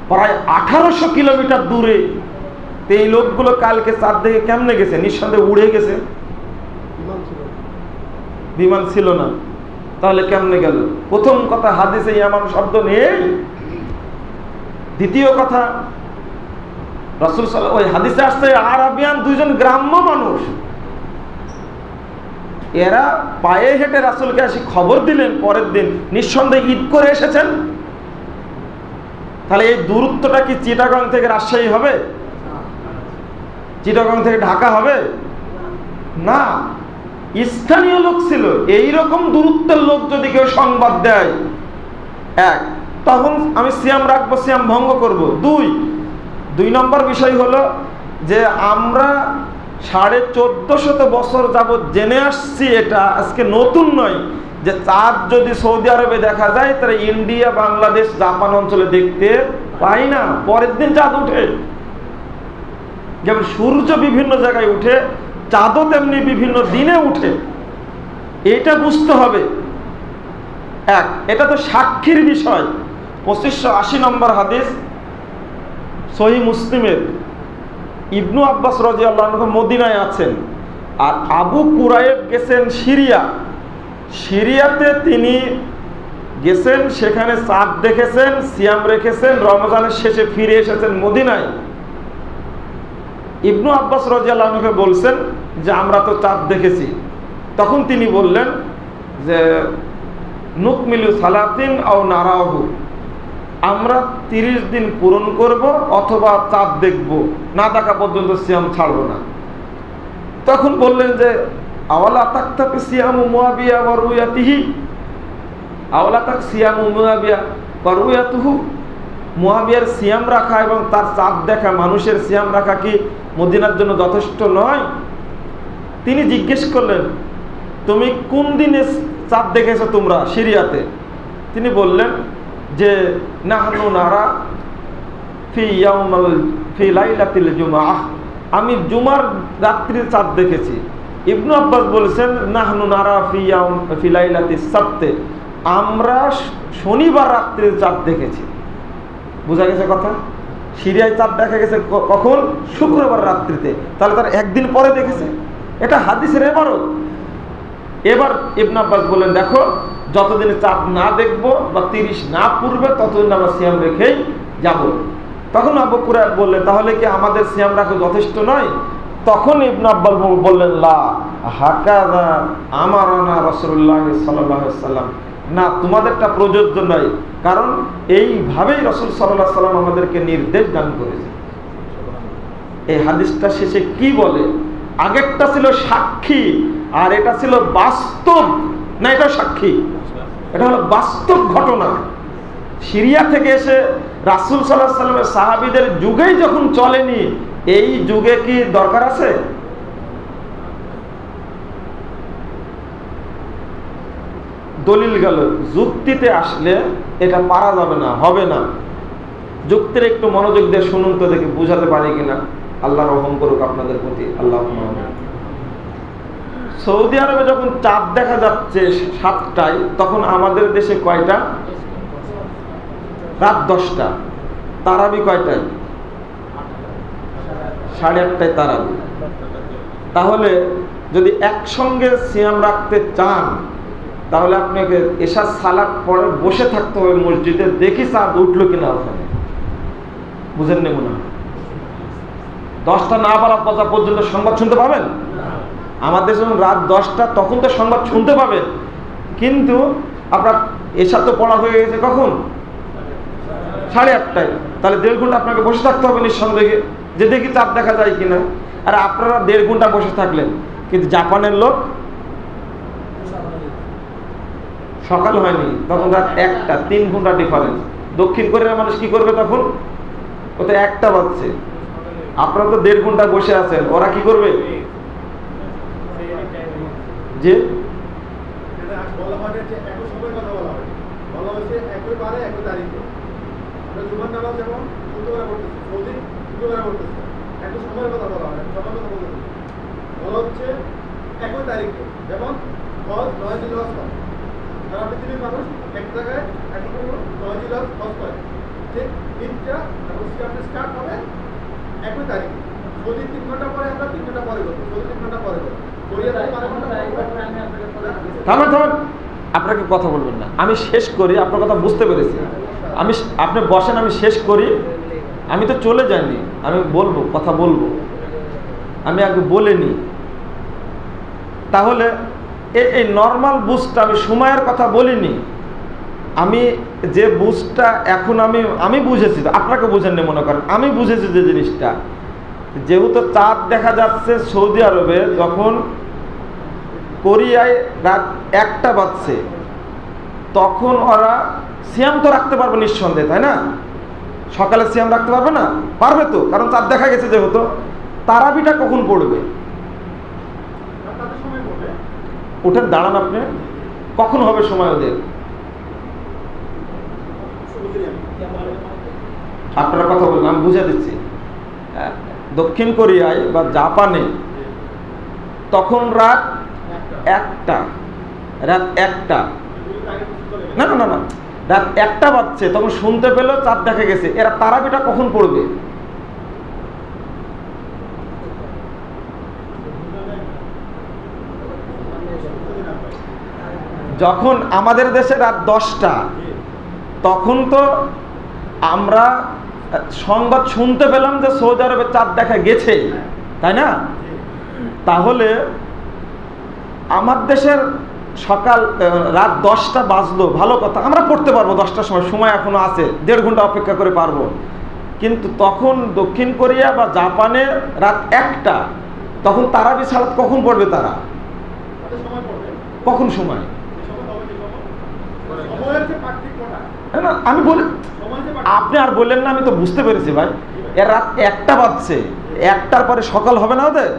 প্রায় 1800 কিলোমিটার দূরে। তো এই লোকগুলো কালকে চাঁদ দেখে কেমনে গেছে? নিঃসন্দেহে উড়ে গেছে, বিমান ছিল না, তাহলে কেমনে গেল? প্রথম কথা, হাদিসে ইয়ামান শব্দ নেই। দ্বিতীয় কথা, রাসূল সাল্লাল্লাহু ওই হাদিসে আসছে আরাবিয়ান, দুইজন গ্রাম্য মানুষ, এরা পায়ে হেঁটে রাসূলকে এসে খবর দিলেন পরের দিন নিঃসন্দেহে ঈদ করে এসেছেন। তাহলে এই দূরত্বটা কি চিটাগং থেকে রাজশাহী হবে? চিটাগং থেকে ঢাকা হবে না, স্থানীয় লোক ছিল। এইরকম দূরত্বের লোক যদি কেউ সংবাদ দেয়, এক, তখন আমি সিয়াম রাখবো, সিয়াম ভঙ্গ করব। দুই নম্বর বিষয় হলো যে আমরা 1450 বছর যাবৎ জেনে আসছি, এটা আজকে নতুন নয়, যে চাঁদ যদি সৌদি আরবে দেখা যায় তাহলে ইন্ডিয়া, বাংলাদেশ, জাপান অঞ্চলে দেখতে পাই না, পরের দিন চাঁদ উঠে। যেমন সূর্য বিভিন্ন জায়গায় উঠে, চাঁদও তেমনি বিভিন্ন দিনে উঠে। এটা বুঝতে হবে। এক, এটা তো সাক্ষীর বিষয়। 2580 নম্বর হাদিস সহিহ মুসলিমের, ইবনু আব্বাস রাদিয়াল্লাহু আনহু মদিনায় আছেন, আর আবু কুরাইব গেছেন সিরিয়াতে তিনি গেছেন, সেখানে চাঁদ দেখেছেন, সিয়াম রেখেছেন, রমজানের শেষে ফিরে এসেছেন মদিনায়। ইবনু আব্বাস রাদিয়াল্লাহু আনহু বলছেন যে আমরা তো চাঁদ দেখেছি। তখন তিনি বললেন যে নুকমিলু সালাতিন আও নারাহু, আমরা 30 দিন পূরণ করব অথবা চাঁদ দেখব, না দেখা পর্যন্ত সিয়াম ছাড়ব না। তখন বললেন যে আওয়ালা তাকতাফি সিয়ামু মুআবিয়া ওয়া রুয়াতিহি, আওয়ালা তাক সিয়ামু মুআবিয়া ওয়া রুয়াতুহু, মুআবিয়ার সিয়াম রাখা এবং তার চাঁদ দেখা, মানুষের সিয়াম রাখা কি মদিনার জন্য যথেষ্ট নয়? তিনি জিজ্ঞেস করলেন তুমি কোন দিনে চাঁদ দেখেছো তোমরা সিরিয়াতে? তিনি বললেন যে নাহনু নারা ফি লাইলাতিল জুমআহ, আমি জুমার রাত্রির চাঁদ দেখেছি। ইবনু আব্বাস বলেছেন নাহনু নারা ফি লাইলাতিস সাবতে, আমরা শনিবার রাত্রির চাঁদ দেখেছি। বোঝা গেছে কথা? সিরিয়ায় চাঁদ দেখা গেছে কখন? শুক্রবার রাত্রিতে। তাহলে তারা একদিন পরে দেখেছে। এটা হাদিসের ইবারত। এবার ইবনু আব্বাস বলেন দেখো, যতদিন চাঁদ না দেখবো বা 30 না পূর্বে ততদিন আমরা সিয়াম রেখেই যাব। তখন আবু কুরাইব বললেন তাহলে কি আমাদের সিয়াম রাখা যথেষ্ট নয়? তখন ইবনু আব্বাস বললেন লা হাকাযা আমারানা রাসূলুল্লাহ সাল্লাল্লাহু আলাইহি ওয়াসাল্লাম, না তোমাদেরটা প্রযোজ্য নয়, কারণ এইভাবেই রাসূল সাল্লাল্লাহু আলাইহি ওয়াসাল্লাম আমাদেরকে নির্দেশ দান করেছেন। এই হাদিসটা শেষে কি বলে? আগেরটা ছিল সাক্ষী আর এটা ছিল বাস্তব, না এটা সাক্ষী, এটা হলো বাস্তব ঘটনা। সিরিয়া থেকে এসে রাসূল সাল্লাল্লাহু আলাইহি ওয়াসাল্লামের সাহাবীদের যুগেই যখন চলেনি, এই যুগে কি দরকার আছে? দলিল গেল, যুক্তিতে আসলে এটা পারা যাবে না, হবে না। যুক্তির একটু মনোযোগ দিয়ে শুনুন তো, দেখে বুঝাতে পারি কিনা। আল্লাহ রহম করুক আপনাদের প্রতি, আল্লাহ। সৌদি আরবে যখন চাঁদ দেখা যাচ্ছে 7টায়, তখন আমাদের দেশে কয়টা? রাত 10টা। তারাবি কয়টায়? 8:30টায় তারাবি। তাহলে যদি একসঙ্গে সিয়াম রাখতে চান তাহলে আপনাকে এশার সালাত পরে বসে থাকতে হবে মসজিদে, দেখি চাঁদ উঠলো কিনা ওখানে। বুঝেন নি মনে হয়? 10টা না বাড়া পর্যন্ত সংবাদ শুনতে পাবেন। আমাদের যখন রাত 10টা তখন তো সংবাদ শুনতে পাবেন, কিন্তু আপনার এশা তো পড়া হয়ে গেছে কখন? 8:30টায়। তাহলে 1.5 ঘন্টা আপনাকে বসে থাকতে হবে নিঃসন্দেহে, যে দেখি চাঁদ দেখা যায় কিনা। আর আপনারা 1.5 ঘন্টা বসে থাকলেন, কিন্তু জাপানের লোক সকাল হয়নি, তখন রাত 1টা, 3 ঘন্টা ডিফারেন্স। দক্ষিণ কোরিয়ার মানুষ কি করবে তখন? ওতে 1টা বাজছে, আপনারা তো 1.5 ঘন্টা বসে আছেন, ওরা কি করবে? যে যেমন সারা পৃথিবীর মানুষ এক জায়গায় এখন 9 জিলাস হজ করে, ঠিক ঈদটা স্টার্ট হবে 1 তারিখ। যদি 3 ঘন্টা পরে আমরা 3 ঘন্টা পরে করবো, যদি 3 ঘন্টা পরে করবো, আপনাকে কথা বলবেন না, আমি শেষ করি। আপনার কথা বুঝতে পেরেছি, আপনি বসেন, আমি শেষ করি। আমি তো চলে যাইনি, আমি বলবো, কথা বলবো, আমি আগে বলিনি। তাহলে এই নর্মাল বুঝটা, আমি সময়ের কথা বলিনি, আমি যে বুঝটা এখন আমি বুঝেছি, আপনাকে বুঝেননি মনে করেন, আমি বুঝেছি যে জিনিসটা, যেহেতু চাঁদ দেখা যাচ্ছে সৌদি আরবে, যখন কোরিয়ায় রাত 1টা বাজছে, তখন ওরা সিয়াম তো রাখতে পারবে নিঃসন্দেহে, তাই না? সকালে সিয়াম রাখতে পারবে না? পারবে তো, কারণ চাঁদ দেখা গেছে যেহেতু। তারাবিটা কখন পড়বে? উঠেন, দাঁড়ান, আপনি কখন হবে সময় ওদের? আপনারা কথা বলুন, আমি বুঝে দিচ্ছি। দক্ষিণ কোরিয়ায় বা জাপানে তখন রাত 1টা, রাত 1টা, না না না না, রাত 1টা বাজছে, তখন শুনতে পেল চাঁদ দেখা গেছে। এরা তারাবিটা কখন পড়বে? যখন আমাদের দেশে রাত 10টা, তখন তো আমরা সংবাদ শুনতে পেলাম যে সৌদি আরবে চাঁদ দেখা গেছে, তাই না? তাহলে আমার দেশের সকাল রাত 10টা বাজলো, ভালো কথা, আমরা পড়তে পারবো 10টার সময় এখনো আছে, 1.5 ঘন্টা অপেক্ষা করে পারবো। কিন্তু তখন দক্ষিণ কোরিয়া বা জাপানে রাত 1টা, তখন তারাবি সালাত কখন পড়বে তারা? কখন সময়? না, আমি বলি, আপনি আর বললেন না, আমি তো বুঝতে পেরেছি ভাই। এর রাত 1টা বাজছে, 1টার পরে সকাল হবে না ওদের?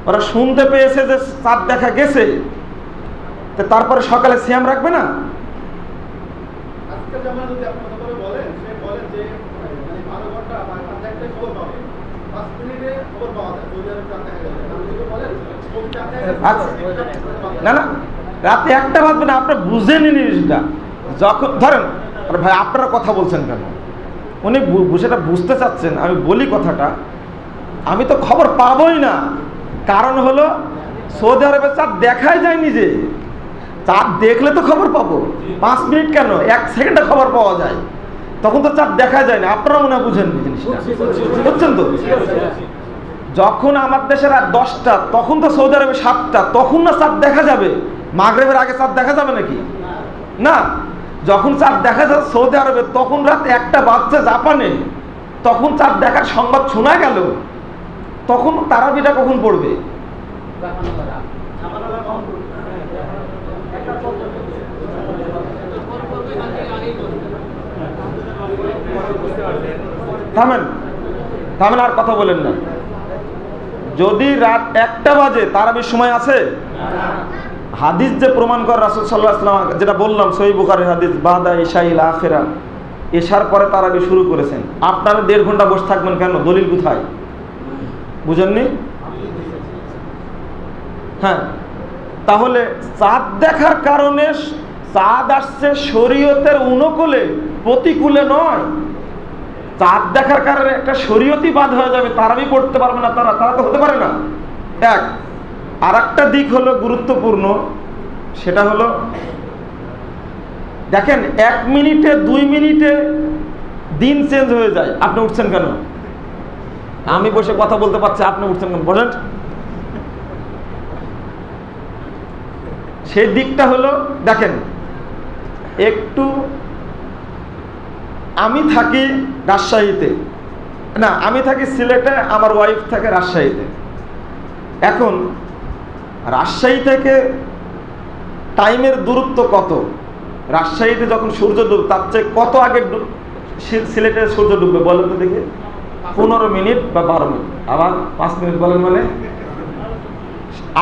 ওরা শুনতে পেয়েছে যে চাঁদ দেখা গেছে, তারপরে সকালে সিয়াম রাখবে না? না না, রাতে 1টা বাজবে না, আপনার বুঝে নিন জিনিসটা। যখন ধরেন, ভাই আপনারা কথা বলছেন কেন? উনি সেটা বুঝতে চাচ্ছেন, আমি বলি কথাটা, আমি তো খবর পাবোই না। কারণ হলো সৌদি আরবে চাঁদ দেখাই যায়নি, যে চাঁদ দেখলে তো খবর পাবো। 5 মিনিট কেন, 1 সেকেন্ডে খবর পাওয়া যায়, তখন তো চাঁদ দেখা যায় না। আপনারা মনে হয় বুঝেন জিনিসটা, বুঝছেন তো? যখন আমার দেশে রাত 10টা, তখন তো সৌদি আরবে 7টা, তখন না চাঁদ দেখা যাবে? মাগরিবের আগে চাঁদ দেখা যাবে নাকি? না। যখন চাঁদ দেখা যাচ্ছে সৌদি আরবে, তখন রাত 1টা বাজছে জাপানে, তখন চাঁদ দেখার সংবাদ শোনা গেল, তখন তারাবিটা কখন পড়বে? থামেন, থামেন, আর কথা বলেন না। যদি রাত 1টা বাজে, তারাবির সময় আছে? হাদিস যে প্রমাণ করে রাসূল সাল্লাল্লাহু আলাইহি ওয়াসাল্লাম, যেটা বললাম সহিহ বুখারীর হাদিস, বাদা ইশাইল আখিরা, এশার পরে তারাবি শুরু করেছেন। আপনারা 1.5 ঘন্টা বসে থাকবেন কেন? দলিল কোথায়? বুঝেননি? হ্যাঁ, তাহলে চাঁদ দেখার কারণে চাঁদ আসছে শরীয়তের অনুকূলে, প্রতিকূলে নয়। চাঁদ দেখার কারণে একটা শরীয়তই বাদ হয়ে যাবে, তারাবি পড়তে পারবে না তারা তো হতে পারে না। এক, আর একটা দিক হলো গুরুত্বপূর্ণ, সেটা হলো দেখেন 1 মিনিটে 2 মিনিটে দিন চেঞ্জ হয়ে যায়। আপনি উঠছেন কেন? আমি বসে কথা বলতে পারছি, আপনি উঠছেন কেন বলেন? সেই দিকটা হলো, দেখেন একটু, আমি থাকি রাজশাহীতে, না আমি থাকি সিলেটে, আমার ওয়াইফ থাকে রাজশাহীতে। এখন রাজশাহী থেকে টাইমের দূরত্ব কত? রাজশাহীতে যখন সূর্য ডুবে, তার চেয়ে কত আগে সিলেটে সূর্য ডুববে বলেন তো দেখি? 15 মিনিট বা 12 মিনিট, আবার 5 মিনিট বলেন, মানে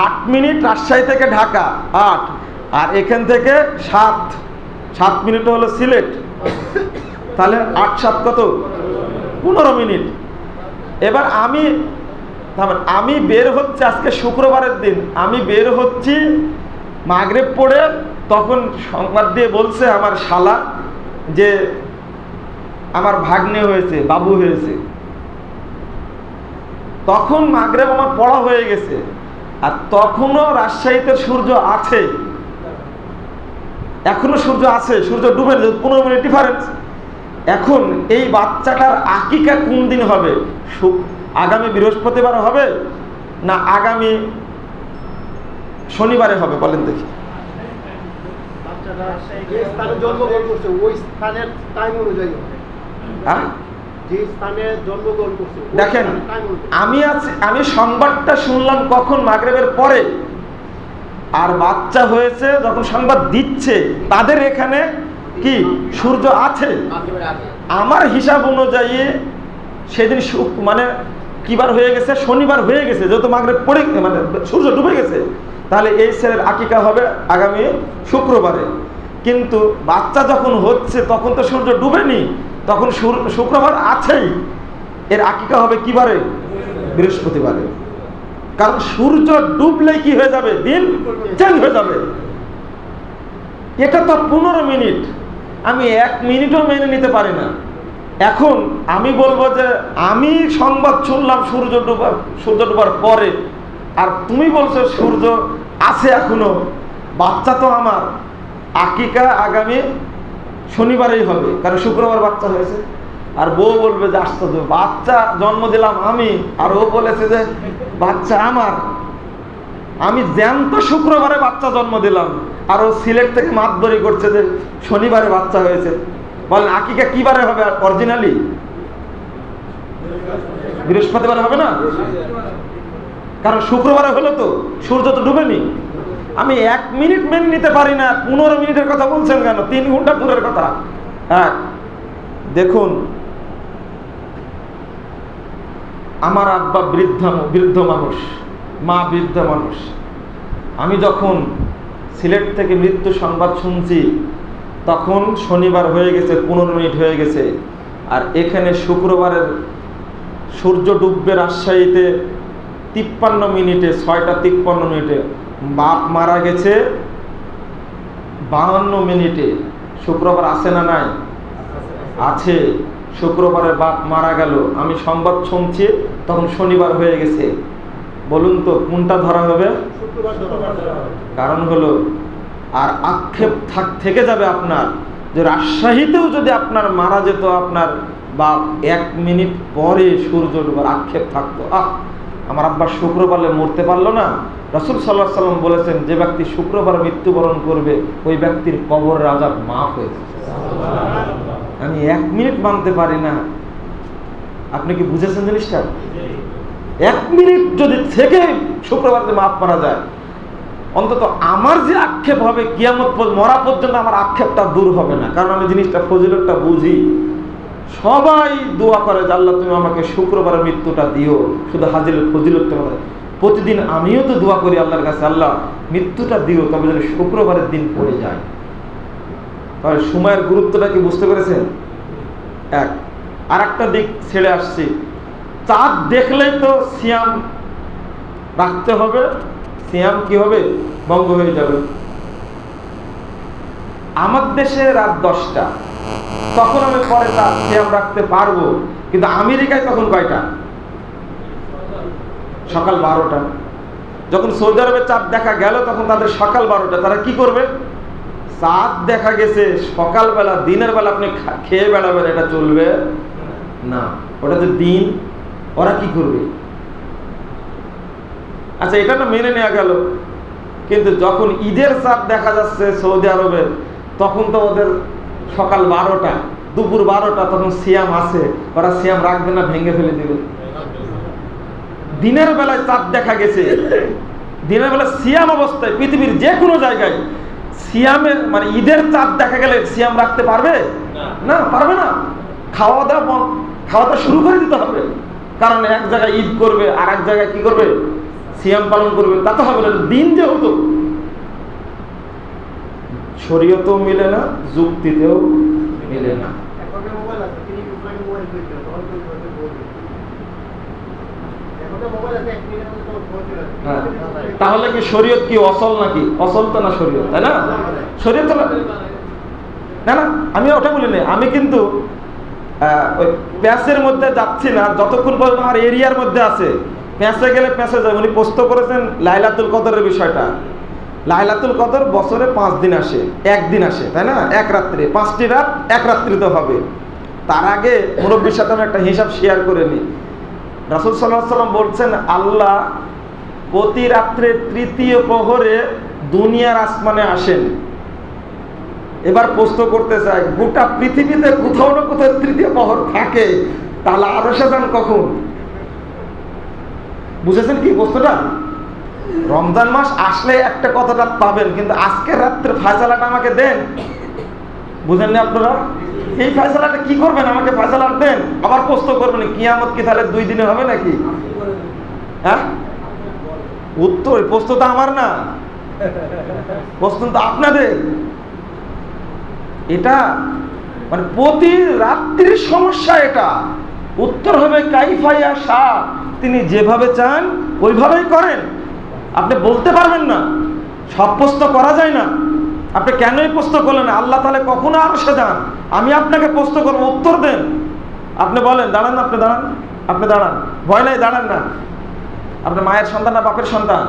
8 মিনিট রাজশাহী থেকে ঢাকা 8, আর এখান থেকে 7 মিনিট হলো সিলেট, তাহলে 8 7 কত? 15 মিনিট। এবার আমি বের হচ্ছি, আজকে শুক্রবারের দিন, আমি বের হচ্ছি মাগরিব পড়ে, তখন সংবাদ দিয়ে বলছে আমার শালা যে আমার ভাগ্নে হয়েছে, বাবু হয়েছে। তখন মাগরিব আমার পড়া হয়ে গেছে, আর তখনও রাজশাহীতে সূর্য আছে, এখনো সূর্য আছে, সূর্য ডুবে 15 মিনিট ডিফারেন্স। এখন এই বাচ্চাটার আকিকা কোন দিন হবে? আগামী বৃহস্পতিবার হবে না আগামী শনিবারে হবে বলেন দেখি? যে স্থানে জন্মগ্রহণ করছে ওই স্থানের টাইম অনুযায়ী হবে। হ্যাঁ, যে স্থানে জন্মগ্রহণ করছে দেখেন আমি সংবাদটা শুনলাম কখন? মাগরিবের পরে। আর বাচ্চা হয়েছে যখন সংবাদ দিচ্ছে তাদের এখানে কি সূর্য আছে? আমার হিসাব অনুযায়ী সেদিন মানে কিবার হয়ে গেছে? শনিবার হয়ে গেছে, যেহেতু মাগরিব পড়ে মানে সূর্য ডুবে গেছে। তাহলে এই ছেলের আকিকা হবে আগামী শুক্রবারে। কিন্তু বাচ্চা যখন হচ্ছে তখন তো সূর্য ডুবেনি, তখন শুক্রবার আছেই। এর আকিকা হবে কিবারে? বৃহস্পতিবারে। কারণ সূর্য ডুবলে কি হয়ে যাবে? দিন চেঞ্জ হয়ে যাবে। এটা তো 15 মিনিট, আমি 1 মিনিটও মেনে নিতে পারি না। এখন আমি বলবো যে আমি সংবাদ শুনলাম সূর্য ডুবার পরে, আর তুমি বলছো সূর্য আছে এখনো। বাচ্চা তো আমার আকিকা আগামী শনিবারেই হবে, কারণ শুক্রবার বাচ্চা হয়েছে। আর বউ বলবে যে আশ্চর্য, বাচ্চা জন্ম দিলাম আমি, আর ও বলেছে যে বাচ্চা আমার। আমি জ্যান্ত শুক্রবারে বাচ্চা জন্ম দিলাম, আর ও সিলেট থেকে মাতবরি করছে যে শনিবারে বাচ্চা হয়েছে। বলেন আকিকা কি বারে হবে? অরিজিনালি বৃহস্পতিবার হবে না, কারণ শুক্রবারে হলো তো সূর্য তো ডুবেনি। আমি 1 মিনিট মেনে নিতে পারি না। 15 মিনিটের কথা বলছেন কেন? 3 ঘন্টা দূরের কথা। হ্যাঁ, দেখুন আমার আব্বা বৃদ্ধ মানুষ, মা বৃদ্ধ মানুষ। আমি যখন সিলেট থেকে মৃত্যু সংবাদ শুনছি তখন শনিবার হয়ে গেছে, 15 মিনিট হয়ে গেছে। আর এখানে শুক্রবারের সূর্য ডুববে রাজশাহীতে 53 মিনিটে, 6টা 53 মিনিটে। বাপ মারা গেছে 52 মিনিটে। শুক্রবার আছে না নাই? আছে। শুক্রবারে বাপ মারা গেল, আমি সংবাদ শুনছি তখন শনিবার হয়ে গেছে। বলুন তো কোনটা ধরা হবে? কারণ হলো, আর আক্ষেপ থেকে যাবে আপনার যে রাজশাহীতেও যদি আপনার মারা যেত আপনার বাপ 1 মিনিট পরে সূর্য ডুবার, আক্ষেপ থাকতো, আমার আব্বা শুক্রবারে মরতে পারলো না। রাসূল সাল্লাল্লাহু আলাইহি ওয়াসাল্লাম বলেছেন যে ব্যক্তি শুক্রবার মৃত্যুবরণ করবে ওই ব্যক্তির কবরের আযাব মাফ হয়ে যাবে। আমি 1 মিনিট মানতে পারি না। আপনি কি বুঝেছেন জিনিসটা? 1 মিনিট যদি থেকে শুক্রবারে মাফ করা যায়, অন্তত আমার যে আক্ষেপ হবে কিয়ামত মরা পর্যন্ত আমার আক্ষেপটা দূর হবে না। কারণ আমি জিনিসটা ফজিলতটা বুঝি। সবাই দোয়া করে যে আল্লাহ তুমি আমাকে শুক্রবারের মৃত্যুটা দিও, শুধু হাজিরের ফজিলতটা। প্রতিদিন আমিও তো দোয়া করি আল্লাহর কাছে, আল্লাহ মৃত্যুটা দিও, তবে যেন শুক্রবারের দিন পড়ে যায়। তাহলে সময়ের গুরুত্বটা কি বুঝতে পেরেছেন? এক। আর একটা দিক ছেড়ে আসছি, চাঁদ দেখলেই তো সিয়াম রাখতে হবে, সিয়াম কি হবে? ভঙ্গ হয়ে যাবে। আমার দেশে রাত 10টা, তখন আমি পরে তার সিয়াম রাখতে পারবো। কিন্তু আমেরিকায় তখন কয়টা? সকাল 12টা। যখন সৌদি আরবে চাঁদ দেখা গেল তখন তাদের সকাল 12টা। তারা কি করবে? চাঁদ দেখা গেছে সকালবেলা, দিনের বেলা আপনি খেয়ে বেড়াবেন, এটা চলবে না, ওটা তো দিন। ওরা কি করবে? আচ্ছা, এটা তো মেনে নেওয়া গেল। কিন্তু যখন ঈদের চাঁদ দেখা যাচ্ছে সৌদি আরবে, তখন তো ওদের সকাল 12টা, দুপুর 12টা, তখন সিয়াম আছে। ওরা সিয়াম রাখবে না, ভেঙে ফেলে দিবে। দিনের বেলায় চাঁদ দেখা গেছে, দিনের বেলা সিয়াম অবস্থায় পৃথিবীর যে কোনো জায়গায় সিয়ামের মানে ঈদের চাঁদ দেখা গেলে সিয়াম রাখতে পারবে না? পারবে না। খাওয়া দাওয়া শুরু করে দিতে হবে। কারণ এক জায়গায় ঈদ করবে আর এক জায়গায় কি করবে? সিয়াম পালন করবে। তা তো হবে না, দিন যেহেতু। শরীয়তেও মিলে না, যুক্তিতেও মিলে না। তাহলে কি শরীয়ত কি অসল নাকি? অসল তো না শরীয়ত, তাই না? শরীয়ত না না, আমি ওটা বলি না। আমি কিন্তু ওই প্যাসের মধ্যে যাচ্ছি না যতক্ষণ পর্যন্ত আমার এরিয়ার মধ্যে আছে। প্যাসে গেলে প্যাসে যায়। উনি প্রশ্ন করেছেন লাইলাতুল কদরের বিষয়টা। লাইলাতুল কদর বছরে 5 দিন আসে, 1 দিন আসে, তাই না? 1 রাত্রে, 5টি রাত 1 রাত্রিতে হবে। তার আগে মুরব্বীর সাথে আমি একটা হিসাব শেয়ার করে নিই। রাসূল সাল্লাল্লাহু আলাইহি ওয়াসাল্লাম বলছেন, আল্লাহ প্রতি রাত্রে তৃতীয় প্রহরে দুনিয়ার আসমানে আসেন। এবার প্রশ্ন করতে চাই, গোটা পৃথিবীতে কোথাও না কোথাও তৃতীয় প্রহর থাকে, তাহলে আরশে যান কখন? বুঝেছেন কি প্রশ্নটা? রমজান মাস আসলে একটা কথাটা পাবেন, কিন্তু আজকের রাত্রে ফয়সালাটা আমাকে দেন। বুঝেননি আপনারা? এই ফয়সালাটা কি করবেন? আমাকে ফয়সালা দেন। আবার প্রশ্ন করবেন, কিয়ামত কি তাহলে 2 দিনে হবে নাকি? হ্যাঁ, উত্তর প্রশ্ন তো আমার না, প্রশ্ন তো আপনাদের। এটা মানে প্রতি রাত্রির সমস্যা, এটা উত্তর হবে কাইফায়া শাহ, তিনি যেভাবে চান ওইভাবেই করেন। আপনি বলতে পারবেন না, সব প্রশ্ন করা যায় না। আপনি কেনই প্রশ্ন করলেন? আল্লাহ তাহলে কখনো আরশে যান, আমি আপনাকে প্রশ্ন করবো, উত্তর দেন। আপনি বলেন, দাঁড়ান, আপনি দাঁড়ান, আপনি দাঁড়ান, ভয় নাই, দাঁড়ান না। আপনি মায়ের সন্তান না বাপের সন্তান?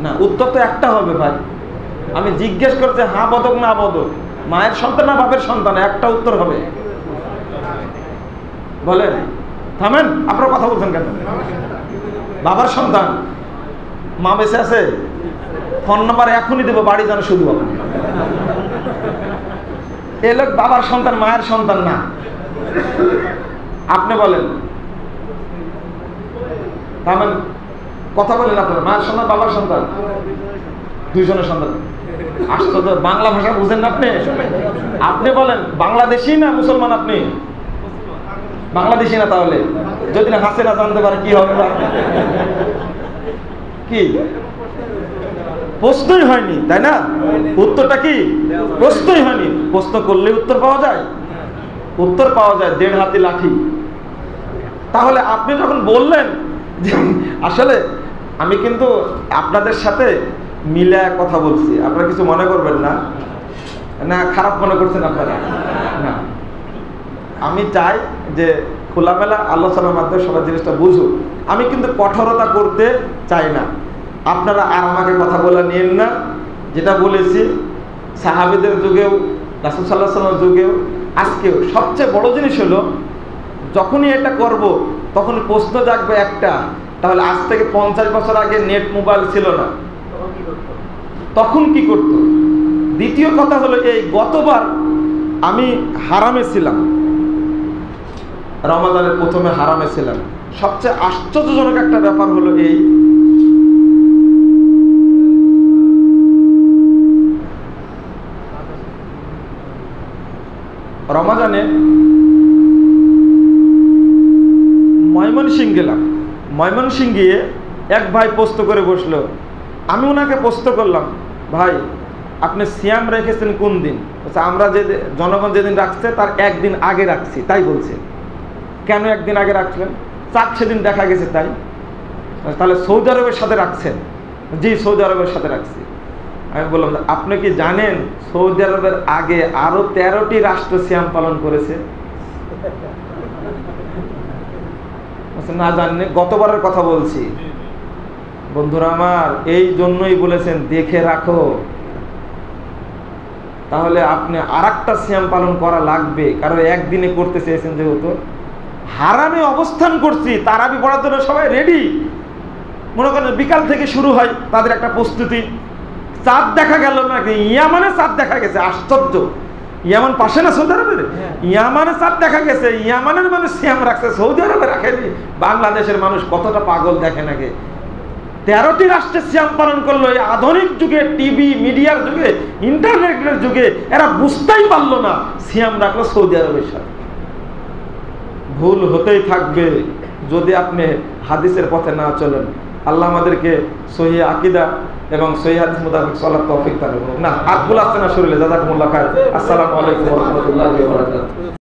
না, উত্তর তো একটা হবে ভাই। আমি জিজ্ঞেস করতে হ্যাঁ বদক না বদক, মায়ের সন্তান না বাপের সন্তান, একটা উত্তর হবে। বলেন, থামেন, আপনারা কথা বলছেন কেন? বাবার সন্তান। মা বেঁচে আছে? ফোন নাম্বার এখনই দেবো, বাড়ি যান শুধু। এ লোক বাবার সন্তান, মায়ের সন্তান না। আপনি বলেন, থামেন, কথা বলেন। আপনার মায়ের সন্তান, বাবার সন্তান? 2 জনের সন্তান। আশ্চর্য, বাংলা ভাষা বুঝেন না আপনি? আপনি বলেন, বাংলাদেশি না মুসলমান? আপনি বাংলাদেশি না? তাহলে যদি না হাসে না জানতে পারে কি হবে? কি প্রশ্নই হয়নি, তাই না? উত্তরটা কি? প্রশ্নই হয়নি। প্রশ্ন করলে উত্তর পাওয়া যায়? উত্তর পাওয়া যায় 1.5 হাতি লাঠি। তাহলে আপনি যখন বললেন যে আসলে আমি কিন্তু আপনাদের সাথে মিলে কথা বলছি, আপনারা কিছু মনে করবেন না, না খারাপ মনে করছেন আপনারা? না, আমি চাই যে খোলামেলা আলোচনার মাধ্যমে সবাই জিনিসটা বুঝুক। আমি কিন্তু কঠোরতা করতে চাই না। আপনারা আর আমাকে কথা বলে নিন না। যেটা বলেছি সাহাবীদের যুগেও, রাসূল সাল্লাল্লাহু আলাইহি ওয়াসাল্লামের যুগেও, আজকেও সবচেয়ে বড় জিনিস হলো, যখনই এটা করব তখন প্রশ্ন জাগবে একটা, তাহলে আজ থেকে 50 বছর আগে নেট মোবাইল ছিল না, তখন কি করত? দ্বিতীয় কথা হলো, এই গতবার আমি হারামে ছিলাম, রমাদানের প্রথমে হারামে ছিলাম। সবচেয়ে আশ্চর্যজনক একটা ব্যাপার হলো, এই রমাদানে ময়মনসিংহ গেলাম। ময়মনসিংহ গিয়ে এক ভাই পোস্ট করে বসলো। আমি ওনাকে পোস্ট করলাম, ভাই আপনি সিয়াম রেখেছেন কোন দিন? আমরা যে জনগণ যেদিন রাখছে তার 1 দিন আগে রাখছি, তাই বলছে। কেন 1 দিন আগে রাখলেন? চাঁদ সেদিন দেখা গেছে, তাই। তাহলে সৌদি আরবের সাথে রাখছেন? জি, সৌদি আরবের সাথে রাখছি। আমি বললাম, আপনি কি জানেন সৌদি আরবের আগে আরো 13টি রাষ্ট্র সিয়াম পালন করেছে? না জানেন? গতবারের কথা বলছি বন্ধুরা আমার, এই জন্যই বলেছেন দেখে রাখো। তাহলে আপনি আরেকটা সিয়াম পালন করা লাগবে, কারণ একদিনে করতে চেয়েছেন যেহেতু। হারামে অবস্থান করছি, তারাবি পড়ার জন্য সবাই রেডি। মনে করেন বিকাল থেকে শুরু হয় তাদের একটা প্রস্তুতি। চাঁদ দেখা গেল নাকি? ইয়ামানে চাঁদ দেখা গেছে। আশ্চর্য, ইয়ামান পাশে না সৌদি আরবের? ইয়ামানে চাঁদ দেখা গেছে। ইয়ামানের মানুষ সিয়াম রাখছে, সৌদি আরবে রাখেনি। বাংলাদেশের মানুষ কতটা পাগল দেখে নাকি? 13টি রাষ্ট্রে সিয়াম পালন করলো। এই আধুনিক যুগে, টিভি মিডিয়ার যুগে, ইন্টারনেটের যুগে এরা বুঝতেই পারলো না, সিয়াম রাখলো সৌদি আরবের সাথে। ভুল হতেই থাকবে যদি আপনি হাদিসের পথে না চলেন। আল্লাহ আমাদেরকে সহিহ আকীদা এবং সহিহ হাদিস মোতাবেক চলার তৌফিক দান করুন। না, আর ভুল আসছে না শরীরে। জাযাকুমুল্লাহ খায়র। আসসালামু আলাইকুম ওয়া রাহমাতুল্লাহি ওয়া বারাকাতুহু।